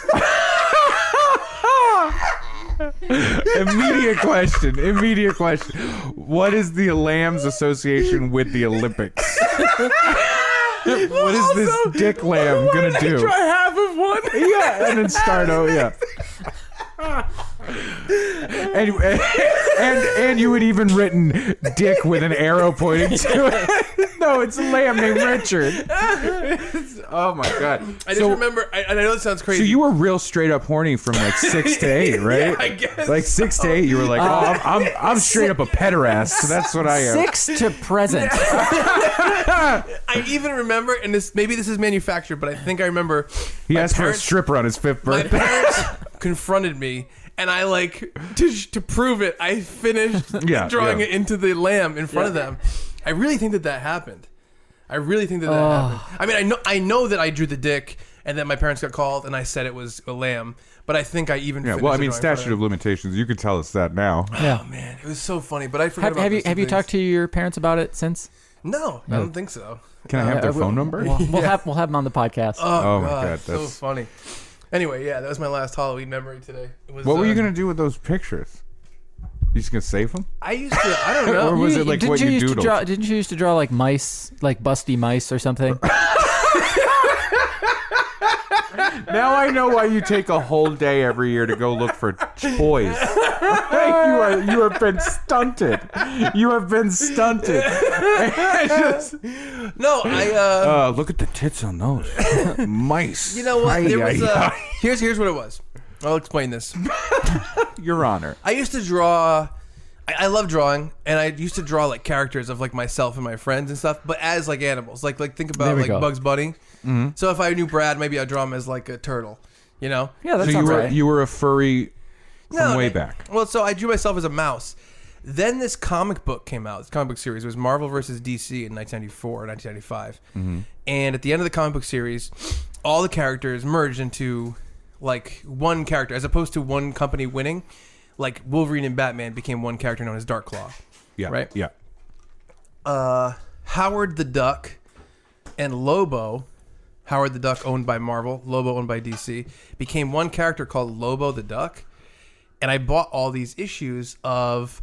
Immediate question. What is the lamb's association with the Olympics? What is this dick lamb gonna do? Try half of one. Yeah, and then start over. Yeah. And you had even written dick with an arrow pointing to it. No, it's a lamb named Richard. Oh my god! I just remember. I know this sounds crazy. So you were real straight up horny from like 6 to 8, right? Yeah, I guess. Like 6 to 8, you were like, I'm straight up a pederast. So that's what I am. 6 to present. I even remember, and maybe this is manufactured, but I think I remember. He asked for a stripper on his 5th birthday. My parents confronted me, and I to prove it, I finished drawing it into the lamb in front of them. I really think that happened. Happened. I mean, I know that I drew the dick, and then my parents got called, and I said it was a lamb. But I think I even well, I mean, statute of limitations. You could tell us that now. Yeah. Oh man, it was so funny. But I forgot. Have you talked to your parents about it since? No, I don't think so. Can I have their phone number? We'll have them on the podcast. Oh my god, so funny. Anyway, that was my last Halloween memory today. What were you gonna do with those pictures? You just gonna save them? I don't know. Or was it like what you doodled? Didn't you used to draw like mice, like busty mice or something? Now I know why you take a whole day every year to go look for toys. You have been stunted. You have been stunted. Look at the tits on those mice. You know what? Here's what it was. I'll explain this. Your Honor. I used to draw. I love drawing, and I used to draw like characters of like myself and my friends and stuff, but as like animals. Like think about like Bugs Bunny. Mm-hmm. So if I knew Brad, maybe I'd draw him as like a turtle. You know? Yeah, that's right. You were a furry from way back. Well, so I drew myself as a mouse. Then this comic book came out. This comic book series was Marvel vs. DC in 1994 or 1995. Mm-hmm. And at the end of the comic book series, all the characters merged into like one character, as opposed to one company winning. Like Wolverine and Batman became one character known as Dark Claw. Yeah. Right? Yeah. Howard the Duck and Lobo, Howard the Duck owned by Marvel, Lobo owned by DC, became one character called Lobo the Duck. And I bought all these issues of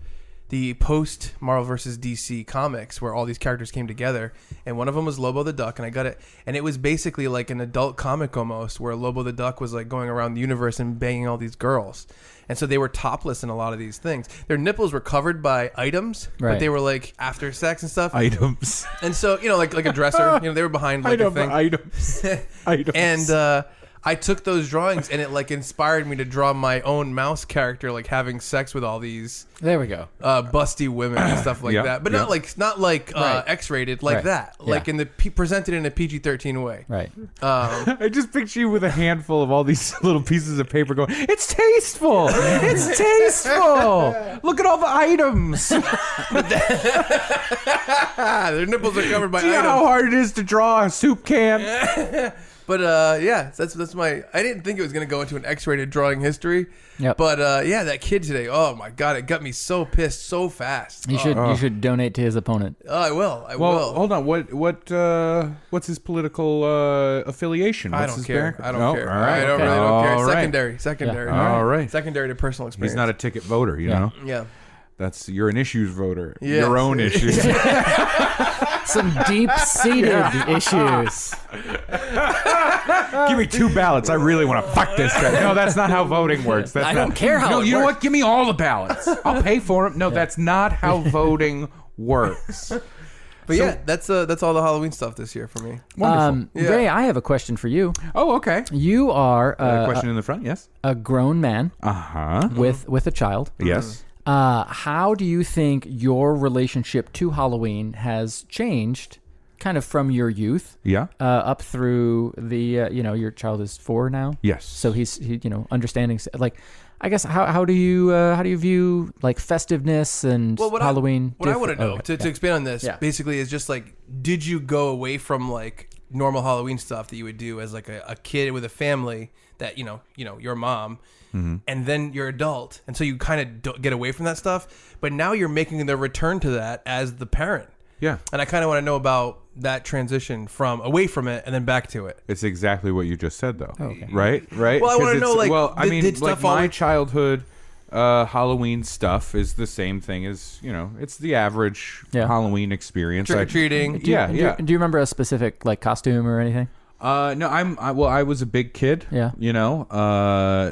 the post Marvel vs. DC comics where all these characters came together, and one of them was Lobo the Duck, and I got it, and it was basically like an adult comic almost, where Lobo the Duck was like going around the universe and banging all these girls, and so they were topless in a lot of these things. Their nipples were covered by items, but they were like after sex and stuff. Items. And so like a dresser, they were behind like a thing. Items. And I took those drawings, and it like inspired me to draw my own mouse character, like having sex with all these. There we go. Busty women and stuff like that, but not like X-rated like that, like in the presented in a PG-13 way. Right. I just picture you with a handful of all these little pieces of paper going, it's tasteful. It's tasteful. Look at all the items. Their nipples are covered by items. Do you know how hard it is to draw a soup can? But that's my. I didn't think it was gonna go into an X-rated drawing history. Yep. But that kid today. Oh my god, it got me so pissed so fast. You should donate to his opponent. Oh, I will. Well, hold on. What's his political affiliation? I don't care. I don't care. All right. I really don't care. Right. Secondary. Yeah. All right. Secondary to personal experience. He's not a ticket voter, you know. Yeah. You're an issues voter. Yes. Your own issues. Some deep-seated issues. Give me 2 ballots. I really want to fuck this guy. No, that's not how voting works. I don't care how it works. You know what? Give me all the ballots. I'll pay for them. No, that's not how voting works. But that's all the Halloween stuff this year for me. Wonderful. Ray, I have a question for you. Oh, okay. You are a question in the front, yes. A grown man. Uh-huh. With a child. Yes. How do you think your relationship to Halloween has changed kind of from your youth up through the your child is 4 now? Yes. So he's understanding, like, I guess how do you view like festiveness and Halloween? What I want to know to expand on this basically is just like, did you go away from like normal Halloween stuff that you would do as like a kid with a family that your mom, and then you're adult, and so you kind of get away from that stuff, but now you're making the return to that as the parent. Yeah. And I kind of want to know about that transition from away from it and then back to it. It's exactly what you just said, though. Okay. Right? Well, I want to know, like, did like my childhood Halloween stuff is the same thing as, it's the average Halloween experience. Trick-or-treating. Do you remember a specific like costume or anything? No, I was a big kid. Yeah.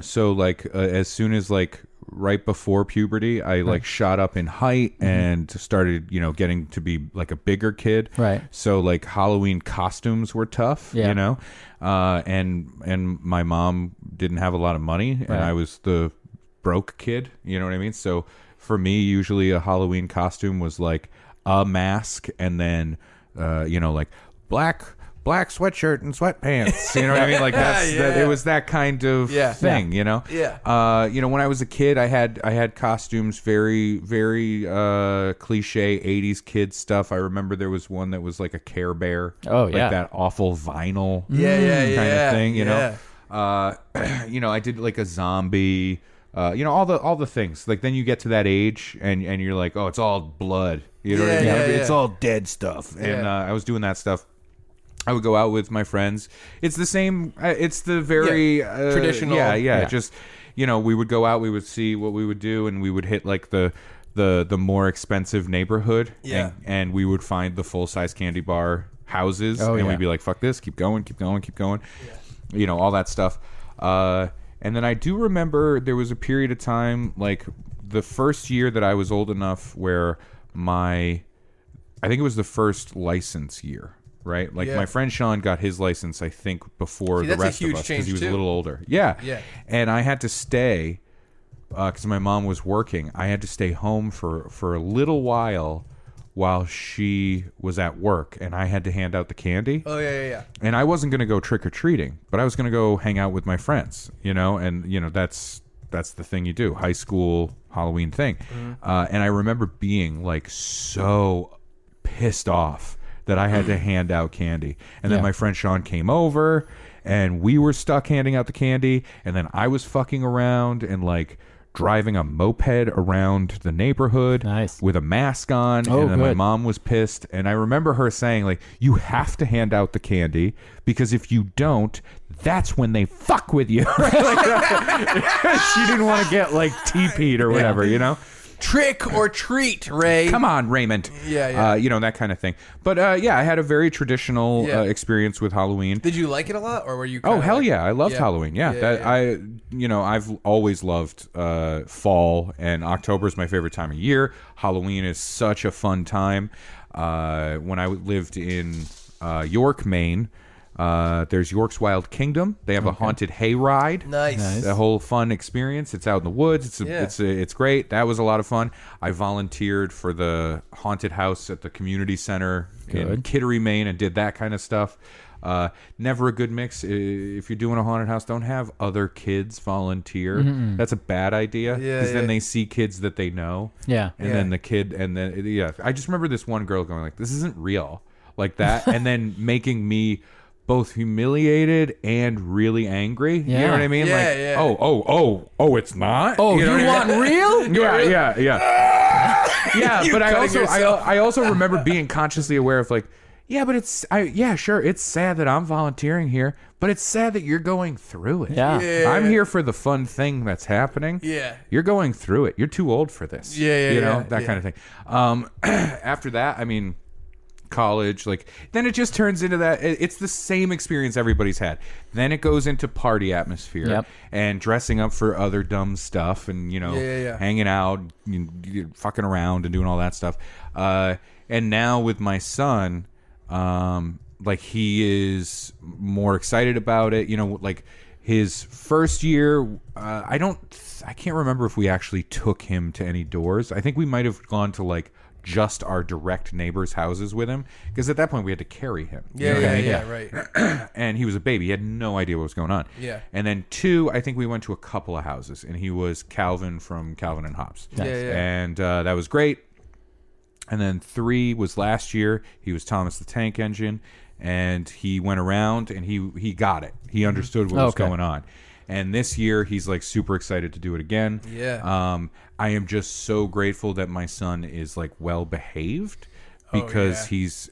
So like as soon as like right before puberty, I like shot up in height and started, getting to be like a bigger kid. Right. So like Halloween costumes were tough, and my mom didn't have a lot of money, and I was the broke kid. You know what I mean? So for me, usually a Halloween costume was like a mask, and then like black sweatshirt and sweatpants. You know what I mean? Like it was that kind of thing. Yeah. When I was a kid, I had costumes very, very cliche 80s kid stuff. I remember there was one that was like a Care Bear. Oh like that awful vinyl kind of thing. You know, I did like a zombie. All the things. Like then you get to that age and you're like, oh, it's all blood. You know what I mean? It's all dead stuff. And I was doing that stuff. I would go out with my friends. It's the same. It's the very traditional. Just we would go out. We would see what we would do, and we would hit like the more expensive neighborhood. Yeah. And we would find the full size candy bar houses, and we'd be like, "Fuck this! Keep going, keep going, keep going." Yeah. All that stuff. And then I do remember there was a period of time, like the first year that I was old enough, where I think it was the first license year. Right, like my friend Sean got his license, I think, before the rest of us because he was a little older. Yeah. And I had to stay because my mom was working. I had to stay home for a little while she was at work, and I had to hand out the candy. Oh yeah. And I wasn't going to go trick or treating, but I was going to go hang out with my friends. And that's the thing you do, high school Halloween thing. And I remember being like so pissed off that I had to hand out candy. And then my friend Sean came over, and we were stuck handing out the candy, and then I was fucking around and like driving a moped around the neighborhood with a mask on, and then my mom was pissed. And I remember her saying, like, you have to hand out the candy, because if you don't, that's when they fuck with you. Like, she didn't want to get like TP'd or whatever, Trick or treat, Ray. Come on, Raymond. Yeah. That kind of thing. But I had a very traditional experience with Halloween. Did you like it a lot, or were you? Oh hell yeah, I loved Halloween. I've always loved fall, and October is my favorite time of year. Halloween is such a fun time. When I lived in York, Maine. There's York's Wild Kingdom. They have a haunted hayride. Nice. A whole fun experience. It's out in the woods. It's great. That was a lot of fun. I volunteered for the haunted house at the community center in Kittery, Maine, and did that kind of stuff. Never a good mix. If you're doing a haunted house, don't have other kids volunteer. Mm-hmm. That's a bad idea, because then they see kids that they know. Yeah. And then the kid, I just remember this one girl going like, "This isn't real," like that, and then making me both humiliated and really angry. You know what I mean? Oh, it's not? Oh, you want real? Yeah. Yeah, but I also remember being consciously aware of like, but sure, it's sad that I'm volunteering here, but it's sad that you're going through it. Yeah. I'm here for the fun thing that's happening. Yeah. You're going through it. You're too old for this. That kind of thing. After that, I mean, college, like, then it just turns into that. It's the same experience everybody's had. Then it goes into party atmosphere and dressing up for other dumb stuff, and hanging out, fucking around and doing all that stuff. And now with my son, like, he is more excited about it. Like his first year, I can't remember if we actually took him to any doors. I think we might have gone to like just our direct neighbors' houses with him, because at that point we had to carry him. Right. And he was a baby; he had no idea what was going on. Yeah. And then 2, I think we went to a couple of houses, and he was Calvin from Calvin and Hobbes. Nice. And that was great. And then 3 was last year. He was Thomas the Tank Engine, and he went around and he got it. He understood what was going on. And this year, he's like super excited to do it again. Yeah. I am just so grateful that my son is like well behaved, because he's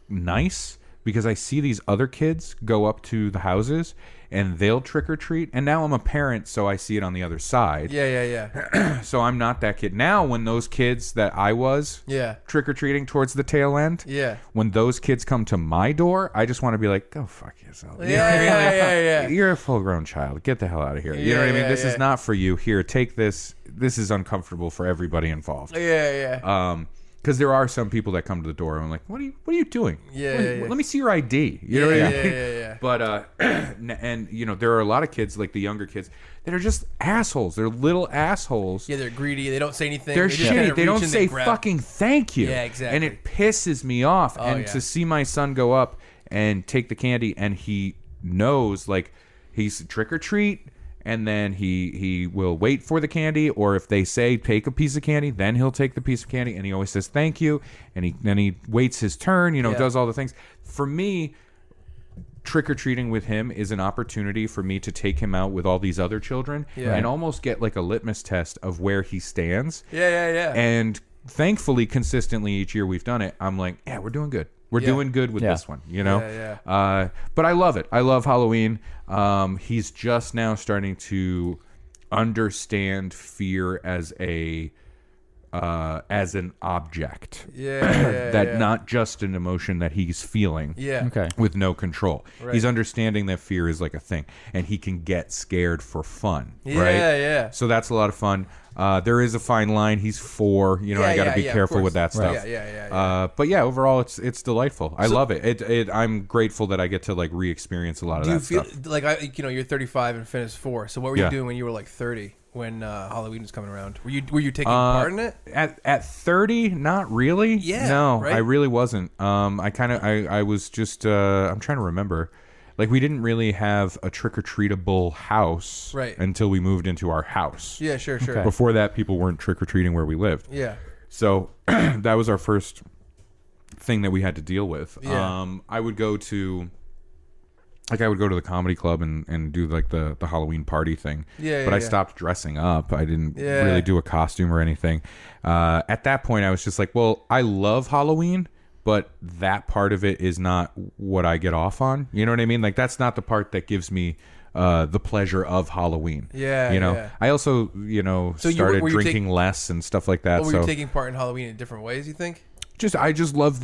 nice, because I see these other kids go up to the houses and they'll trick or treat. And now I'm a parent, so I see it on the other side. Yeah. So I'm not that kid. Now, when those kids that I was trick or treating towards the tail end, when those kids come to my door, I just want to be like, go fuck yourself. Yeah. You're a full grown child. Get the hell out of here. You know what I mean? This is not for you. Here, take this. This is uncomfortable for everybody involved. Because there are some people that come to the door and I'm like, what are you doing? Let me see your ID. You know what I mean? Yeah. But and you know, there are a lot of kids, like the younger kids, that are just assholes. They're little assholes. Yeah, they're greedy. They don't say anything. They're shitty. They don't say fucking thank you. Yeah, exactly. And it pisses me off. To see my son go up and take the candy, and he knows, like, he's trick or treat. And then he will wait for the candy, or if they say take a piece of candy, then he'll take the piece of candy, and he always says thank you, and then he waits his turn, does all the things. For me, trick-or-treating with him is an opportunity for me to take him out with all these other children and almost get like a litmus test of where he stands. And thankfully, consistently each year we've done it, I'm like, yeah, we're doing good. We're doing good with this one, but I love it. I love Halloween. He's just now starting to understand fear as an object. Not just an emotion that he's feeling. With no control. Right. He's understanding that fear is like a thing, and he can get scared for fun. Right? So that's a lot of fun. There is a fine line. He's 4. I got to be careful with that stuff. But yeah, overall, it's delightful. I love it. I'm grateful that I get to like re-experience a lot of that stuff. Do you feel like you're 35 and finished 4? So what were you doing when you were like 30? When Halloween was coming around, were you taking part in it? At 30, not really. No, right? I really wasn't. I was just. I'm trying to remember. Like, we didn't really have a trick-or-treatable house until we moved into our house. Yeah, sure. Okay. Before that, people weren't trick-or-treating where we lived. Yeah. So that was our first thing that we had to deal with. I would go to the comedy club and do like the Halloween party thing. But I stopped dressing up. I didn't really do a costume or anything. At that point, I was just like, well, I love Halloween, but that part of it is not what I get off on. You know what I mean? Like, that's not the part that gives me the pleasure of Halloween. I also, started drinking less and stuff like that. Were you taking part in Halloween in different ways, you think? I love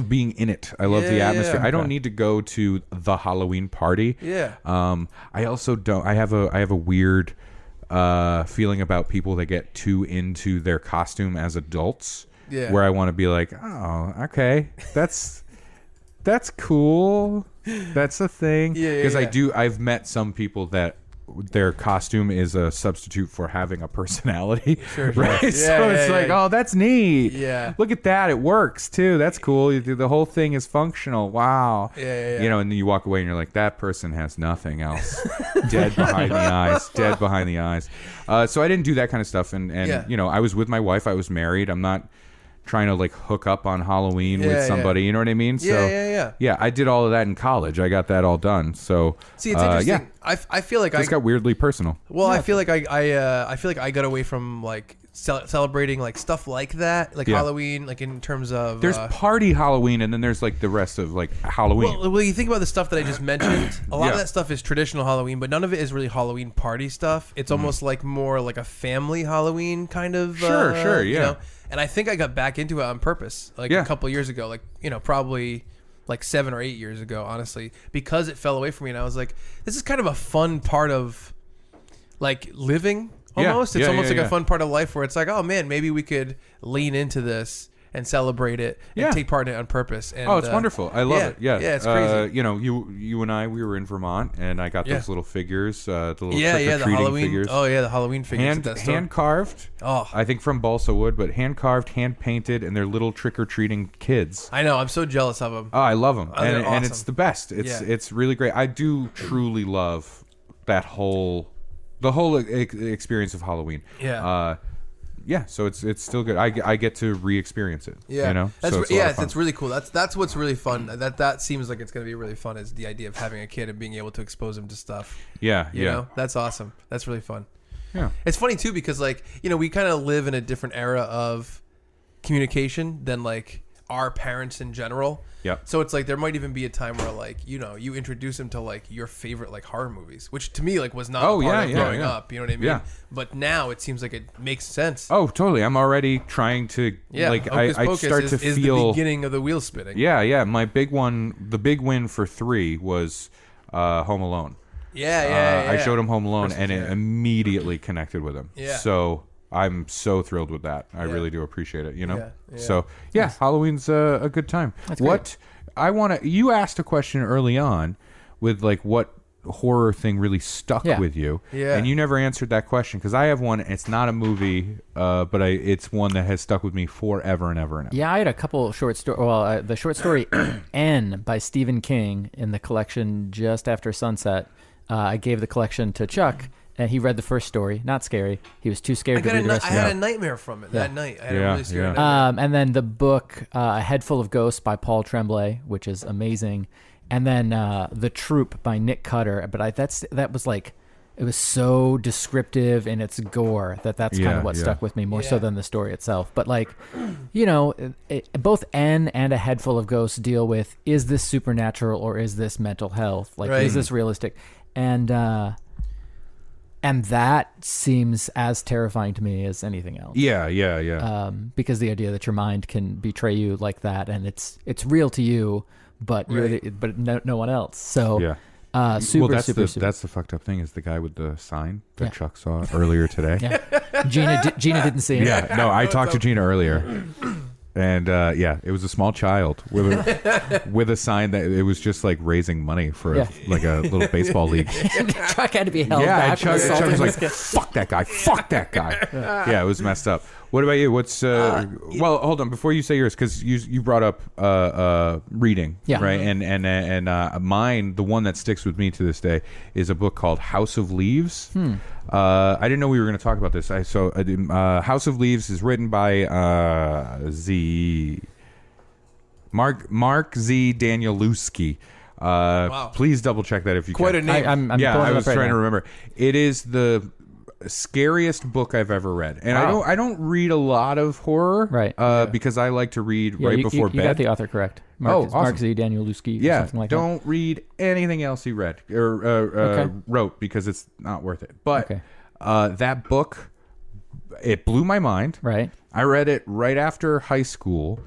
being in it. I love the atmosphere. I don't need to go to the Halloween party. I also don't. I have a weird feeling about people that get too into their costume as adults. Where I want to be like, oh, okay, that's cool. That's a thing. Because I've met some people that their costume is a substitute for having a personality. Right? It's like, oh, that's neat. Look at that. It works too. That's cool. The whole thing is functional. Wow. And then you walk away and you're like, that person has nothing else. Dead behind the eyes. So I didn't do that kind of stuff. And I was with my wife. I was married. I'm not trying to like hook up on Halloween with somebody, you know what I mean? So I did all of that in college. I got that all done. So see, it's interesting. I feel like I got weirdly personal. Well, I feel like I feel like I got away from like celebrating like stuff like that, like Halloween, like in terms of there's party Halloween, and then there's like the rest of like Halloween. Well, you think about the stuff that I just mentioned. A lot of that stuff is traditional Halloween, but none of it is really Halloween party stuff. It's almost like more like a family Halloween kind of. Sure, you know? And I think I got back into it on purpose, like a couple of years ago, like probably like 7 or 8 years ago, honestly, because it fell away from me, and I was like, this is kind of a fun part of like living. Almost, it's almost like a fun part of life where it's like, oh man, maybe we could lean into this and celebrate it and take part in it on purpose. And, it's wonderful. I love it. Yeah, it's crazy. You and I, we were in Vermont, and I got those little figures, the little the Halloween figures. Oh yeah, the Halloween figures. Hand carved. Oh, I think from balsa wood, but hand carved, hand painted, and they're little trick or treating kids. I know. I'm so jealous of them. Oh, I love them, and awesome. And it's the best. It's really great. I do truly love that whole experience of Halloween. So it's still good. I get to re-experience it. That's really cool. That's what's really fun. That seems like it's going to be really fun, is the idea of having a kid and being able to expose him to stuff. You know? That's awesome. That's really fun. It's funny too, because like, we kind of live in a different era of communication than like our parents in general. Yep. So it's like there might even be a time where like, you know, you introduce them to like your favorite like horror movies, which to me like was not a part of growing up. You know what I mean? Yeah. But now it seems like it makes sense. Oh, totally. I'm already trying to like I start to is feel the beginning of the wheel spinning. Yeah. My big one, the big win for 3 was Home Alone. Yeah. I showed him Home Alone and it immediately connected with him. Yeah. So I'm so thrilled with that. I really do appreciate it, you know? Yeah. So, Halloween's a good time. That's what great. You asked a question early on with like what horror thing really stuck with you. Yeah. And you never answered that question because I have one. It's not a movie, but it's one that has stuck with me forever and ever and ever. Yeah, I had a couple short stories. Well, the short story N by Stephen King in the collection Just After Sunset. I gave the collection to Chuck. And he read the first story. Not scary. He was too scared to read the rest of it. I had a nightmare from it that night. I had a really scary nightmare. And then the book, A Head Full of Ghosts by Paul Tremblay, which is amazing. And then The Troop by Nick Cutter. But that was like, it was so descriptive in its gore that's kind of what stuck with me more so than the story itself. But like, you know, both N and A Head Full of Ghosts deal with, is this supernatural or is this mental health? Like, is this realistic? And that seems as terrifying to me as anything else. Yeah. Because the idea that your mind can betray you like that, and it's real to you, but but no one else. So super. That's the fucked up thing is the guy with the sign that Chuck saw earlier today. Gina didn't see it. Yeah, no, I talked to Gina earlier. And it was a small child with a sign that it was just like raising money for a little baseball league. Chuck had to be held back. Chuck was like, "Fuck that guy! Yeah, it was messed up. What about you? What's well, hold on before you say yours because you brought up reading, right? And mine, the one that sticks with me to this day, is a book called House of Leaves. I didn't know we were going to talk about this. House of Leaves is written by Mark Z. Danielewski. Wow. Please double check that if you Quite can. a name. I was trying to remember. It is the scariest book I've ever read, and I don't read a lot of horror, right? Because I like to read before bed. You got the author correct. Awesome. Mark Z. Danielewski. Yeah, something like don't read anything else he read or wrote because it's not worth it. But that book, it blew my mind. Right. I read it right after high school,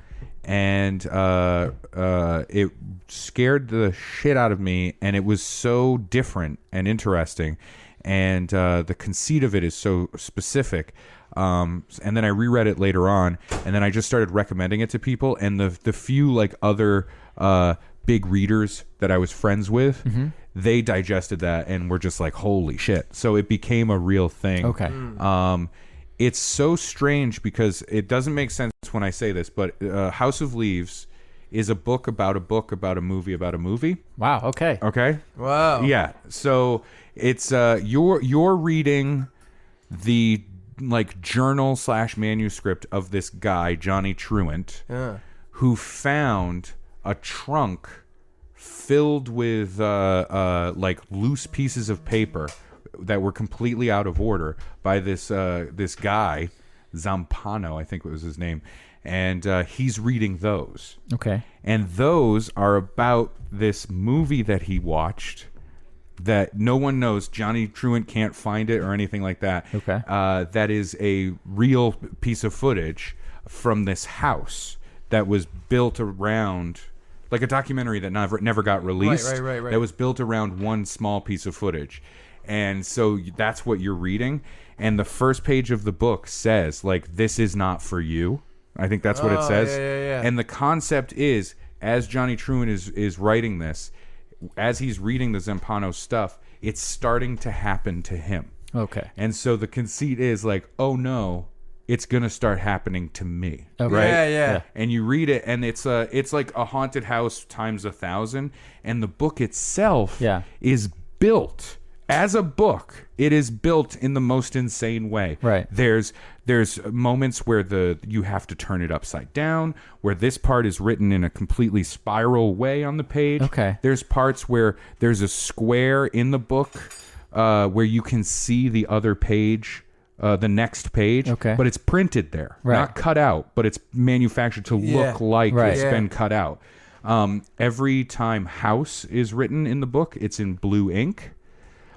and it scared the shit out of me, and it was so different and interesting. And the conceit of it is so specific. And then I reread it later on, and then I just started recommending it to people. And the few like other big readers that I was friends with, they digested that and were just like, "Holy shit!" So it became a real thing. Okay. It's so strange because it doesn't make sense when I say this, but House of Leaves is a book about a movie about a movie. Wow. Okay. Okay. Wow. Yeah. So it's you're reading the like journal / manuscript of this guy Johnny Truant, who found a trunk filled with like loose pieces of paper that were completely out of order by this guy Zampano, I think was his name. And he's reading those. Okay. And those are about this movie that he watched that no one knows. Johnny Truant can't find it or anything like that. Okay. That is a real piece of footage from this house that was built around, like a documentary that never got released. Right. That was built around one small piece of footage. And so that's what you're reading. And the first page of the book says, like, this is not for you. I think that's what it says. Yeah. And the concept is, as Johnny Truant is writing this, as he's reading the Zampano stuff, it's starting to happen to him. Okay. And so the conceit is like, oh no, it's going to start happening to me. Okay. Right? Yeah. And you read it, and it's like a haunted house times 1,000. And the book itself is built as a book. It is built in the most insane way. Right. There's moments where you have to turn it upside down, where this part is written in a completely spiral way on the page. Okay. There's parts where there's a square in the book where you can see the other page the next page, but it's printed there, not cut out, but it's manufactured to look like it's been cut out. Every time house is written in the book, it's in blue ink.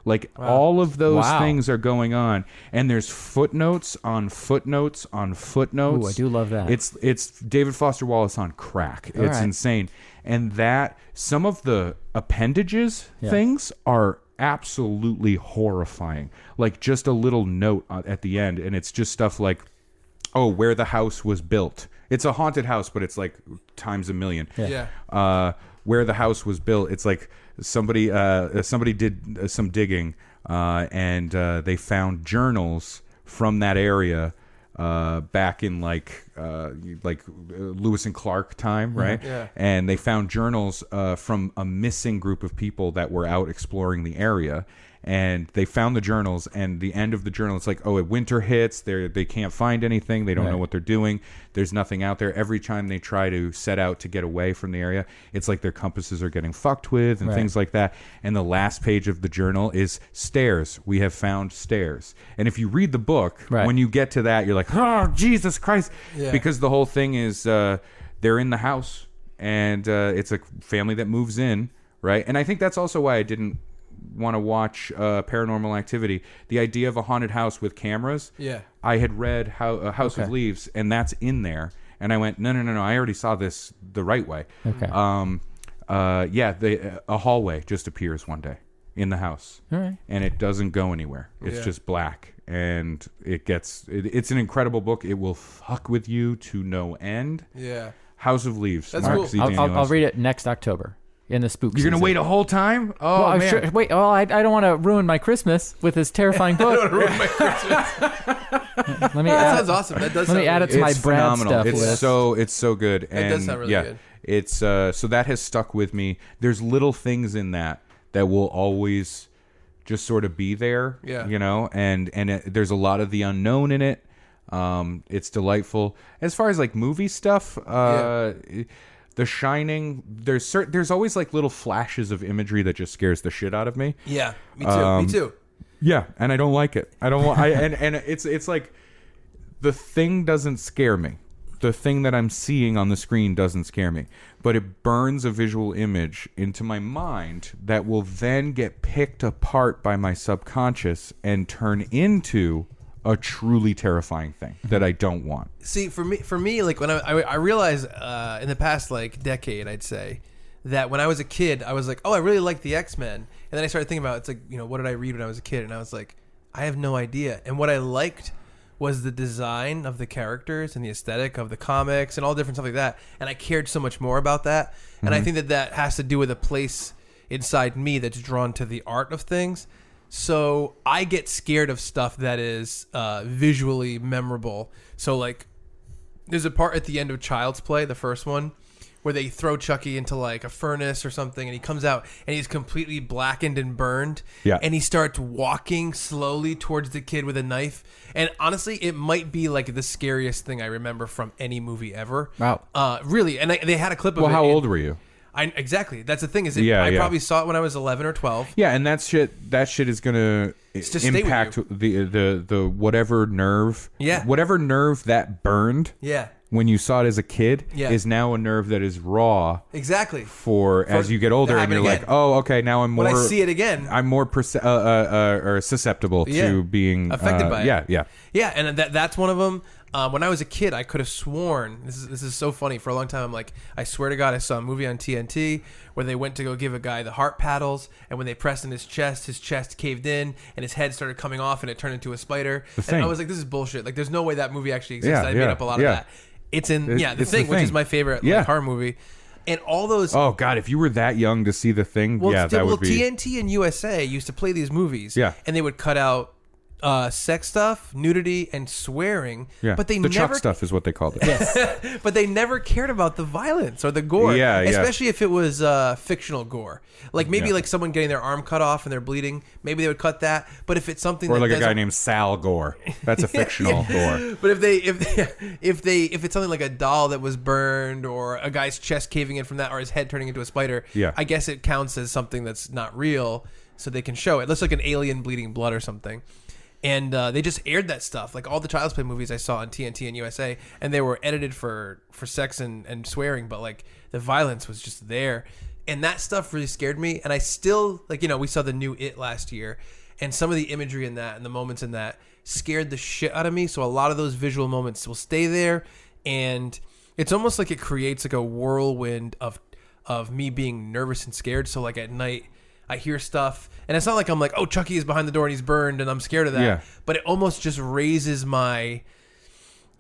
Like all of those things are going on, and there's footnotes on footnotes on footnotes. Ooh, I do love that. It's David Foster Wallace on crack. It's insane, and that some of the appendages things are absolutely horrifying. Like just a little note at the end, and it's just stuff like, "Oh, where the house was built." It's a haunted house, but it's like times a million. Where the house was built, it's like somebody did some digging, and they found journals from that area back in like Lewis and Clark time, right? And they found journals from a missing group of people that were out exploring the area. And they found the journals, and the end of the journal, it's like, oh, winter hits. They can't find anything. They don't know what they're doing. There's nothing out there. Every time they try to set out to get away from the area, it's like their compasses are getting fucked with and things like that. And the last page of the journal is stairs. We have found stairs. And if you read the book, when you get to that, you're like, oh, Jesus Christ. Because the whole thing is they're in the house, and it's a family that moves in, right? And I think that's also why I didn't want to watch Paranormal Activity. The idea of a haunted house with cameras. I had read House of Leaves, and that's in there, and I went, no, I already saw this the right way. A hallway just appears one day in the house, and it doesn't go anywhere. It's just black, and it's an incredible book. It will fuck with you to no end. House of Leaves. That's Mark cool. C. Daniels. I'll read it next October. In the spook You're going to wait a whole time? Oh, well, man. Sure, wait, well, I don't want to ruin my Christmas with this terrifying book. I don't want to ruin my Christmas. That sounds awesome. That does let me add it to my Brad stuff list. It's so good. And it does sound really good. It's, so that has stuck with me. There's little things in that will always just sort of be there, you know? And there's a lot of the unknown in it. It's delightful. As far as like movie stuff, The Shining, there's always like little flashes of imagery that just scares the shit out of me. Yeah, me too. Me too. Yeah, and I don't like it. I don't want. And it's like the thing doesn't scare me. The thing that I'm seeing on the screen doesn't scare me, but it burns a visual image into my mind that will then get picked apart by my subconscious and turn into a truly terrifying thing that I don't want. See, for me, like when I realized in the past like decade, I'd say that when I was a kid, I was like, oh, I really like the X-Men, and then I started thinking about it's like, you know, what did I read when I was a kid, and I was like, I have no idea. And what I liked was the design of the characters and the aesthetic of the comics and all different stuff like that, and I cared so much more about that. And I think that has to do with a place inside me that's drawn to the art of things. So I get scared of stuff that is visually memorable. So like there's a part at the end of Child's Play, the first one, where they throw Chucky into like a furnace or something, and he comes out and he's completely blackened and burned. And he starts walking slowly towards the kid with a knife. And honestly, it might be like the scariest thing I remember from any movie ever. Wow. Really. And they had a clip of it. Well, how old were you? Exactly. That's the thing. I probably saw it when I was 11 or 12. Yeah, and that shit is gonna impact the whatever nerve. Whatever nerve that burned. When you saw it as a kid, is now a nerve that is raw. Exactly. For as you get older, and you're again. Like, oh, okay, now I'm more. When I see it again, I'm more or susceptible to being affected by it. Yeah, and that's one of them. When I was a kid, I could have sworn, this is so funny, for a long time I'm like, I swear to God, I saw a movie on TNT where they went to go give a guy the heart paddles, and when they pressed in his chest caved in, and his head started coming off, and it turned into a spider. And I was like, this is bullshit. Like, there's no way that movie actually exists. I made up a lot of that. It's in, The Thing, which is my favorite horror movie. And all those... Oh, God, if you were that young to see The Thing, that would be... TNT and USA used to play these movies, and they would cut out sex stuff, nudity, and swearing. But they the never Chuck stuff is what they called it. Yes. But they never cared about the violence or the gore. Especially if it was fictional gore. Like maybe like someone getting their arm cut off and they're bleeding. Maybe they would cut that. But if it's something or like a guy named Sal Gore, that's a fictional gore. But if it's something like a doll that was burned or a guy's chest caving in from that or his head turning into a spider, I guess it counts as something that's not real, so they can show it. It looks like an alien bleeding blood or something. And they just aired that stuff, like all the Child's Play movies I saw on TNT and USA, and they were edited for sex and swearing, but like the violence was just there. And that stuff really scared me. And I still, like, you know, we saw the new It last year, and some of the imagery in that and the moments in that scared the shit out of me. So a lot of those visual moments will stay there. And it's almost like it creates like a whirlwind of me being nervous and scared. So like at night, I hear stuff, and it's not like I'm like, oh, Chucky is behind the door and he's burned and I'm scared of that. Yeah. But it almost just raises my,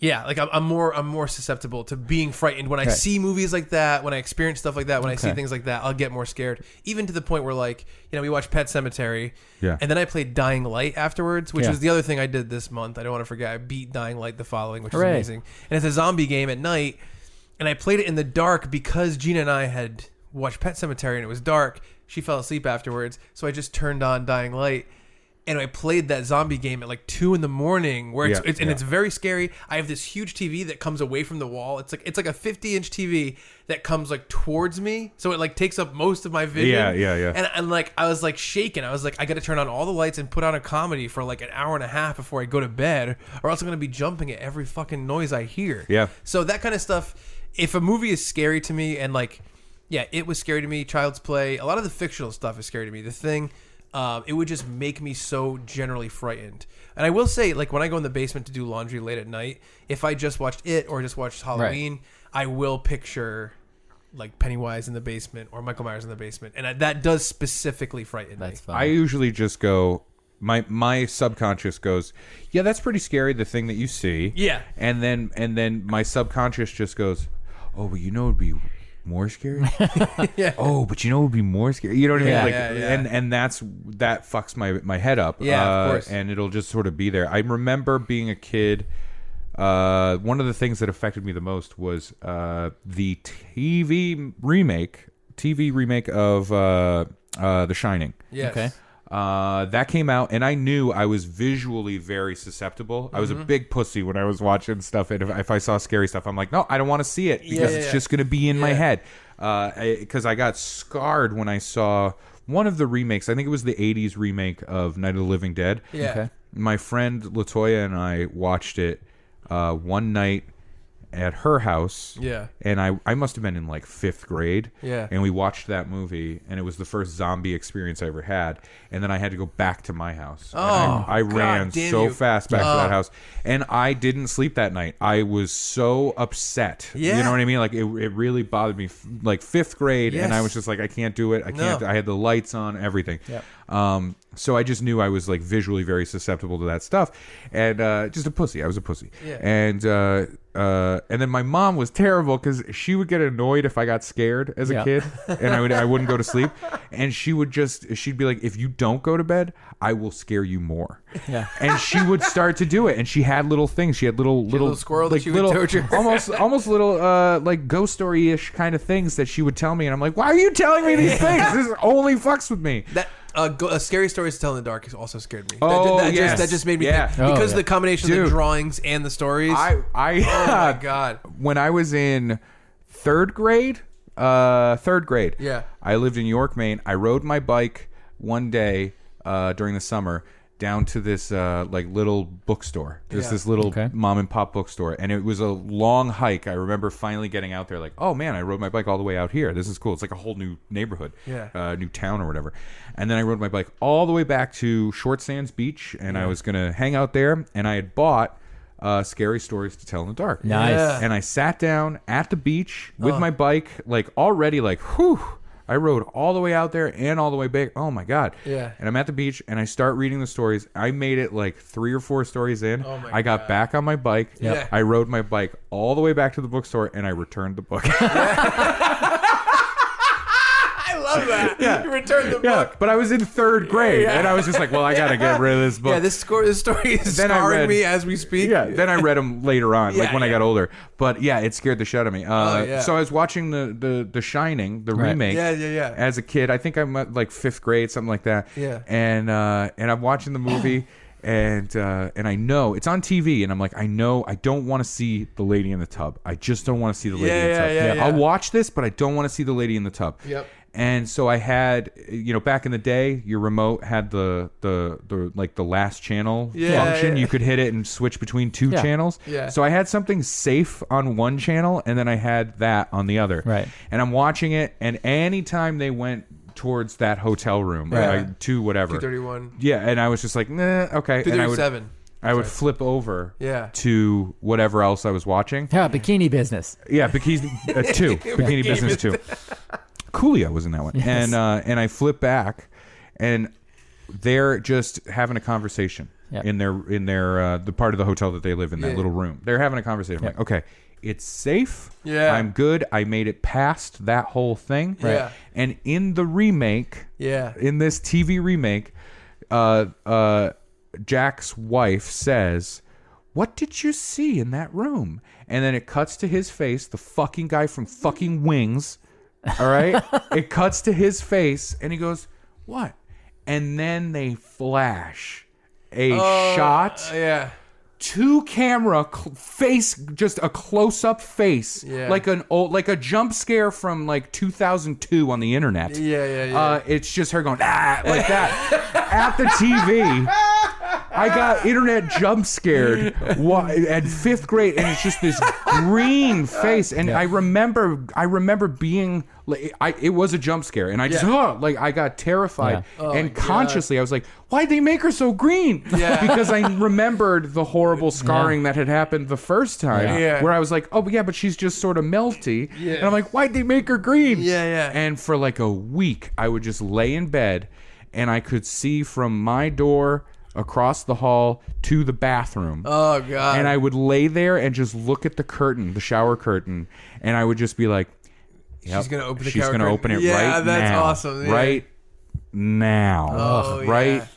like I'm more susceptible to being frightened when I see movies like that, when I experience stuff like that, when I see things like that, I'll get more scared. Even to the point where, like, you know, we watched Pet Sematary, and then I played Dying Light afterwards, which was the other thing I did this month. I don't want to forget. I beat Dying Light the following, which is amazing. And it's a zombie game at night, and I played it in the dark because Gina and I had watched Pet Sematary and it was dark. She fell asleep afterwards, so I just turned on Dying Light, and I played that zombie game at like 2 a.m, where it's very scary. I have this huge TV that comes away from the wall. It's like a 50-inch TV that comes like towards me, so it like takes up most of my vision. And like I was like shaking. I was like, I got to turn on all the lights and put on a comedy for like an hour and a half before I go to bed, or else I'm gonna be jumping at every fucking noise I hear. Yeah. So that kind of stuff. If a movie is scary to me, and like, it was scary to me. Child's Play. A lot of the fictional stuff is scary to me. The Thing. It would just make me so generally frightened. And I will say, like, when I go in the basement to do laundry late at night, if I just watched It or just watched Halloween, I will picture like Pennywise in the basement or Michael Myers in the basement, and that does specifically frighten me. I usually just go. My subconscious goes, yeah, that's pretty scary. The thing that you see, and then my subconscious just goes, oh, but you know, it'd be more scary. Oh, but you know, it would be more scary. You know what I mean? And that fucks my head up. Of course. And it'll just sort of be there. I remember being a kid. One of the things that affected me the most was the TV remake of The Shining. Yes. Okay. That came out, and I knew I was visually very susceptible. I was a big pussy when I was watching stuff, and if I saw scary stuff, I'm like, no, I don't want to see it because it's just going to be in my head. Because I got scarred when I saw one of the remakes. I think it was the 80s remake of Night of the Living Dead. Yeah. Okay. My friend Latoya and I watched it one night at her house. Yeah. And I must have been in like 5th grade. Yeah. And we watched that movie, and it was the first zombie experience I ever had. And then I had to go back to my house. Oh, I ran so fast back to that house. And I didn't sleep that night. I was so upset. Yeah. You know what I mean? Like it really bothered me. Like 5th grade, and I was just like, I can't do it. I can't. I had the lights on, everything. Yeah. So I just knew I was like visually very susceptible to that stuff, and just a pussy. I was a pussy. Yeah. And then my mom was terrible because she would get annoyed if I got scared as a kid, and I wouldn't go to sleep, and she'd be like, if you don't go to bed, I will scare you more. Yeah. And she would start to do it, and she had little things. She had little squirrel like that she would torture. almost little like ghost story-ish kind of things that she would tell me, and I'm like, why are you telling me these things? This only fucks with me. A scary stories to tell in the dark also scared me. Oh, that just made me think, because the combination of the drawings and the stories. Oh my god! When I was in 3rd grade, I lived in York, Maine. I rode my bike one day during the summer down to this like little bookstore. There's this little mom and pop bookstore, and it was a long hike. I remember finally getting out there, like, oh man, I rode my bike all the way out here. This is cool. It's like a whole new neighborhood, new town or whatever. And then I rode my bike all the way back to Short Sands Beach, and I was gonna hang out there. And I had bought Scary Stories to Tell in the Dark. Nice. And I sat down at the beach with my bike, like already, like, whew. I rode all the way out there and all the way back. Oh my god! Yeah. And I'm at the beach, and I start reading the stories. I made it like 3 or 4 stories in. Oh my I got back on my bike. Yeah. I rode my bike all the way back to the bookstore, and I returned the book. I love that. Yeah. You returned the book. But I was in 3rd grade, and I was just like, well, I gotta get rid of this book. Yeah, this story is scarring me as we speak. Yeah. Then I read them later on, like when I got older. But yeah, it scared the shit out of me. So I was watching the Shining, the remake. Yeah. As a kid, I think I'm at like 5th grade, something like that. Yeah. And I'm watching the movie. And I know it's on TV, and I'm like, I know I don't want to see the lady in the tub. I just don't want to see the lady in the tub. I'll watch this, but I don't want to see the lady in the tub. Yep. And so I had, back in the day, your remote had the last channel function. You could hit it and switch between two channels. Yeah. So I had something safe on one channel, and then I had that on the other. Right. And I'm watching it, and anytime they went towards that hotel room, to whatever. 231. Yeah, and I was just like, nah, okay. 237. I would flip over Yeah. to whatever else I was watching. Yeah, bikini business. Yeah, Bikini Business 2. Coolio was in that one. Yes. And I flip back, and they're just having a conversation in their the part of the hotel that they live in, that little room. They're having a conversation. I'm like, okay, it's safe. Yeah. I'm good. I made it past that whole thing. Right. Yeah. And in the remake, in this TV remake, Jack's wife says, "What did you see in that room?" And then it cuts to his face, the fucking guy from fucking Wings. All right? It cuts to his face, and he goes, "What?" And then they flash a shot. Yeah. To camera face, just a close-up face, like a jump scare from like 2002 on the internet. Yeah. It's just her going like that at the TV. I got internet jump scared at 5th grade, and it's just this green face. And I remember being like, it was a jump scare, and I just I got terrified. And consciously, I was like, why'd they make her so green? Because I remembered the horrible scarring that had happened the first time, where I was like, oh yeah, but she's just sort of melty. And I'm like, why'd they make her green? And for like a week, I would just lay in bed, and I could see from my door across the hall to the bathroom. Oh God. And I would lay there and just look at the curtain, the shower curtain, and I would just be like, yep, she's gonna open the she's gonna open it right now. Yeah, that's awesome. Right now. Right. Yeah.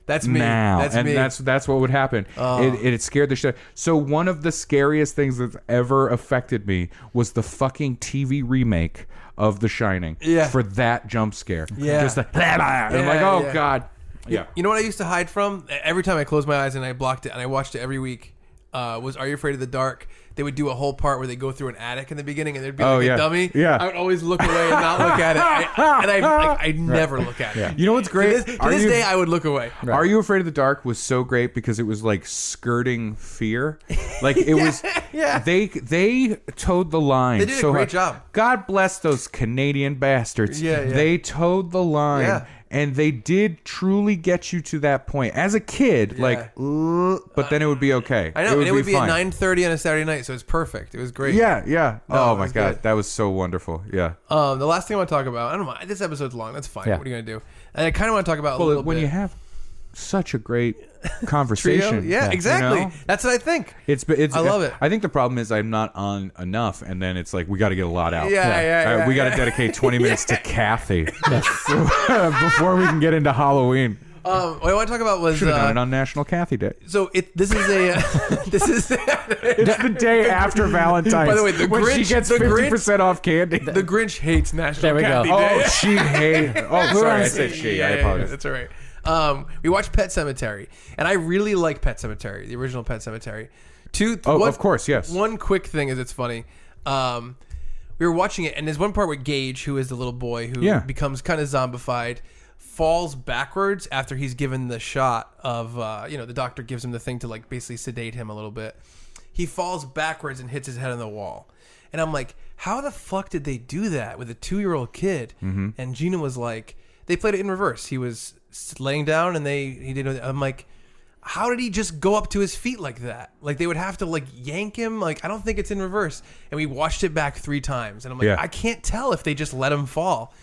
That's me. Now. That's and me. that's what would happen. It scared the shit. So one of the scariest things that's ever affected me was the fucking TV remake of The Shining. For that jump scare. Just like, and I'm like, oh God. Yeah. You know what I used to hide from? Every time I closed my eyes and I blocked it and I watched it every week, was Are You Afraid of the Dark? They would do a whole part where they go through an attic in the beginning and there'd be like a dummy. I would always look away and not look at it. I never look at it. You know what's great? To this day, I would look away. Are You Afraid of the Dark was so great because it was like skirting fear. Like it was. They towed the line. They did a great job. God bless those Canadian bastards. They towed the line. And they did truly get you to that point as a kid, but then it would be okay. I know, and it would be fine. at 9:30 on a Saturday night, so it's perfect. It was great. Yeah. No, oh my God, that was so wonderful. Yeah. The last thing I want to talk about, I don't know, this episode's long. That's fine. What are you gonna do? And I kind of want to talk about a little when bit. you have such a great conversation. Trio? Yeah, exactly. You know? That's what I think. It's I love it. I think the problem is I'm not on enough, and then it's like we got to get a lot out. We got to dedicate 20 minutes to Kathy before we can get into Halloween. What I want to talk about was should have done it on National Kathy Day. So this is it's the day after Valentine's. By the way, the when Grinch, she gets 50% off candy. The Grinch hates National Kathy go. Day. Oh, she hates. Oh, sorry, I said she. I apologize. That's all right. We watched Pet Sematary, and I really like Pet Sematary, the original Pet Sematary. Of course, yes. One quick thing is it's funny. We were watching it, and there's one part where Gage, who is the little boy who becomes kind of zombified, falls backwards after he's given the shot of, the doctor gives him the thing to like basically sedate him a little bit. He falls backwards and hits his head on the wall. And I'm like, how the fuck did they do that with a 2-year-old kid? Mm-hmm. And Gina was like, they played it in reverse. He was laying down and he did. I'm like, how did he just go up to his feet like that? Like they would have to like yank him. Like I don't think it's in reverse. And we watched it back 3 times, and I'm like, I can't tell if they just let him fall.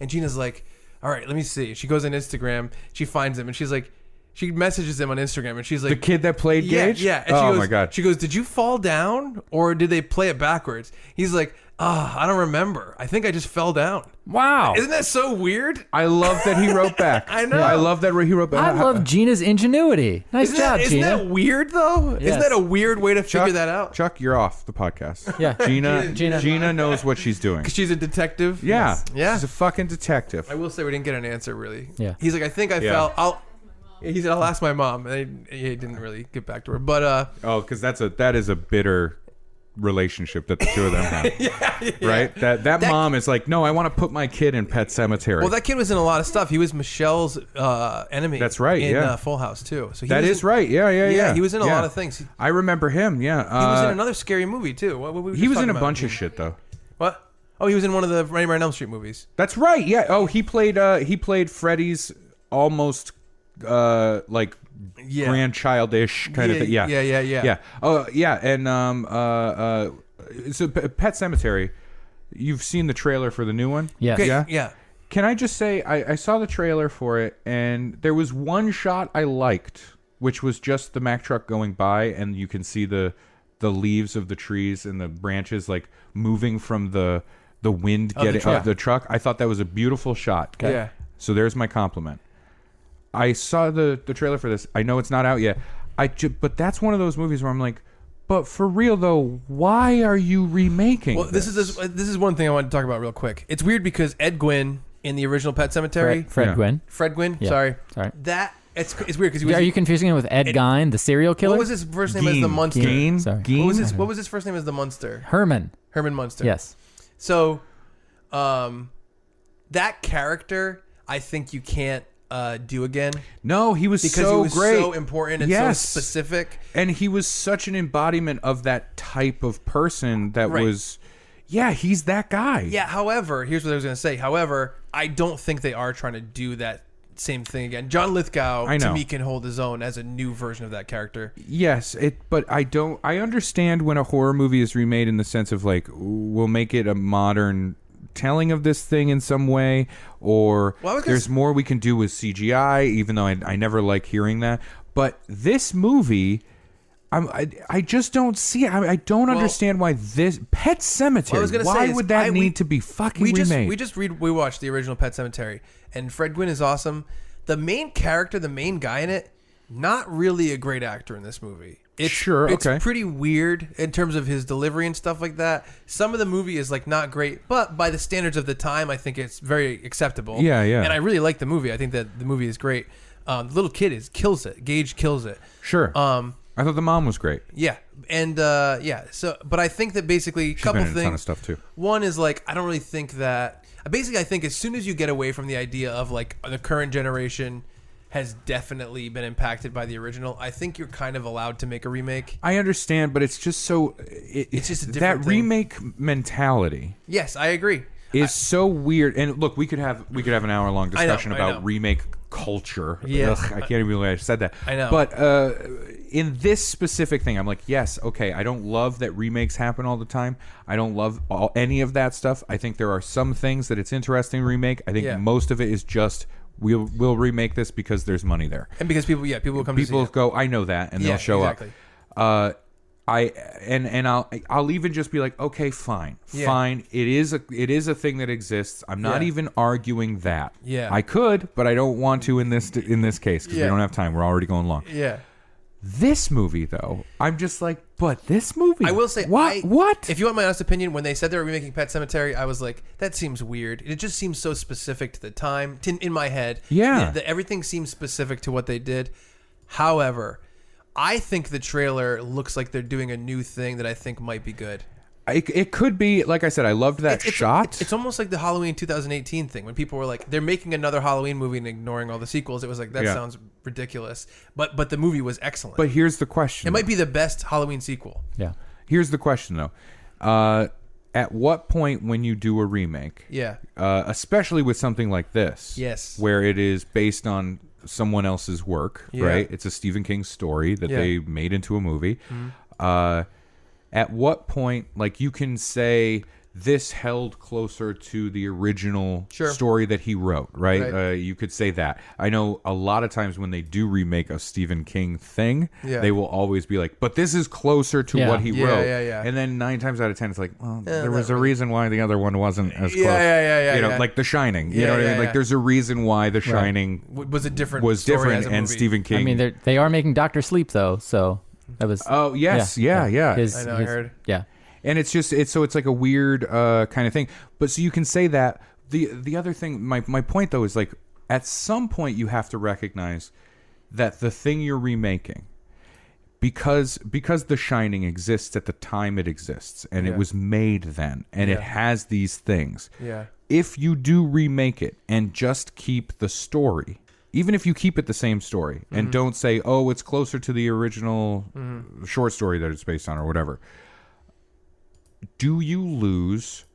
And Gina's like, all right, let me see. She goes on Instagram, she finds him, and she's like, she messages him on Instagram, and she's like, the kid that played Gage? Yeah. And she goes, my God. She goes, did you fall down or did they play it backwards? He's like, I don't remember. I think I just fell down. Wow. Isn't that so weird? I love that he wrote back. I know. I love that he wrote back. I love Gina's ingenuity. Nice job, Gina. Isn't that weird, though? Yes. Isn't that a weird way to figure that out? Chuck, you're off the podcast. Yeah. Gina knows what she's doing. Because she's a detective? Yeah. Yes. Yeah. She's a fucking detective. I will say we didn't get an answer, really. Yeah. He's like, I think I fell. He said, I'll ask my mom. And he didn't really get back to her. But because that is a bitter relationship that the two of them have. Right? That mom is like, no, I want to put my kid in Pet Sematary. Well, that kid was in a lot of stuff. He was Michelle's enemy. That's right. In Full House too. So that is right. Yeah. He was in a lot of things. I remember him. Yeah. He was in another scary movie too. What were we he was in a about? bunch of shit though. What? Oh, he was in one of the Nightmare on Elm Street movies. That's right. Yeah. Oh, he played Freddy's almost like grandchildish kind of thing. Yeah. Oh, yeah. And so Pet Sematary. You've seen the trailer for the new one? Yes. Okay, Yeah. Yeah. Can I just say I saw the trailer for it, and there was one shot I liked, which was just the Mack truck going by, and you can see the leaves of the trees and the branches like moving from the wind getting of the truck. I thought that was a beautiful shot. Okay. Yeah. So there's my compliment. I saw the trailer for this. I know it's not out yet. But that's one of those movies where I'm like, but for real though, why are you remaking? Well, this is one thing I wanted to talk about real quick. It's weird because Ed Gwynn in the original Pet Sematary, Fred Gwynn. Fred Gwynn. Yeah. Sorry. That it's weird because he was. Are you confusing him with Ed Gein, the serial killer? What was his first name as the Munster? Sorry. What was his first name as the Munster? Herman Munster. Yes. So, that character, I think you can't do again. No, he was because so he was great, so important and so specific, and he was such an embodiment of that type of person that was. Yeah, he's that guy. Yeah. However, here's what I was going to say. However, I don't think they are trying to do that same thing again. John Lithgow to me can hold his own as a new version of that character. Yes, but I understand when a horror movie is remade in the sense of like we'll make it a modern telling of this thing in some way, or there's more we can do with CGI, even though I never like hearing that. But this movie, I just don't see it. I don't understand why this Pet Sematary. Why would that need to be fucking remade? We watched the original Pet Sematary, and Fred Gwynn is awesome. The main character, the main guy in it, not really a great actor in this movie. It's pretty weird in terms of his delivery and stuff like that. Some of the movie is like not great, but by the standards of the time, I think it's very acceptable. Yeah. And I really like the movie. I think that the movie is great. The little kid kills it. Gage kills it. Sure. I thought the mom was great. Yeah, and So, but I think that basically a couple things. A ton of stuff too. One is like I don't really think that. Basically, I think as soon as you get away from the idea of like the current generation has definitely been impacted by the original, I think you're kind of allowed to make a remake. I understand, but it's just so it's just a different that thing. Remake mentality. Yes, I agree. Is so weird. And look, we could have an hour-long discussion about remake culture. Yeah. Ugh, I can't even believe I said that. I know. But in this specific thing, I'm like, yes, okay, I don't love that remakes happen all the time. I don't love any of that stuff. I think there are some things that it's interesting to remake. I think most of it is just we'll remake this because there's money there. And because people will come to see it. People go, I know that, and they'll show up. I'll even just be like, okay, fine. It is a thing that exists. I'm not even arguing that. Yeah. I could, but I don't want to in this case because we don't have time. We're already going long. Yeah. This movie, though, I'm just like, but this movie. I will say, what? If you want my honest opinion, when they said they were remaking Pet Sematary, I was like, that seems weird. It just seems so specific to the time in my head. Yeah. Everything seems specific to what they did. However, I think the trailer looks like they're doing a new thing that I think might be good. It could be, like I said, I loved that shot. It's almost like the Halloween 2018 thing when people were like, they're making another Halloween movie and ignoring all the sequels. It was like, that sounds ridiculous. But the movie was excellent. But here's the question. It might be the best Halloween sequel. Yeah. Here's the question, though. At what point when you do a remake, especially with something like this, where it is based on someone else's work, right? It's a Stephen King story that they made into a movie. Mm-hmm. At what point, like, you can say this held closer to the original story that he wrote, right? You could say that. I know a lot of times when they do remake a Stephen King thing, they will always be like, but this is closer to what he wrote. And then 9 times out of 10, it's like, well, there was a reason why the other one wasn't as close. You know, like The Shining. You know what I mean? Like, there's a reason why The Shining was different, and Stephen King. I mean, they are making Dr. Sleep, though, so... That was I know, I heard. Yeah. And it's like a weird kind of thing. But so you can say that. The other thing, my point though is like at some point you have to recognize that the thing you're remaking, because The Shining exists at the time it exists, and it was made then, and it has these things. Yeah. If you do remake it and just keep the story, even if you keep it the same story and don't say, oh, it's closer to the original short story that it's based on or whatever, do you lose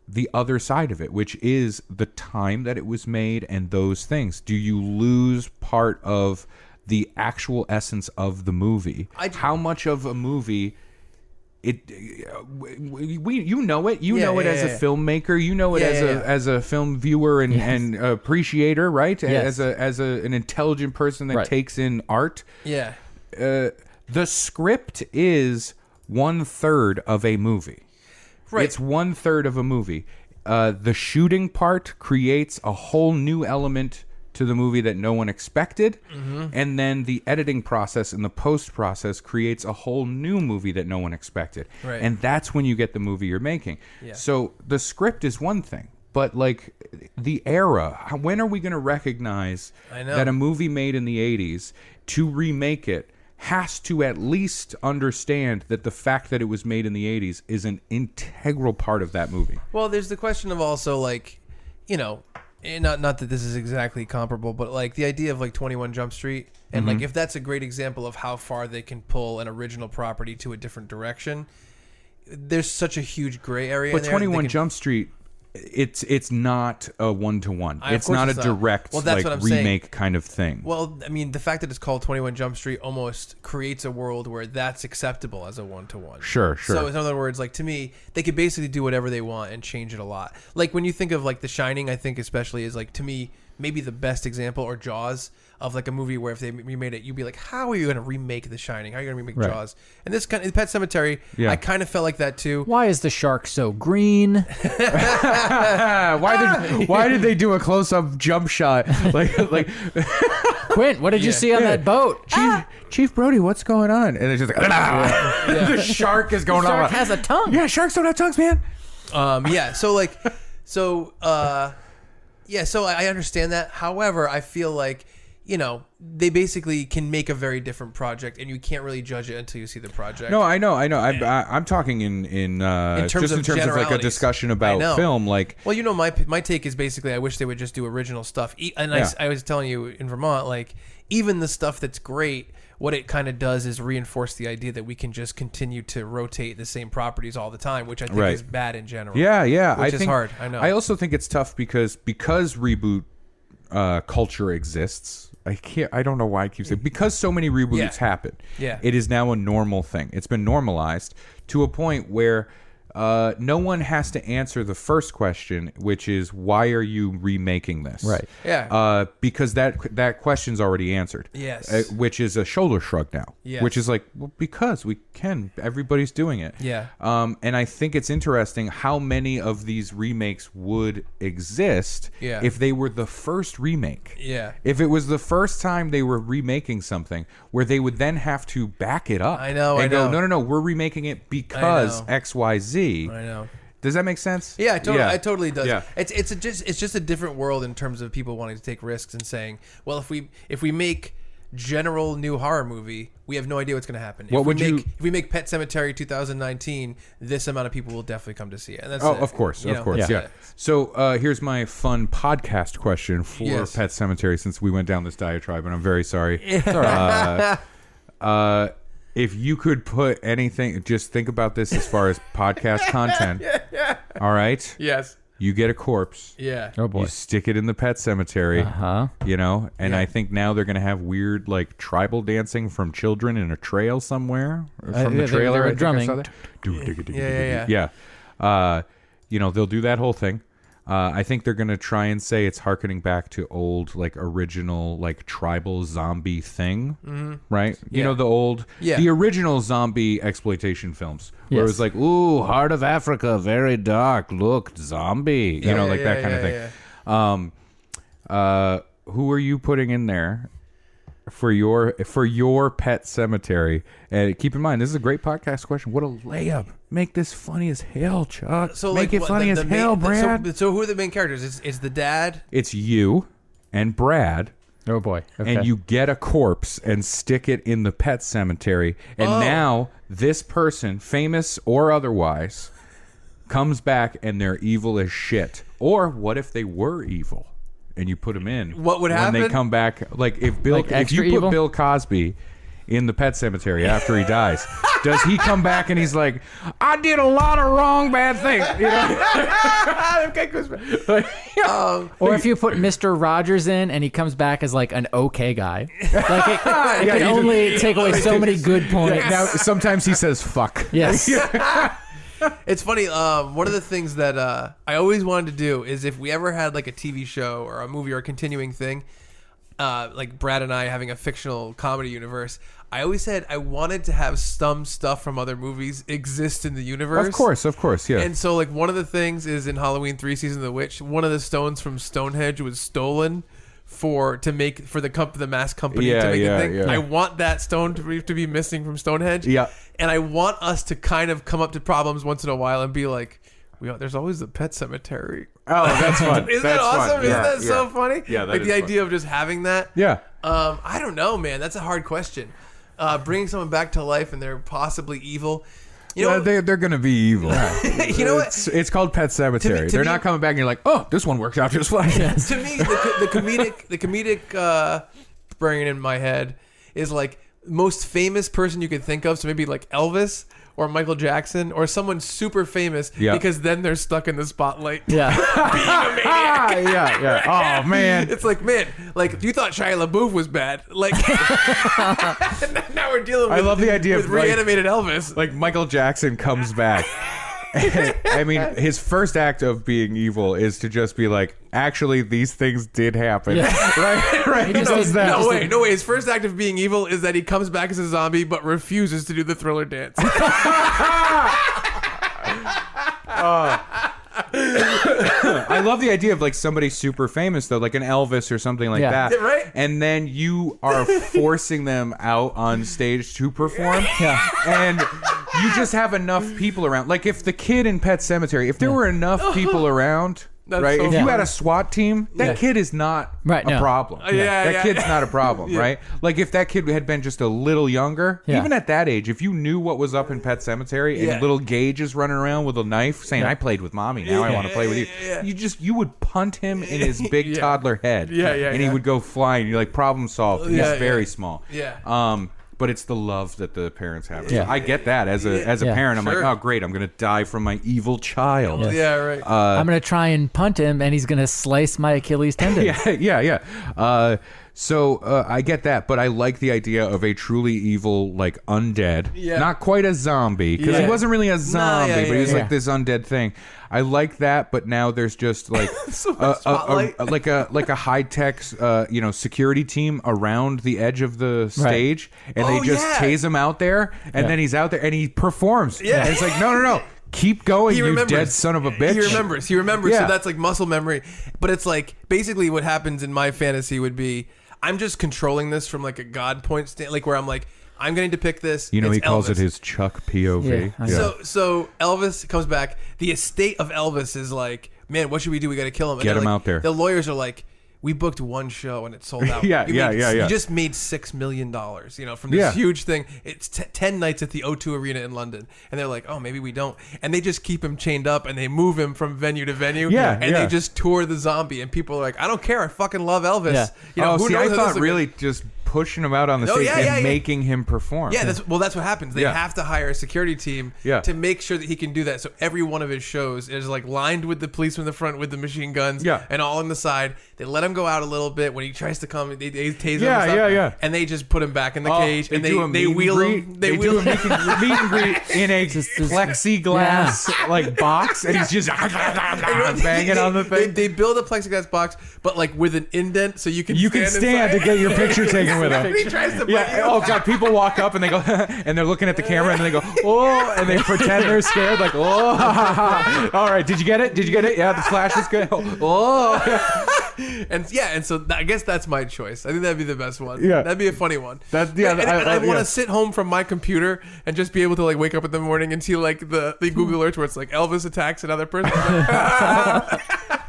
the other side of it, which is the time that it was made and those things? Do you lose part of the actual essence of the movie? How much of a movie you know it as a filmmaker, you know it as a film viewer and appreciator, right? Yes. As an intelligent person that takes in art. Yeah. The script is 1/3 of a movie. Right. It's 1/3 of a movie. The shooting part creates a whole new element to the movie that no one expected, and then the editing process and the post process creates a whole new movie that no one expected, and that's when you get the movie you're making. So the script is one thing, but like the era, when are we going to recognize that a movie made in the 80s, to remake it, has to at least understand that the fact that it was made in the 80s is an integral part of that movie? Well, there's the question of also, like, you know, not that this is exactly comparable, but like the idea of like 21 Jump Street, and like if that's a great example of how far they can pull an original property to a different direction, there's such a huge gray area. But 21 Jump Street, it's not a one-to-one. It's not a direct like remake kind of thing. Well, I mean, the fact that it's called 21 Jump Street almost creates a world where that's acceptable as a one-to-one. Sure. So in other words, like, to me, they could basically do whatever they want and change it a lot. Like when you think of like The Shining, I think especially is like, to me, maybe the best example, or Jaws, of like a movie where if they remade it, you'd be like, how are you going to remake The Shining? How are you going to remake Jaws? And this kind of Pet Sematary, I kind of felt like that too. Why is the shark so green? Why did they do a close-up jump shot? Like Quint, what did you see on that boat? Chief Brody, what's going on? And it's just like, the shark is going on. The shark has a tongue. Yeah, sharks don't have tongues, man. So I understand that. However, I feel like, you know, they basically can make a very different project, and you can't really judge it until you see the project. No, I know. I'm talking in terms of like a discussion about film. Like, well, you know, my take is basically I wish they would just do original stuff. And I was telling you in Vermont, like, even the stuff that's great, what it kind of does is reinforce the idea that we can just continue to rotate the same properties all the time, which I think is bad in general. Yeah. Which is hard. I know. I also think it's tough because reboot culture exists. I don't know why I keep saying, because so many reboots happen. Yeah. It is now a normal thing. It's been normalized to a point where no one has to answer the first question, which is, why are you remaking this? Right. Yeah. Because that question's already answered. Yes. Which is a shoulder shrug now. Yes. Which is like, well, because we can. Everybody's doing it. Yeah. And I think it's interesting how many of these remakes would exist if they were the first remake. Yeah. If it was the first time they were remaking something where they would then have to back it up. I know. Go, no, we're remaking it because XYZ. I know. Does that make sense? Yeah, it totally does. Yeah. It's just a different world in terms of people wanting to take risks and saying, well, if we make general new horror movie, we have no idea what's going to happen. If we make Pet Sematary 2019, this amount of people will definitely come to see it. And that's of course. Yeah. So here's my fun podcast question for Pet Sematary, since we went down this diatribe, and I'm very sorry. It's all right. If you could put anything, just think about this as far as podcast content. All right? Yes. You get a corpse. Yeah. Oh, boy. You stick it in the Pet Sematary. You know? And I think now they're going to have weird, like, tribal dancing from children in a trail somewhere. From the trailer. They're drumming. Yeah. You know, they'll do that whole thing. I think they're going to try and say it's hearkening back to old, like, original, like, tribal zombie thing, right? You know, the original zombie exploitation films, where it was like, ooh, Heart of Africa, very dark, look, zombie, you know, like that kind of thing. Who are you putting in there for your Pet Sematary? And keep in mind, this is a great podcast question. What a layup. Make this funny as hell, Chuck. So Make it funny as hell, Brad. So who are the main characters? It's the dad. It's you and Brad Oh boy. Okay. And you get a corpse and stick it in the pet cemetery. And now this person, famous or otherwise, comes back and they're evil as shit. Or what if they were evil and you put them in? What would happen? When they come back, like if you put Bill Cosby in the pet cemetery after he dies, does he come back and he's like, I did a lot of wrong bad things, you know? Or if you put Mr. Rogers in and he comes back as like an okay guy, like it can only take away so many good points. Now sometimes he says fuck. Yes. It's funny. One of the things that I always wanted to do is if we ever had like a TV show or a movie or a continuing thing, like Brad and I having a fictional comedy universe, I always said I wanted to have some stuff from other movies exist in the universe. Of course, yeah. And so like one of the things is in Halloween 3 Season of the Witch, one of the stones from Stonehenge was stolen for the mask company to make the thing. I want that stone to be missing from Stonehenge. Yeah. And I want us to kind of come up to problems once in a while and be like, there's always the Pet Sematary. Oh, that's fun. Isn't that awesome? Fun. Isn't that so funny? Yeah, that like is the fun. idea of just having that. Yeah. I don't know, man. That's a hard question. Bringing someone back to life and they're possibly evil. You know, they're gonna be evil. You know what? It's called Pet Sematary. They're not coming back and you're like, oh, this one works out just fine. To me, the comedic bringing in my head is like most famous person you could think of. So maybe like Elvis or Michael Jackson or someone super famous because then they're stuck in the spotlight. Yeah. Being a maniac. Yeah. Oh man. It's like, man, like you thought Shia LaBeouf was bad. Like now we're dealing with I love the idea with of reanimated Elvis. Like Michael Jackson comes back. I mean, his first act of being evil is to just be like, actually, these things did happen. Yeah. Right. He just does that. No way. His first act of being evil is that he comes back as a zombie but refuses to do the Thriller dance. I love the idea of like somebody super famous though, like an Elvis or something like that. Right. And then you are forcing them out on stage to perform. Yeah. And you just have enough people around. Like if the kid in Pet Sematary, if there were enough people around, right? so If you funny. had a SWAT team, that kid is not a problem. That kid's not a problem, right? Like if that kid had been just a little younger, even at that age, if you knew what was up in Pet Sematary and little Gage is running around with a knife saying, I played with mommy, now I want to play with you. You would punt him in his big toddler head. And he would go flying. You're like, problem solved. He's very small. But it's the love that the parents have. Yeah. I get that as a parent. I'm like, oh great, I'm gonna die from my evil child. Yeah, right. I'm gonna try and punt him, and he's gonna slice my Achilles tendon. Yeah. So I get that, but I like the idea of a truly evil, like undead, not quite a zombie, because he wasn't really a zombie, but he was like this undead thing. I like that, but now there's just like like a high tech, security team around the edge of the stage, and they just tase him out there, and then he's out there and he performs. And it's like no. Keep going, you dead son of a bitch. He remembers. So that's like muscle memory. But it's like basically what happens in my fantasy would be I'm just controlling this from like a God point like where I'm like, I'm going to depict this. He calls Elvis. it his Chuck POV. So Elvis comes back. The estate of Elvis is like, man, what should we do? We got to kill him. And Get him like, out there. The lawyers are like, we booked one show and it sold out. Yeah. You just made $6 million, from this huge thing. It's 10 nights at the O2 Arena in London. And they're like, oh, maybe we don't. And they just keep him chained up and they move him from venue to venue. And they just tour the zombie. And people are like, I don't care. I fucking love Elvis. I thought really just pushing him out on the stage and making him perform. Yeah, that's what happens. They have to hire a security team to make sure that he can do that. So every one of his shows is like lined with the police from the front with the machine guns and all on the side. They let him go out a little bit. When he tries to come, they tase him and they just put him back in the cage and they wheel him. They wheel him. Meet and greet in a plexiglass like box, and he's just banging on the thing. They build a plexiglass box, but like with an indent so you can stand to get your picture taken with him. He tries to Oh god, people walk up and they go and they're looking at the camera and then they go, oh, and they pretend they're scared, like, oh. All right, did you get it? Yeah, the flash was good. Oh. And so I guess that's my choice. I think that'd be the best one. Yeah, that'd be a funny one. I want to sit home from my computer and just be able to like wake up in the morning and see like the Google alerts where it's like Elvis attacks another person.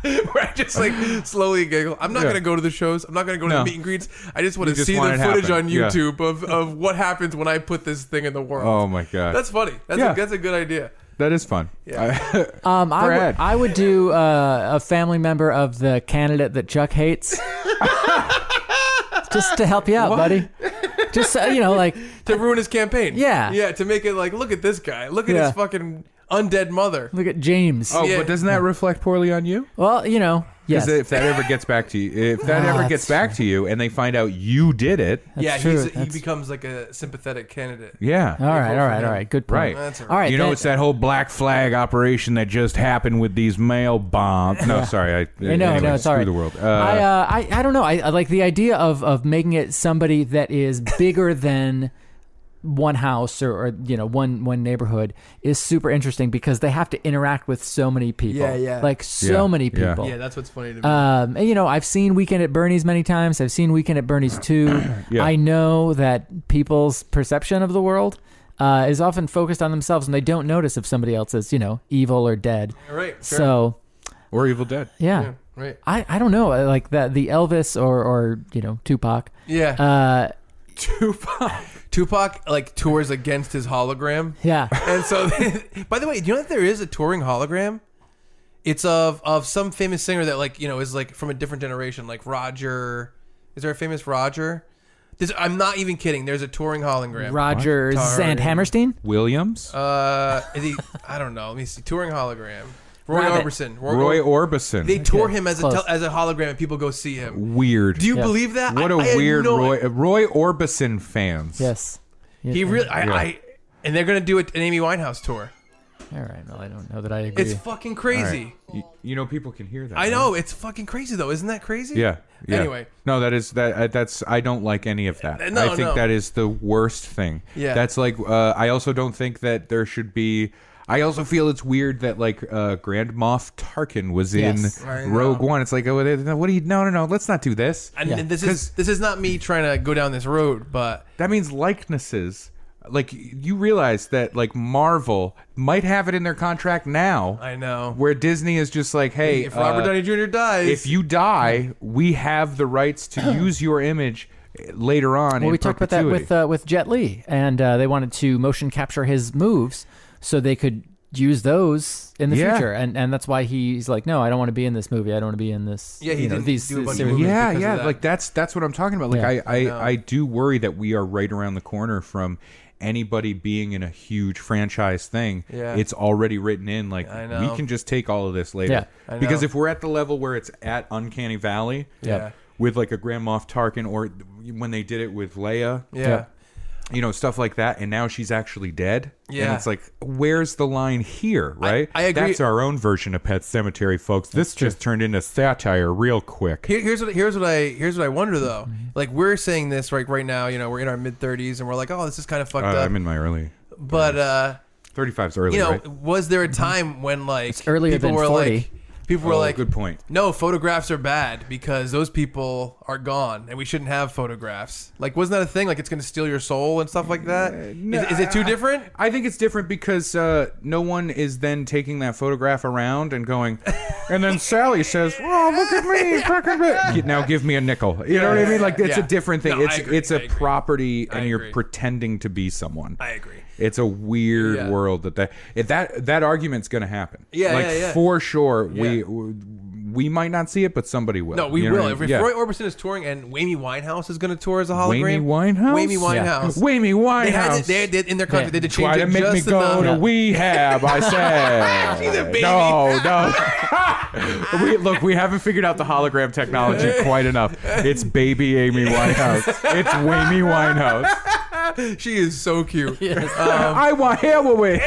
Where I just like slowly giggle. I'm not gonna go to the shows. I'm not gonna go to the meet and greets. I just want to see the footage on YouTube of what happens when I put this thing in the world. Oh my god, that's funny. That's a good idea. That is fun. Yeah. I would do a family member of the candidate that Chuck hates, just to help you out, buddy. Just like to ruin his campaign. Yeah. To make it like, look at this guy. Look at his fucking undead mother. Look at James. Oh, but doesn't that reflect poorly on you? Well, yes. If that ever gets back to you, to you, and they find out you did it, he becomes like a sympathetic candidate. Yeah. All right. Good point. Right. That's all right. It's that whole black flag operation that just happened with these mail bombs. No, sorry. No, it's all right. The world. I don't know. I like the idea of making it somebody that is bigger than one house or one neighborhood is super interesting because they have to interact with so many people. Like many people. Yeah, that's what's funny to me. And, I've seen Weekend at Bernie's many times. I've seen Weekend at Bernie's too. I know that people's perception of the world is often focused on themselves and they don't notice if somebody else is, evil or dead. Right. Sure. So, or Evil Dead. Yeah. Right. I don't know, like that the Elvis or Tupac. Yeah. Tupac like tours against his hologram. Yeah. And so, by the way, do you know that there is a touring hologram? It's of some famous singer that is like from a different generation, like Roger. Is there a famous Roger? I'm not even kidding. There's a touring hologram. Roger and Hammerstein? Williams? Is he? I don't know. Let me see. Touring hologram. Roy Orbison. Roy Orbison. They tour him as a hologram, and people go see him. Weird. Do you believe that? What a weird Roy Orbison fans. Yes. He really. And they're gonna do an Amy Winehouse tour. All right. Well, I don't know that I agree. It's fucking crazy. Right. People can hear that. I know it's fucking crazy though. Isn't that crazy? Yeah. Anyway. No, that's. I don't like any of that. I think that is the worst thing. Yeah. That's like. I also don't think that there should be. I also feel it's weird that Grand Moff Tarkin was in Rogue One. It's like, what do you? No. Let's not do this. And this is not me trying to go down this road, but that means likenesses. Like you realize that Marvel might have it in their contract now. I know. Where Disney is just like, hey, if Robert Downey Jr. dies, if you die, we have the rights to use your image later on. Well, we talked about that with Jet Li, and they wanted to motion capture his moves so they could use those in the future, and that's why he's like, no, I don't want to be in this movie. I don't want to be in this. Yeah, he didn't these do a bunch of series. movies Yeah. because of that. Like that's what I'm talking about. Like I do worry that we are right around the corner from anybody being in a huge franchise thing. Yeah. It's already written in. Like we can just take all of this later. Yeah, because if we're at the level where it's at Uncanny Valley, with like a Grand Moff Tarkin, or when they did it with Leia, stuff like that, and now she's actually dead. Yeah. And it's like, where's the line here, right? I agree. That's our own version of Pet Sematary, folks. This just turned into satire real quick. Here's what I wonder though. Like we're saying this right now, we're in our mid-30s and we're like, oh, this is kind of fucked up. I'm in my early 30s. But 35's early, right? Was there a time when it's earlier people than were 40. like people were like, good point. No, photographs are bad because those people are gone and we shouldn't have photographs. Like, wasn't that a thing? Like, it's going to steal your soul and stuff like that? Is it too different? I think it's different because no one is then taking that photograph around and going, and then Sally says, oh, look at me. Now give me a nickel. You know what I mean? Like, it's a different thing. No, it's a property and you're pretending to be someone. I agree. It's a weird world that argument's going to happen. Yeah. For sure. We might not see it, but somebody will. No, we will. If Roy Orbison is touring and Amy Winehouse is going to tour as a hologram. Amy Winehouse? Amy Winehouse. Amy Winehouse. They did in their country. They had to change Try to make me go to rehab, I said. She's a baby. No. We haven't figured out the hologram technology quite enough. It's baby Amy Winehouse. It's Amy Winehouse. She is so cute. Yes. I want hair with.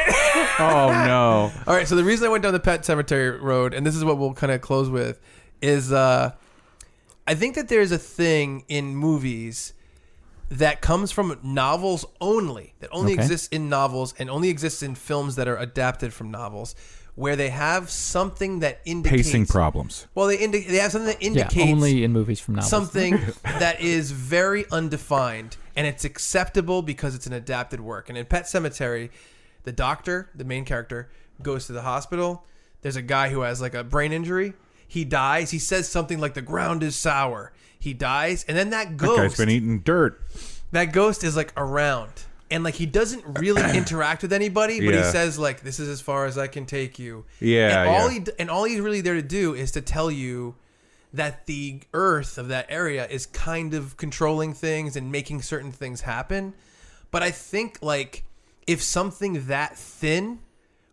Oh, no. All right, so the reason I went down the Pet Sematary road, and this is what we'll kind of close with, is I think that there's a thing in movies that comes from novels only, that only exists in novels and only exists in films that are adapted from novels, where they have something that indicates... Pacing problems. Well, they have something that indicates... only in movies from novels. Something that is very undefined, and it's acceptable because it's an adapted work. And in Pet Sematary, the doctor, the main character, goes to the hospital. There's a guy who has like a brain injury. he dies. He says something like the ground is sour. He dies, and then that ghost. That guy's been eating dirt. That ghost is like around, and like he doesn't really interact with anybody, but he says like, "This is as far as I can take you." Yeah, and all he's really there to do is to tell you that the earth of that area is kind of controlling things and making certain things happen. But I think like if something that thin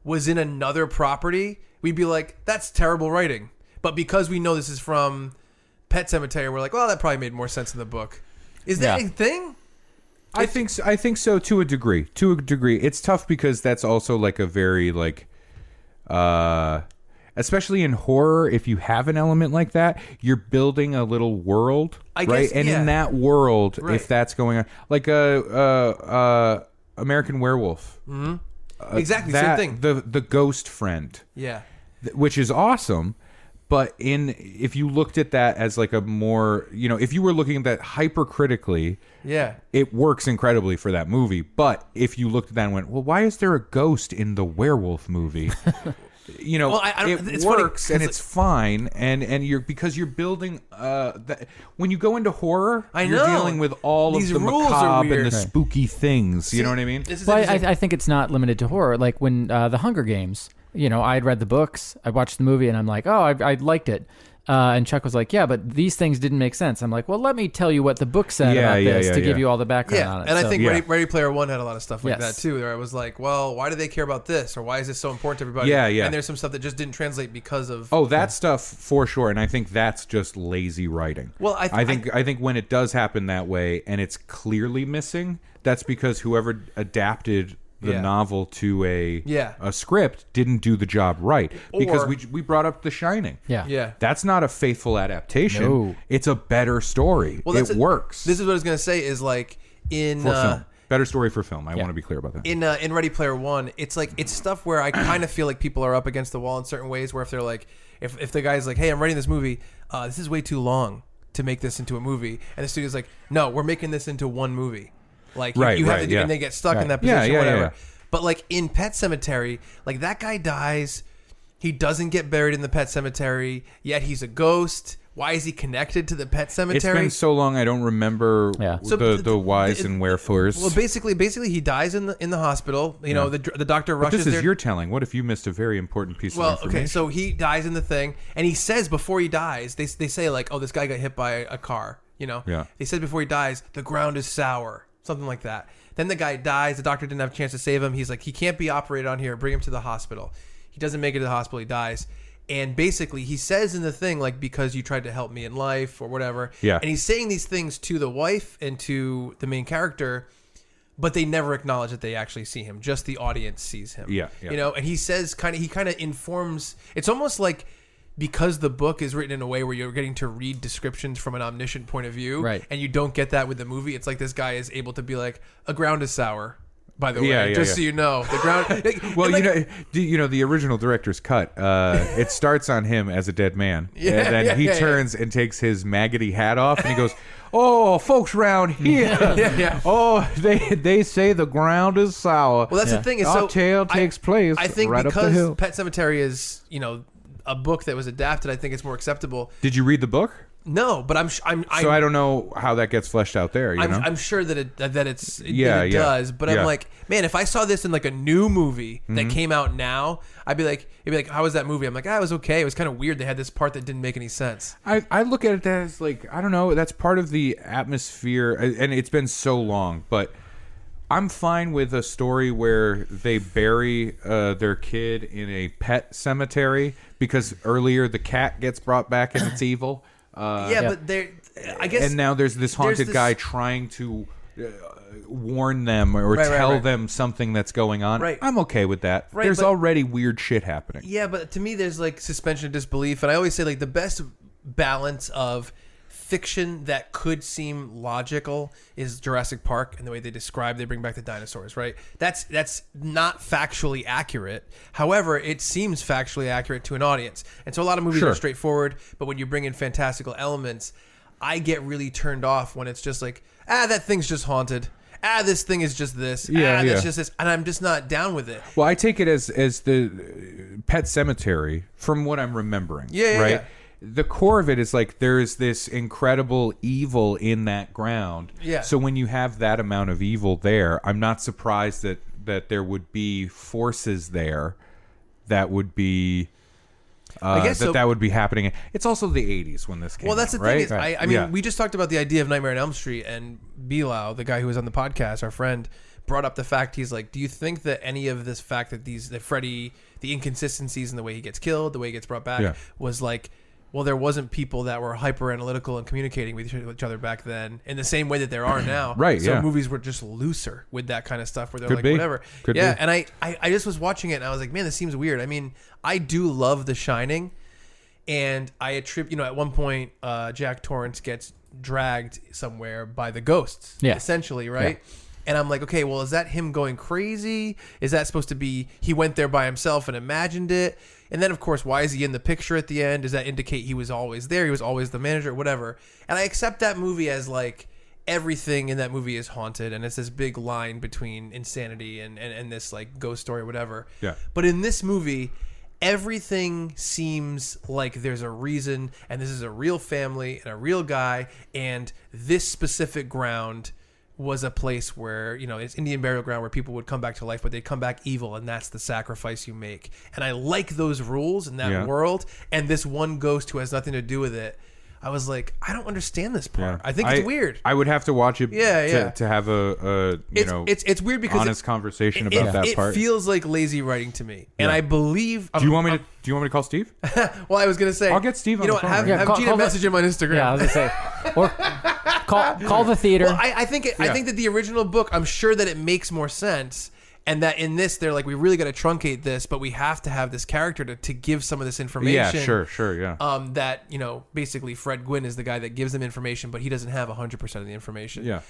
was in another property, we'd be like, "That's terrible writing." But because we know this is from Pet Sematary, we're like, "Well, that probably made more sense in the book." Is that a thing? I think so to a degree. It's tough because that's also like a very like especially in horror, if you have an element like that, you're building a little world, right? Guess, and in that world, if that's going on, like American Werewolf, Exactly, same thing. The ghost friend, which is awesome. But if you looked at that as like a more, if you were looking at that hypercritically, it works incredibly for that movie. But if you looked at that and went, well, why is there a ghost in the werewolf movie? It works and it's fine, and you're building. When you go into horror, you're dealing with all of the macabre and the spooky things. You know what I mean? I think it's not limited to horror. Like when the Hunger Games. I had read the books, I watched the movie, and I'm like, oh, I liked it. And Chuck was like, yeah, but these things didn't make sense. I'm like, well, let me tell you what the book said about this to give you all the background on it. And I think Ready Player One had a lot of stuff like that too, where I was like, well, why do they care about this? Or why is this so important to everybody? And there's some stuff that just didn't translate because of... Oh, that stuff for sure. And I think that's just lazy writing. Well, I think when it does happen that way and it's clearly missing, that's because whoever adapted the novel to a script didn't do the job right, because we brought up The Shining. That's not a faithful adaptation. No. It's a better story. Well, it works. This is what I was going to say is like in film. Better story for film. I want to be clear about that. In Ready Player One, it's like it's stuff where I kind of feel like people are up against the wall in certain ways, where if they're like, if the guy's like, hey, I'm writing this movie, this is way too long to make this into a movie, and the studio's like, no, we're making this into one movie. Like you have to do, and they get stuck in that position, whatever. But like in Pet Sematary, like that guy dies, he doesn't get buried in the Pet Sematary, yet he's a ghost. Why is he connected to the Pet Sematary? It's been so long, I don't remember the whys and wherefores. Well, basically, he dies in the hospital. You know, the doctor rushes there. This is your telling. What if you missed a very important piece of information? Okay, so he dies in the thing, and he says before he dies, they say like, oh, this guy got hit by a car. They said before he dies, the ground is sour, something like that. Then the guy dies. The doctor didn't have a chance to save him. He's like, he can't be operated on here. Bring him to the hospital. He doesn't make it to the hospital. He dies. And basically, he says in the thing, like, because you tried to help me in life or whatever. Yeah. And he's saying these things to the wife and to the main character, but they never acknowledge that they actually see him. Just the audience sees him. Yeah. And he says he kind of informs. It's almost like, because the book is written in a way where you're getting to read descriptions from an omniscient point of view, right? And you don't get that with the movie. It's like this guy is able to be like, a ground is sour, by the way, so you know. The ground. Well, the original director's cut, it starts on him as a dead man. And then he turns and takes his maggoty hat off and he goes, oh, folks around here. Oh, they say the ground is sour. Well, that's the thing. Our tale takes place I think right up the hill. Pet Sematary is, a book that was adapted, I think it's more acceptable. Did you read the book? No, but I'm so I don't know how that gets fleshed out there. I'm sure that it does. But I'm like, man, if I saw this in like a new movie that came out now, it'd be like, how was that movie? I'm like, it was okay. It was kind of weird. They had this part that didn't make any sense. I look at it as like, I don't know. That's part of the atmosphere, and it's been so long, but I'm fine with a story where they bury their kid in a pet cemetery because earlier the cat gets brought back and it's evil. But I guess. And now there's this haunted guy trying to warn them or tell them something that's going on. Right. I'm okay with that. Right, there's already weird shit happening. Yeah, but to me, there's like suspension of disbelief, and I always say like the best balance of fiction that could seem logical is Jurassic Park and the way they bring back the dinosaurs, right? That's not factually accurate. However, it seems factually accurate to an audience. And so a lot of movies are straightforward, but when you bring in fantastical elements, I get really turned off when it's just like, that thing's just haunted. This thing is just this. That's just this. And I'm just not down with it. Well, I take it as the Pet Sematary from what I'm remembering. Right? the core of it is like there's this incredible evil in that ground. Yeah. So when you have that amount of evil there, I'm not surprised that there would be forces there that would be I guess that would be happening. It's also the 80s when this came Well, that's the out, right? thing is, I mean, we just talked about the idea of Nightmare on Elm Street, and Bilal, the guy who was on the podcast, our friend, brought up the fact, he's like, do you think that any of this fact that Freddy, the inconsistencies in the way he gets killed, the way he gets brought back, was like, well, there wasn't people that were hyper analytical and communicating with each other back then in the same way that there are now. Right. So movies were just looser with that kind of stuff where they're whatever. Could be. And I just was watching it and I was like, man, this seems weird. I mean, I do love The Shining, and I attribute, at one point, Jack Torrance gets dragged somewhere by the ghosts, essentially, right? Yeah. And I'm like, okay, well, is that him going crazy? Is that supposed to be he went there by himself and imagined it? And then, of course, why is he in the picture at the end? Does that indicate he was always there? He was always the manager, whatever. And I accept that movie as like everything in that movie is haunted, and it's this big line between insanity and this like ghost story or whatever. Yeah. But in this movie, everything seems like there's a reason, and this is a real family and a real guy, and this specific ground was a place where, it's Indian burial ground where people would come back to life, but they come back evil, and that's the sacrifice you make. And I like those rules in that world. And this one ghost who has nothing to do with it, I was like, I don't understand this part. I think it's weird. I would have to watch it to have it's weird because honest conversation about that part. It feels like lazy writing to me. And I believe Do you want me to call Steve? Well, I was gonna say I'll get Steve on the phone. Have Gina message him on Instagram. Yeah, I was gonna say, or call the theater. Well, I think that the original book, I'm sure that it makes more sense, and that in this they're like, we really got to truncate this, but we have to have this character to give some of this information. Yeah, sure, yeah. That basically Fred Gwynn is the guy that gives them information, but he doesn't have 100% of the information. Yeah.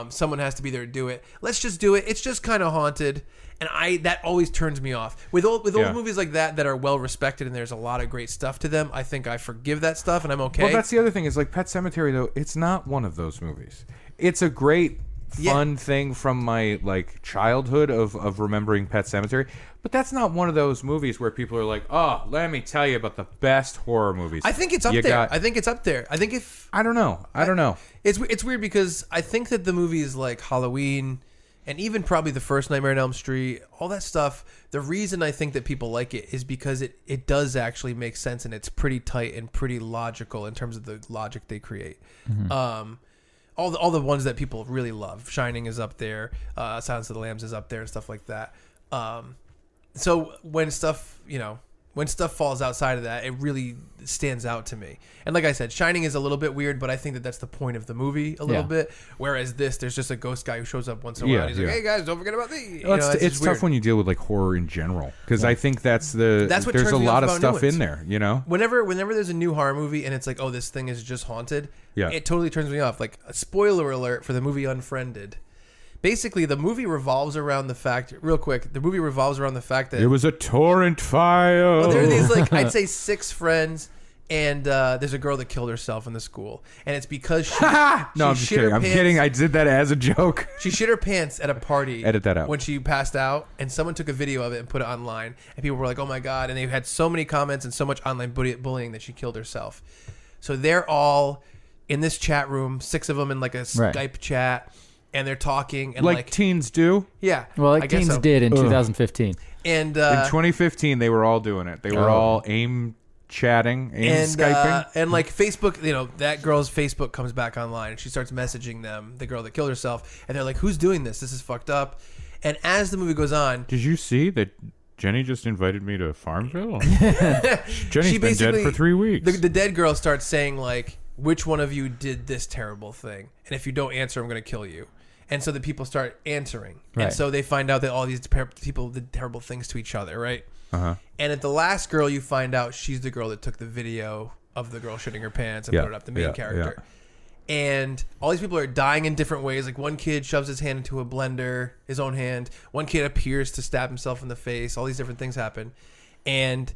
Someone has to be there to do it. Let's just do it. It's just kind of haunted. And that always turns me off. With old movies like that are well respected and there's a lot of great stuff to them, I think I forgive that stuff and I'm okay. Well, that's the other thing is like Pet Sematary, though, it's not one of those movies. It's a great fun thing from my like childhood of remembering Pet Sematary, but that's not one of those movies where people are like, oh, let me tell you about the best horror movies. I think it's up there. I think it's up there. I think I don't know. It's weird because I think that the movies like Halloween and even probably the first Nightmare on Elm Street, all that stuff, the reason I think that people like it is because it does actually make sense and it's pretty tight and pretty logical in terms of the logic they create. Mm-hmm. All the ones that people really love. Shining is up there. Silence of the Lambs is up there and stuff like that. So when stuff falls outside of that, it really stands out to me. And like I said, Shining is a little bit weird, but I think that that's the point of the movie a little bit. Whereas there's just a ghost guy who shows up once in a while. And he's like, hey guys, don't forget about me. It's tough when you deal with like horror in general, because I think that's what there's a lot of stuff in there, Whenever there's a new horror movie and it's like, oh, this thing is just haunted, it totally turns me off. Like, a spoiler alert for the movie Unfriended. Basically, the movie revolves around the fact, real quick, that it was a torrent fire. Well, there are these, like, I'd say 6 friends, and there's a girl that killed herself in the school. And it's because she I'm just kidding. I'm kidding. I did that as a joke. She shit her pants at a party. Edit that out. When she passed out, and someone took a video of it and put it online. And people were like, oh my God. And they had so many comments and so much online bullying that she killed herself. So they're all in this chat room, 6 of them in like a Skype chat. And they're talking and like teens do. Yeah. Well, like teens did in 2015. And in 2015 they were all doing it. They were all Skyping. And like Facebook, that girl's Facebook comes back online and she starts messaging them, the girl that killed herself, and they're like, who's doing this? This is fucked up. And as the movie goes on, did you see that Jenny just invited me to Farmville? Jenny's been dead for 3 weeks. The dead girl starts saying like, which one of you did this terrible thing? And if you don't answer, I'm going to kill you. And so the people start answering. Right. And so they find out that all these people did terrible things to each other, right? Uh-huh. And at the last girl, you find out she's the girl that took the video of the girl shitting her pants and put it up, the main character. Yeah. And all these people are dying in different ways. Like one kid shoves his hand into a blender, his own hand. One kid appears to stab himself in the face. All these different things happen. And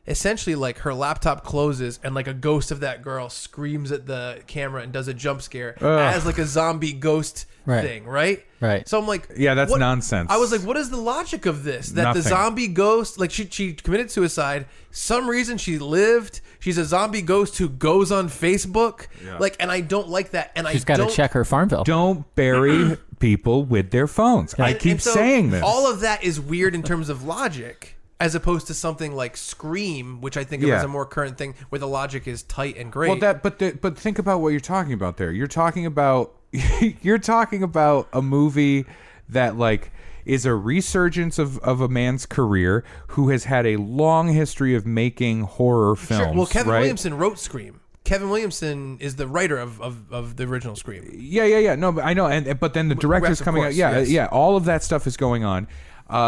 essentially like her laptop closes and like a ghost of that girl screams at the camera and does a jump scare as like a zombie ghost thing, right? Right. So I'm like, yeah, that's nonsense. I was like, what is the logic of this? That Nothing. the zombie ghost, like she committed suicide. Some reason she lived. She's a zombie ghost who goes on Facebook. Yeah. Like, and I don't like that. And she's got to check her Farmville. Don't bury people with their phones. I keep saying this. All of that is weird in terms of logic. As opposed to something like Scream, which I think is a more current thing, where the logic is tight and great. Well, but think about what you're talking about there. You're talking about a movie that like is a resurgence of a man's career who has had a long history of making horror films. Sure. Well, Kevin right? Williamson wrote Scream. Kevin Williamson is the writer of the original Scream. Yeah. No, but I know, but then the director's coming out. Yeah, yes. All of that stuff is going on.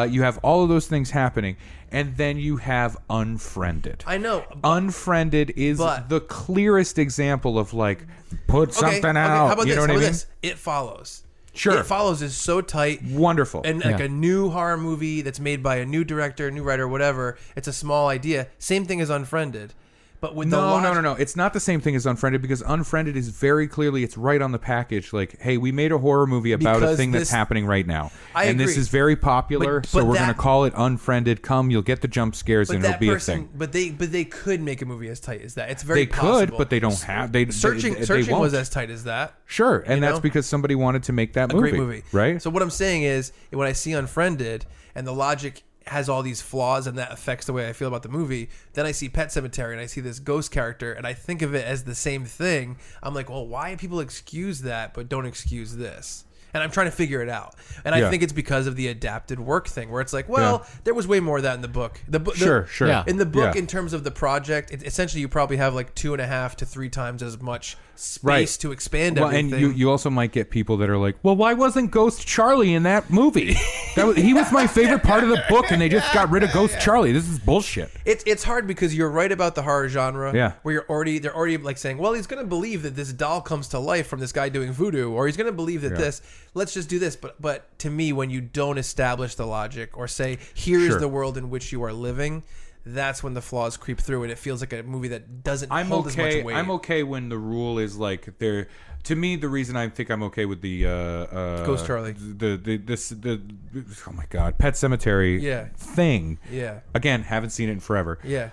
You have all of those things happening, and then you have Unfriended. I know. Unfriended is the clearest example of like, put something out. How about you know this? what I mean? This? It Follows. Sure. It Follows is so tight. Wonderful. And like a new horror movie that's made by a new director, new writer, whatever. It's a small idea. Same thing as Unfriended. But with No. It's not the same thing as Unfriended because Unfriended is very clearly, it's right on the package. Like, hey, we made a horror movie about a thing that's happening right now. I agree. This is very popular, so we're going to call it Unfriended. Come, you'll get the jump scares and it'll be a thing. But they could make a movie as tight as that. It's very possible. They could, but they don't have. Searching was as tight as that. Sure, and that's because somebody wanted to make that movie. A great movie. Right? So what I'm saying is, when I see Unfriended and the logic has all these flaws and that affects the way I feel about the movie, then I see Pet Sematary and I see this ghost character and I think of it as the same thing. I'm like, well, why do people excuse that but don't excuse this? And I'm trying to figure it out. And I think it's because of the adapted work thing where it's like, well, there was way more of that in the book. Sure. Yeah. In the book, in terms of the project, essentially you probably have like 2.5 to 3 times as much space to expand everything. And you also might get people that are like, well, why wasn't Ghost Charlie in that movie? He was my favorite part of the book, and they just got rid of Ghost Charlie. This is bullshit. It's hard because you're right about the horror genre. Yeah. Where they're already like saying, well, he's going to believe that this doll comes to life from this guy doing voodoo, or he's going to believe that this. Let's just do this. But to me, when you don't establish the logic or say, here is the world in which you are living, that's when the flaws creep through and it feels like a movie that doesn't hold as much weight. I'm okay when the rule is like there. To me, the reason I think I'm okay with the Ghost Charlie, oh my god, Pet Sematary thing. Yeah. Again, haven't seen it in forever. Yeah.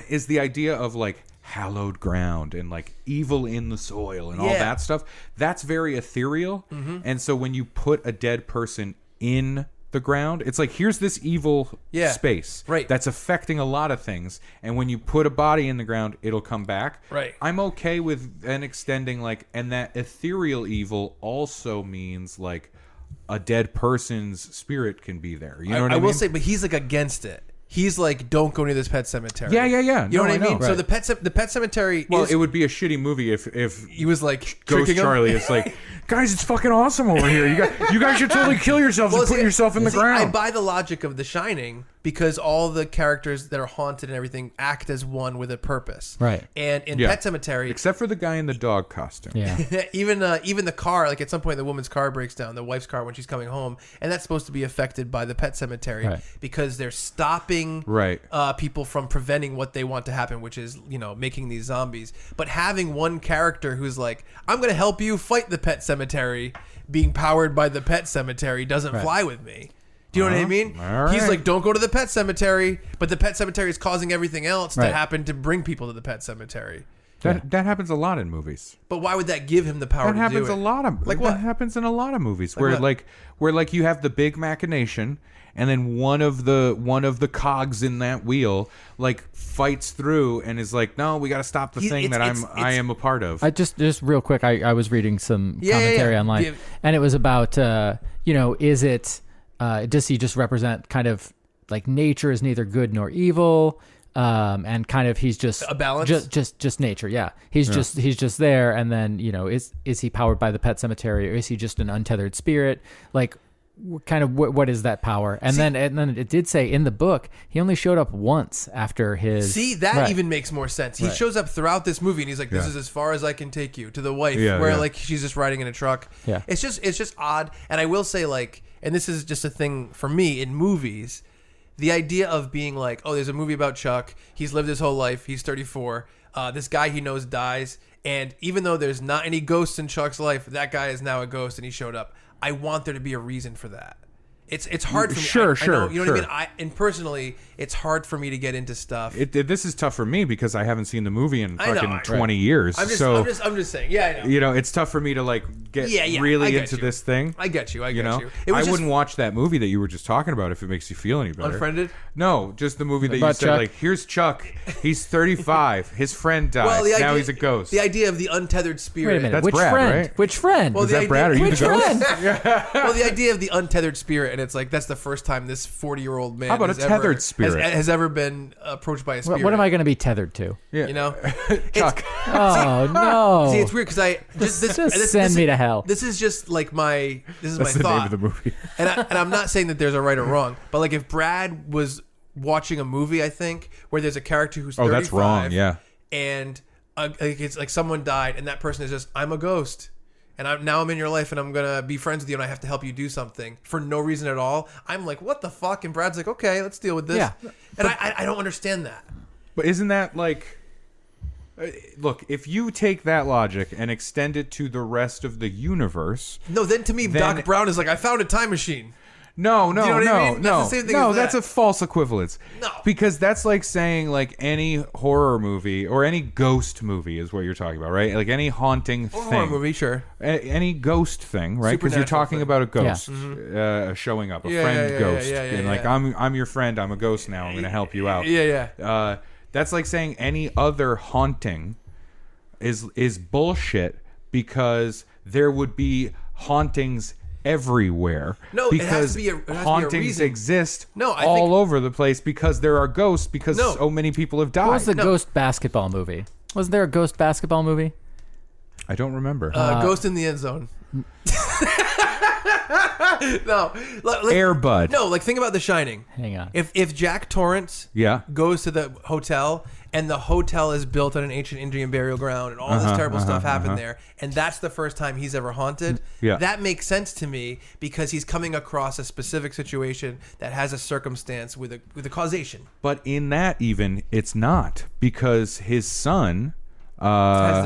Is the idea of like hallowed ground and like evil in the soil and all that stuff. That's very ethereal. Mm-hmm. And so when you put a dead person in the ground, it's like, here's this evil space that's affecting a lot of things, and when you put a body in the ground, it'll come back. I'm okay with then extending like, and that ethereal evil also means like a dead person's spirit can be there. You know what I mean? I will say, but he's like against it. He's like, don't go near this Pet Cemetery. Yeah. You know what I mean? Right. So the Pet Cemetery. Well, it would be a shitty movie if he was like Ghost Charlie. It's like, guys, it's fucking awesome over here. You guys should totally kill yourselves and put yourself in the ground. I buy the logic of The Shining because all the characters that are haunted and everything act as one with a purpose. Right. And in Pet Cemetery, except for the guy in the dog costume. Yeah. even the car, like at some point the woman's car breaks down, the wife's car when she's coming home, and that's supposed to be affected by the Pet Cemetery because they're stopping people from preventing what they want to happen, which is, making these zombies. But having one character who's like, I'm going to help you fight the Pet Cemetery, being powered by the Pet Cemetery doesn't fly with me. Do you know what I mean? He's like, don't go to the Pet Cemetery, but the Pet Cemetery is causing everything else to happen to bring people to the Pet Cemetery. That happens a lot in movies. But why would that give him the power to do it? That happens a lot of that happens in a lot of movies where you have the big machination, and then one of the cogs in that wheel like fights through and is like, no, we got to stop the thing that I am a part of. I just real quick, I was reading some commentary online, and it was about is it does he just represent kind of like nature is neither good nor evil? And kind of he's just a balance, just nature. Yeah, he's just there. And then is he powered by the Pet Cemetery, or is he just an untethered spirit? Like, kind of what is that power? And then it did say in the book he only showed up once after his. See, that even makes more sense. He shows up throughout this movie, and he's like, "This is as far as I can take you." To the wife, like she's just riding in a truck. Yeah, it's just odd. And I will say, like, and this is just a thing for me in movies. the idea of being like, oh, there's a movie about Chuck. He's lived his whole life. He's 34. This guy he knows dies. And even though there's not any ghosts in Chuck's life, that guy is now a ghost and he showed up. I want there to be a reason for that. It's hard for me. Sure. I know, you know what I mean? And personally, it's hard for me to get into stuff. This is tough for me because I haven't seen the movie in fucking 20 years. I'm just saying. Yeah, I know. You know, it's tough for me to like get really into this thing. I get you. You know, I wouldn't watch that movie that you were just talking about if it makes you feel any better. Unfriended? No, just the movie that you said, Chuck? like, here's Chuck. He's 35. His friend dies. Now he's a ghost. The idea of the untethered spirit. Wait a minute. That's Which Brad, friend? right? Which friend? Well, Is that Brad? Are you the Which ghost? friend? Well, the idea of the untethered spirit, and it's like that's the first time this 40-year-old man How about a tethered spirit? has ever been approached by a spirit. What am I going to be tethered to? Yeah. You know, Chuck. Oh no! See, it's weird because Just send me to hell. This is just like my That's my the thought. name of the movie. and I'm not saying that there's a right or wrong, but like if Brad was watching a movie, I think where there's a character who's 35, that's wrong. Yeah. and it's like someone died, and that person is just I'm a ghost. And now I'm in your life and I'm going to be friends with you and I have to help you do something for no reason at all. I'm like, what the fuck? And Brad's like, okay, let's deal with this. Yeah. And I don't understand that. But isn't that like... Look, if you take that logic and extend it to the rest of the universe... No, then to me, Doc Brown is like, I found a time machine. No. You know what I mean? That's the same thing as that. That's a false equivalence. No. Because that's like saying like any horror movie or any ghost movie is what you're talking about, right? Like any haunting thing. Horror movie, sure. Any ghost thing, right? Because you're talking thing. about a ghost Mm-hmm. showing up, a friend ghost. And like, yeah. I'm your friend, I'm a ghost now, I'm going to help you out. Yeah. That's like saying any other haunting is bullshit because there would be hauntings everywhere. No, because it has to be a hauntings reason. exist I all think, over the place because there are ghosts because so many people have died. What was the ghost basketball movie? Wasn't there a ghost basketball movie? I don't remember. Ghost in the End Zone. No, like, Air Bud. No, like think about The Shining. Hang on. If Jack Torrance goes to the hotel and the hotel is built on an ancient Indian burial ground and all this terrible stuff happened there, and that's the first time he's ever haunted, that makes sense to me because he's coming across a specific situation that has a circumstance with a causation. But in that even, it's not because his son... has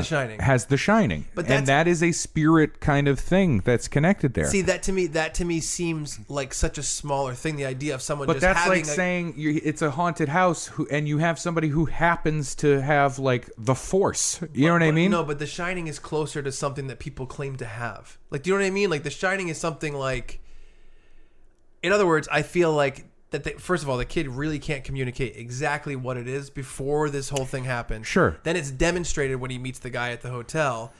The Shining. And that is a spirit kind of thing that's connected there. See, that to me seems like such a smaller thing. The idea of someone but just that's having like saying it's a haunted house and you have somebody who happens to have like the force. You know what I mean? No, but The Shining is closer to something that people claim to have. Like, do you know what I mean? Like, The Shining is something like... In other words, I feel like that first of all, the kid really can't communicate exactly what it is before this whole thing happens. Sure. Then it's demonstrated when he meets the guy at the hotel.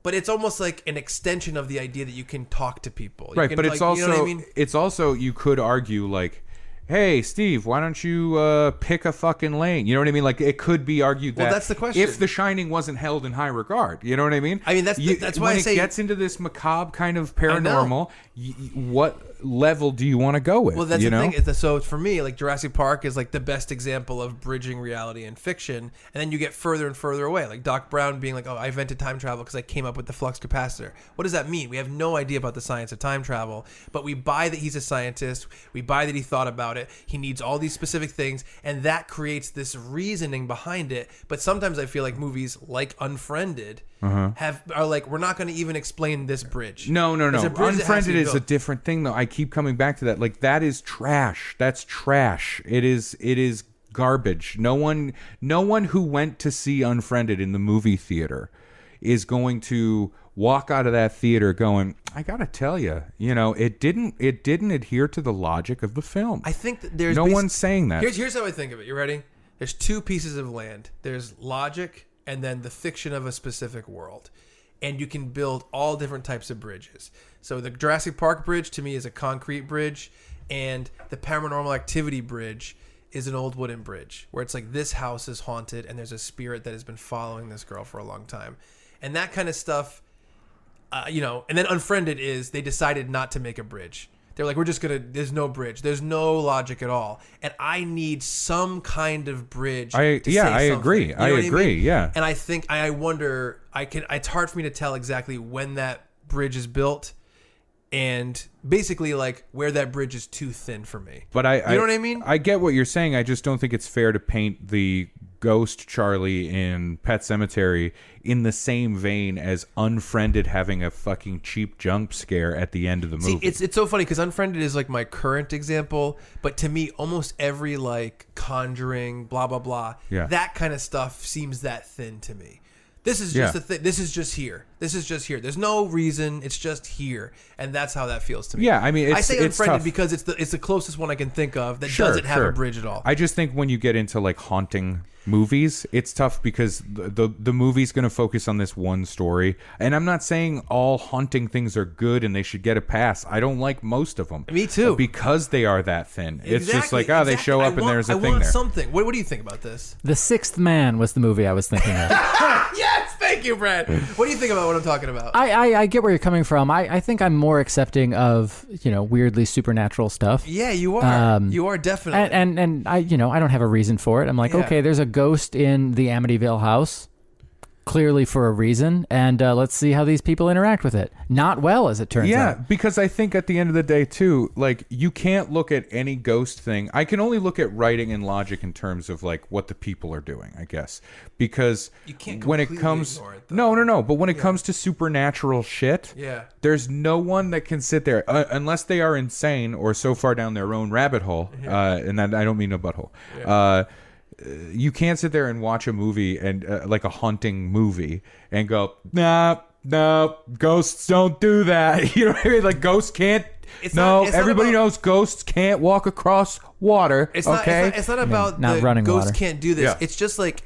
But it's almost like an extension of the idea that you can talk to people. Right, can, but like, it's also you know what I mean? It's also you could argue like, hey, Steve, why don't you pick a fucking lane? You know what I mean? Like it could be argued that that's the question. If The Shining wasn't held in high regard, you know what I mean? I mean that's why when I say it gets into this macabre kind of paranormal, what level do you want to go with? Well, that's the thing. So for me, like Jurassic Park is like the best example of bridging reality and fiction, and then you get further and further away. Like Doc Brown being like, "Oh, I invented time travel because I came up with the flux capacitor." What does that mean? We have no idea about the science of time travel, but we buy that he's a scientist. We buy that he thought about it. He needs all these specific things, and that creates this reasoning behind it. But sometimes I feel like movies like Unfriended are like, we're not going to even explain this bridge. No. Unfriended is a built. different thing, though. I keep coming back to that. Like that is trash. That's trash. It is garbage. No one who went to see Unfriended in the movie theater is going to walk out of that theater going, I gotta tell you, it didn't adhere to the logic of the film. I think that there's one's saying that. Here's how I think of it. You ready? There's two pieces of land. There's logic and then the fiction of a specific world. And you can build all different types of bridges. So the Jurassic Park bridge to me is a concrete bridge, and the Paranormal Activity bridge is an old wooden bridge where it's like this house is haunted and there's a spirit that has been following this girl for a long time. And that kind of stuff, and then Unfriended is they decided not to make a bridge. They're like, there's no bridge. There's no logic at all. And I need some kind of bridge to say something. I agree. You know what I mean? Yeah. And I wonder, it's hard for me to tell exactly when that bridge is built. and basically like where that bridge is too thin for me. But you know what I mean? I get what you're saying. I just don't think it's fair to paint the ghost Charlie in Pet Sematary in the same vein as Unfriended having a fucking cheap jump scare at the end of the movie. See, it's so funny because Unfriended is like my current example, but to me, almost every like Conjuring, blah blah blah, that kind of stuff seems that thin to me. This is just a thing. This is just here. This is just here. There's no reason. It's just here, and that's how that feels to me. Yeah, I mean, I say Unfriended tough. Because it's the closest one I can think of that doesn't have a bridge at all. I just think when you get into like haunting movies, it's tough because the movie's going to focus on this one story. And I'm not saying all haunting things are good and they should get a pass. I don't like most of them. Me too. Because they are that thin. It's just like, they show up and there's a thing there. I want something. What do you think about this? The Sixth Man was the movie I was thinking of. Yes, thank you, Brad. What do you think about what I'm talking about? I get where you're coming from. I think I'm more accepting of, weirdly supernatural stuff. Yeah, you are. You are definitely. And I don't have a reason for it. I'm like, okay, there's a ghost in the Amityville house, clearly for a reason, and let's see how these people interact with it. Not well, as it turns out. Yeah, because I think at the end of the day, too, like, you can't look at any ghost thing. I can only look at writing and logic in terms of, like, what the people are doing, I guess. Because you can't when it comes... ignore it, though. No. But when it comes to supernatural shit, there's no one that can sit there, unless they are insane or so far down their own rabbit hole, and that I don't mean a butthole, you can't sit there and watch a movie and like a haunting movie and go, no, ghosts don't do that. You know what I mean? Like, ghosts can't. Everybody knows ghosts can't walk across water. It's not about not running ghosts water. Can't do this. Yeah. It's just like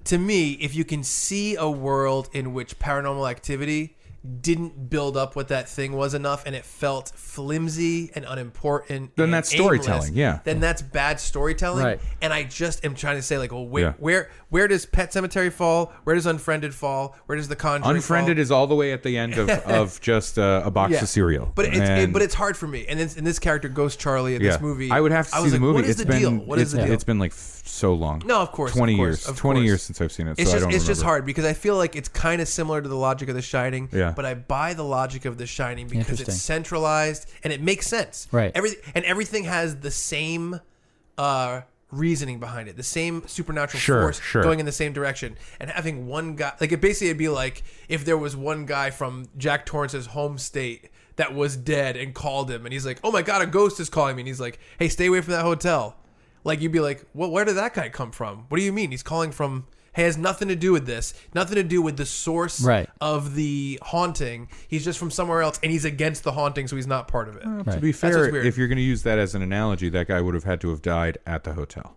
to me, if you can see a world in which Paranormal Activity didn't build up what that thing was enough and it felt flimsy and unimportant, then that's storytelling. Then that's bad storytelling. Right. And I just am trying to say, like, well, where does Pet Sematary fall? Where does Unfriended fall? Where does The Conjuring Unfriended fall? is all the way at the end of just a box of cereal. But it's hard for me. And in this character, Ghost Charlie, in this movie, I would have to see the movie. What is the deal? What is the deal? It's been like so long. No, of course. 20 years. 20 years since I've seen it. It's just hard because I feel like it's kind of similar to the logic of The Shining. Yeah. But I buy the logic of The Shining because it's centralized and it makes sense. Right. Everything has the same reasoning behind it, the same supernatural force going in the same direction. And having one guy, like, it'd be like if there was one guy from Jack Torrance's home state that was dead and called him, and he's like, "Oh my God, a ghost is calling me," and he's like, "Hey, stay away from that hotel." Like, you'd be like, "Well, where did that guy come from? What do you mean he's calling from?" Hey, has nothing to do with this. Nothing to do with the source of the haunting. He's just from somewhere else, and he's against the haunting, so he's not part of it. Well, to be fair, if you're going to use that as an analogy, that guy would have had to have died at the hotel.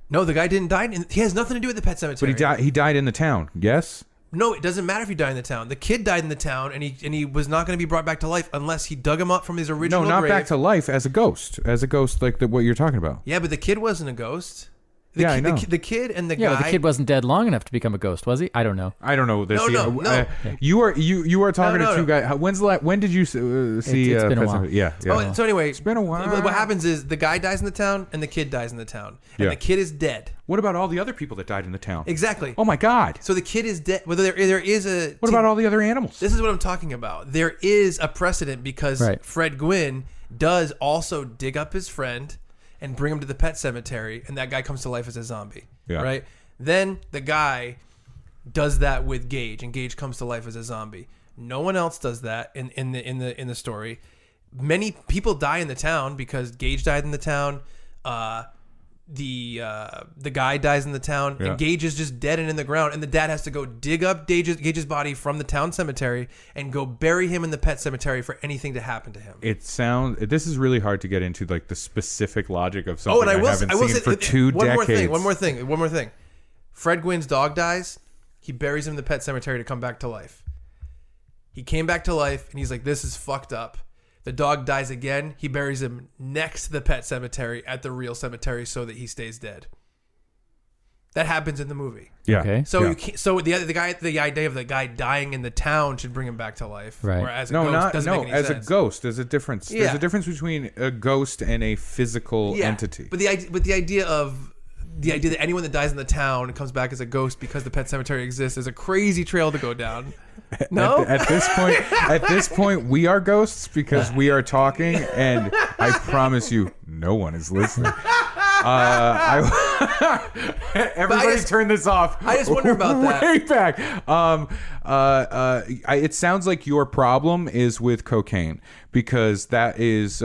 No, the guy didn't die. He has nothing to do with the Pet Sematary. But he died in the town, yes? No, it doesn't matter if he died in the town. The kid died in the town, and he was not going to be brought back to life unless he dug him up from his original grave. No, not back to life, as a ghost. As a ghost, like what you're talking about. Yeah, but the kid wasn't a ghost. I know. The kid and the guy. Yeah, the kid wasn't dead long enough to become a ghost, was he? I don't know. I don't know this. No. You are talking to two guys. When did you see? It's been a while. Yeah. Oh, so anyway, it's been a while. What happens is the guy dies in the town and the kid dies in the town, and the kid is dead. What about all the other people that died in the town? Exactly. Oh my God. So the kid is dead. Whether there is a. What about all the other animals? This is what I'm talking about. There is a precedent because Fred Gwynn does also dig up his friend and bring him to the Pet Sematary, and that guy comes to life as a zombie. Yeah. Right? Then the guy does that with Gage, and Gage comes to life as a zombie. No one else does that in the story. Many people die in the town because Gage died in the town. The guy dies in the town, and Gage is just dead and in the ground, and the dad has to go dig up Gage's body from the town cemetery and go bury him in the Pet Sematary for anything to happen to him. This is really hard to get into, like, the specific logic of something I haven't seen for 2 decades. One more thing. Fred Gwynn's dog dies. He buries him in the Pet Sematary to come back to life. He came back to life, and he's like, "This is fucked up." The dog dies again. He buries him next to the Pet Sematary at the real cemetery so that he stays dead. That happens in the movie. Yeah. Okay. So the idea of the guy dying in the town should bring him back to life. Right. Or as a ghost doesn't make any sense. A ghost. There's a difference. Yeah. There's a difference between a ghost and a physical entity. But the idea of the idea that anyone that dies in the town comes back as a ghost because the Pet Cemetery exists is a crazy trail to go down. No, at this point, we are ghosts because we are talking, and I promise you, no one is listening. Everybody turn this off. I just wonder about that. Way back. It sounds like your problem is with cocaine because that is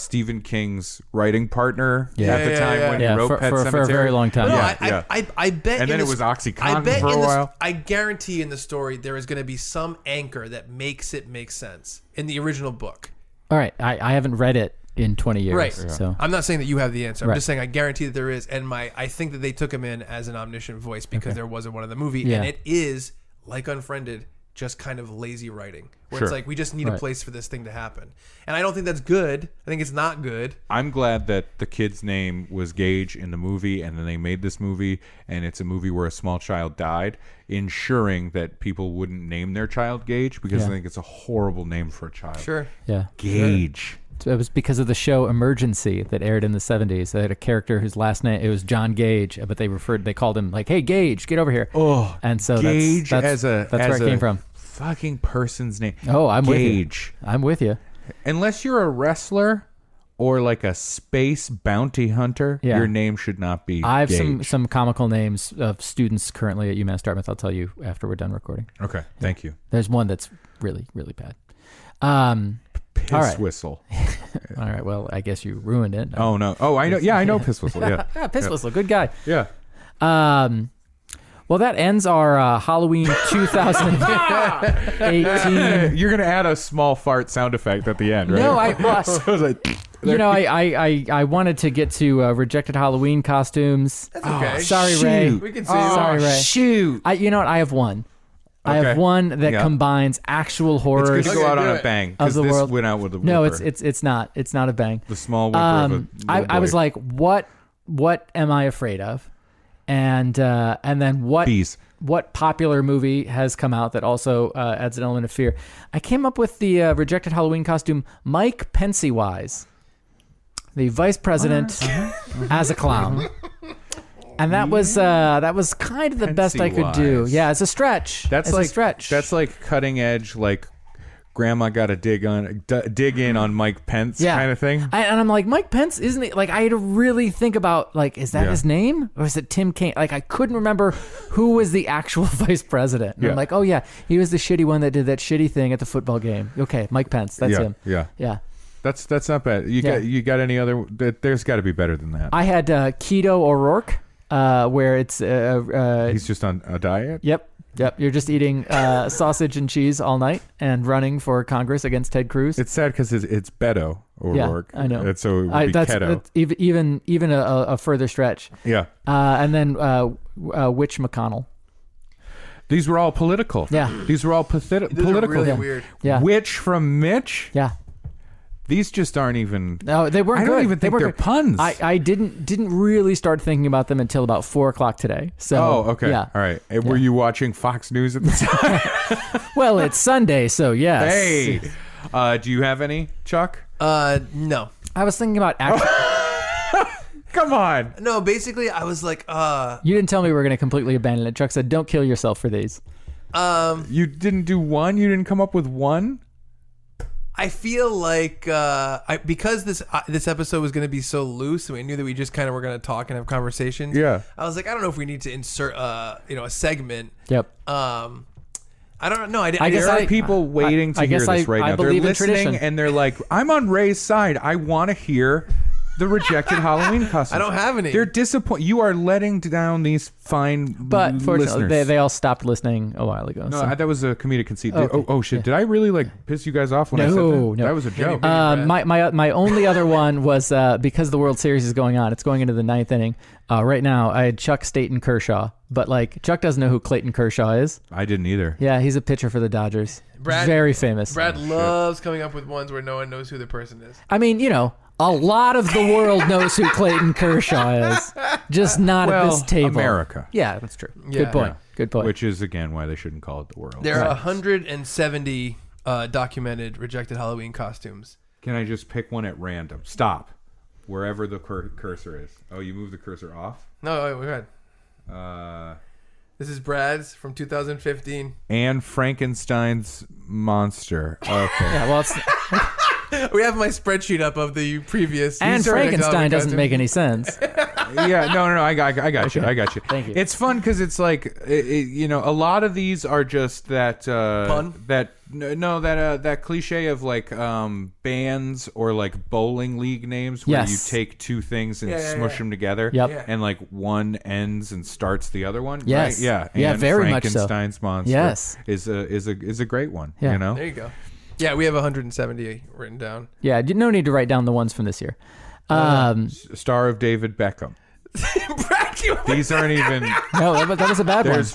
Stephen King's writing partner at the time when he wrote Pet Sematary. For a very long time. No, I bet. And then it was OxyContin for a while. I guarantee in the story there is going to be some anchor that makes it make sense in the original book. All right, I haven't read it in 20 years. Right. So I'm not saying that you have the answer. I'm just saying I guarantee that there is. And I think that they took him in as an omniscient voice because there wasn't one in the movie. Yeah. And it is, like Unfriended, just kind of lazy writing. Where it's like, we just need a place for this thing to happen. And I don't think that's good. I think it's not good. I'm glad that the kid's name was Gage in the movie, and then they made this movie, and it's a movie where a small child died, ensuring that people wouldn't name their child Gage because I think it's a horrible name for a child. Sure. Yeah. Gage. It was because of the show Emergency that aired in the 70s. They had a character whose last name, it was John Gage, but they called him like, "Hey Gage, get over here." Oh, and so Gage that's where it came from. Fucking person's name. Oh, I'm Gage. with you. I'm with you. Unless you're a wrestler or like a space bounty hunter, your name should not be I have Gage. some comical names of students currently at UMass Dartmouth. I'll tell you after we're done recording. Okay, thank you. There's one that's really, really bad. Piss all right. Whistle. All right, well, I guess you ruined it. Oh, no. Oh, I know. Yeah, I know Piss Whistle. Yeah. Yeah, Piss Whistle, good guy. Yeah. Well, that ends our Halloween 2018. You're going to add a small fart sound effect at the end, right? No, So it was like, I wanted to get to rejected Halloween costumes. That's okay. Sorry, Ray. We can see Sorry, Ray. Shoot. You know what? I have one. I have one that combines actual horrors. It's good to go out on a bang because the this world. went out with a whimper. No, it's not. It's not a bang. The small whimper of a I was like, what am I afraid of? And then what? Bees. What popular movie has come out that also adds an element of fear? I came up with the rejected Halloween costume, Mike Pennywise, the vice president as a clown. And that was kind of the best I could do. Yeah, it's a stretch. That's a like stretch. That's like cutting edge, like grandma got to dig in on Mike Pence kind of thing. And I'm like, Mike Pence, isn't it? Like, I had to really think about, like, is that his name or is it Tim Kaine? Like, I couldn't remember who was the actual vice president. And I'm like, oh yeah, he was the shitty one that did that shitty thing at the football game. Okay, Mike Pence, that's him. Yeah. That's not bad. You got any other? There's got to be better than that. I had Keto O'Rourke. Where it's he's just on a diet. Yep. You're just eating sausage and cheese all night and running for Congress against Ted Cruz. It's sad because it's Beto O'Rourke. Yeah, I know. And so it would be keto. That's even a further stretch. Yeah. And then Witch McConnell. These were all political. Yeah. These were all political. Really weird. Yeah. Witch from Mitch. Yeah. These just aren't even. No, they weren't. I don't even think they're puns. I didn't really start thinking about them until about 4:00 today. So. Okay. Yeah. All right. And were you watching Fox News at the time? Well, it's Sunday, so yes. Hey. Do you have any, Chuck? No. I was thinking about action. Come on. No, basically, I was like, You didn't tell me we were going to completely abandon it. Chuck said, "Don't kill yourself for these." You didn't do one. You didn't come up with one. I feel like because this episode was going to be so loose, and we knew that we just kind of were going to talk and have conversations. Yeah. I was like, I don't know if we need to insert a segment. Yep. I don't know. There are people waiting to hear this right now. They're listening and they're like, I'm on Ray's side. I want to hear the rejected Halloween costumes. I don't have any. They're disappointed. You are letting down these fine But fortunately, listeners. they all stopped listening a while ago. No, so. that was a comedic conceit. Okay. Oh shit! Did I really piss you guys off when I said that? No. That was a joke. My only other one was because the World Series is going on. It's going into the 9th inning. Right now, I had Chuck Staton Kershaw, but Chuck doesn't know who Clayton Kershaw is. I didn't either. Yeah, he's a pitcher for the Dodgers. Very famous. Brad loves coming up with ones where no one knows who the person is. I mean, a lot of the world knows who Clayton Kershaw is, just not at this table. America. Yeah, that's true. Yeah. Good point. Yeah. Good point. Which is, again, why they shouldn't call it the world. There are 170 documented rejected Halloween costumes. Can I just pick one at random? Stop. wherever the cursor is. Oh, you moved the cursor off? No, we're good. This is Brad's from 2015. And Frankenstein's monster. Okay. Yeah, well, it's, we have my spreadsheet up of the previous. and Frankenstein doesn't make any sense. Yeah, no, I got you. I got you. Thank you. It's fun because it's like, you know, a lot of these are just that Pun? that cliche of like bands or like bowling league names where Yes. you take two things and smush them together. Yep. Yeah. And like one ends and starts the other one. Yes. Right? Yeah. Yeah, and very much so. Frankenstein's monster. Yes. is a great one. Yeah. You know. There you go. Yeah, we have 170 written down. Yeah, no need to write down the ones from this year. Star of David Beckham. Brad, These aren't even. No, that was a bad one. There's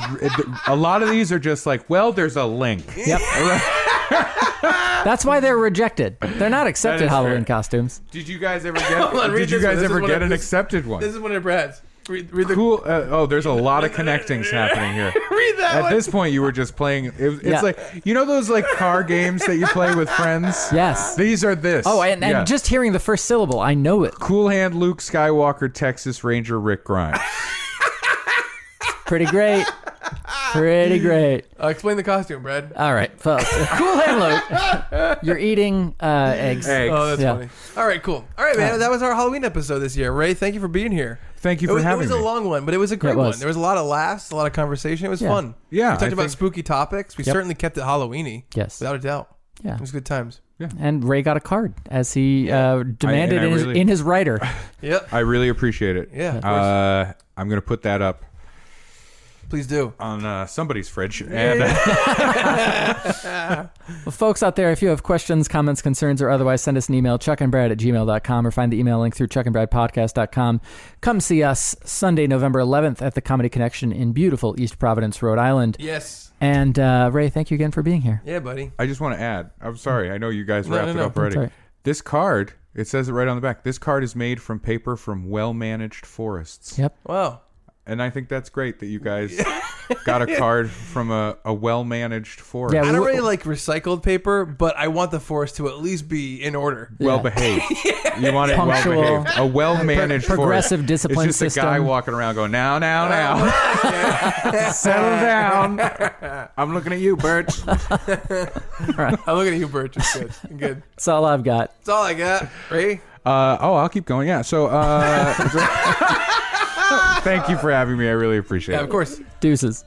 a lot of these are just like, well, there's a link. Yep. That's why they're rejected. They're not accepted is Halloween fair. costumes. Did you guys ever Hold on, get? read Did you this one. guys This is ever one get of an this- accepted one? This is one of Brad's. Read the Cool. Oh, there's a lot of connectings happening here. Read that At one. this point, you were just playing. It's Yeah. like, you know those like car games that you play with friends. Yes. These are this. Oh, and Yeah. just hearing the first syllable, I know it. Cool Hand Luke Skywalker, Texas Ranger Rick Grimes. Pretty great. Pretty great. Explain the costume, Brad. All right, folks. Cool hand, Luke. You're eating eggs. Eggs. Oh, that's Yeah. funny. All right, cool. All right, man. That was our Halloween episode this year. Ray, thank you for being here. Thank you for having It me. was a long one, but it was a great It was. one. There was a lot of laughs, a lot of conversation. It was Yeah. fun. Yeah, We talked I about think- spooky topics. We certainly kept it Halloweeny. Yes. Without a doubt. Yeah. It was good times. And Ray got a card as he demanded and I really- in his writer. Yep. I really appreciate it. Yeah, of course. I'm gonna put that up Please do. on somebody's fridge. And Well, folks out there, if you have questions, comments, concerns, or otherwise, send us an email, chuckandbrad@gmail.com, or find the email link through chuckandbradpodcast.com. Come see us Sunday, November 11th at the Comedy Connection in beautiful East Providence, Rhode Island. Yes. And Ray, thank you again for being here. Yeah, buddy. I just want to add. I'm sorry. I know you guys wrapped it no. up already. That's all right. This card, it says it right on the back. This card is made from paper from well-managed forests. Yep. Wow. And I think that's great that you guys got a card from a well-managed forest. Yeah, I don't we- really like recycled paper, but I want the forest to at least be in order. Well-behaved. You want it Punctual. well-behaved. A well-managed Progressive forest. discipline It's just a guy system. walking around going, now. Settle down. I'm looking at you, Birch. I'm looking at you, Birch. It's good. Good. That's all I've got. That's all I got. Ray? I'll keep going. Yeah, so... thank you for having me. I really appreciate it. Yeah, of course. Deuces.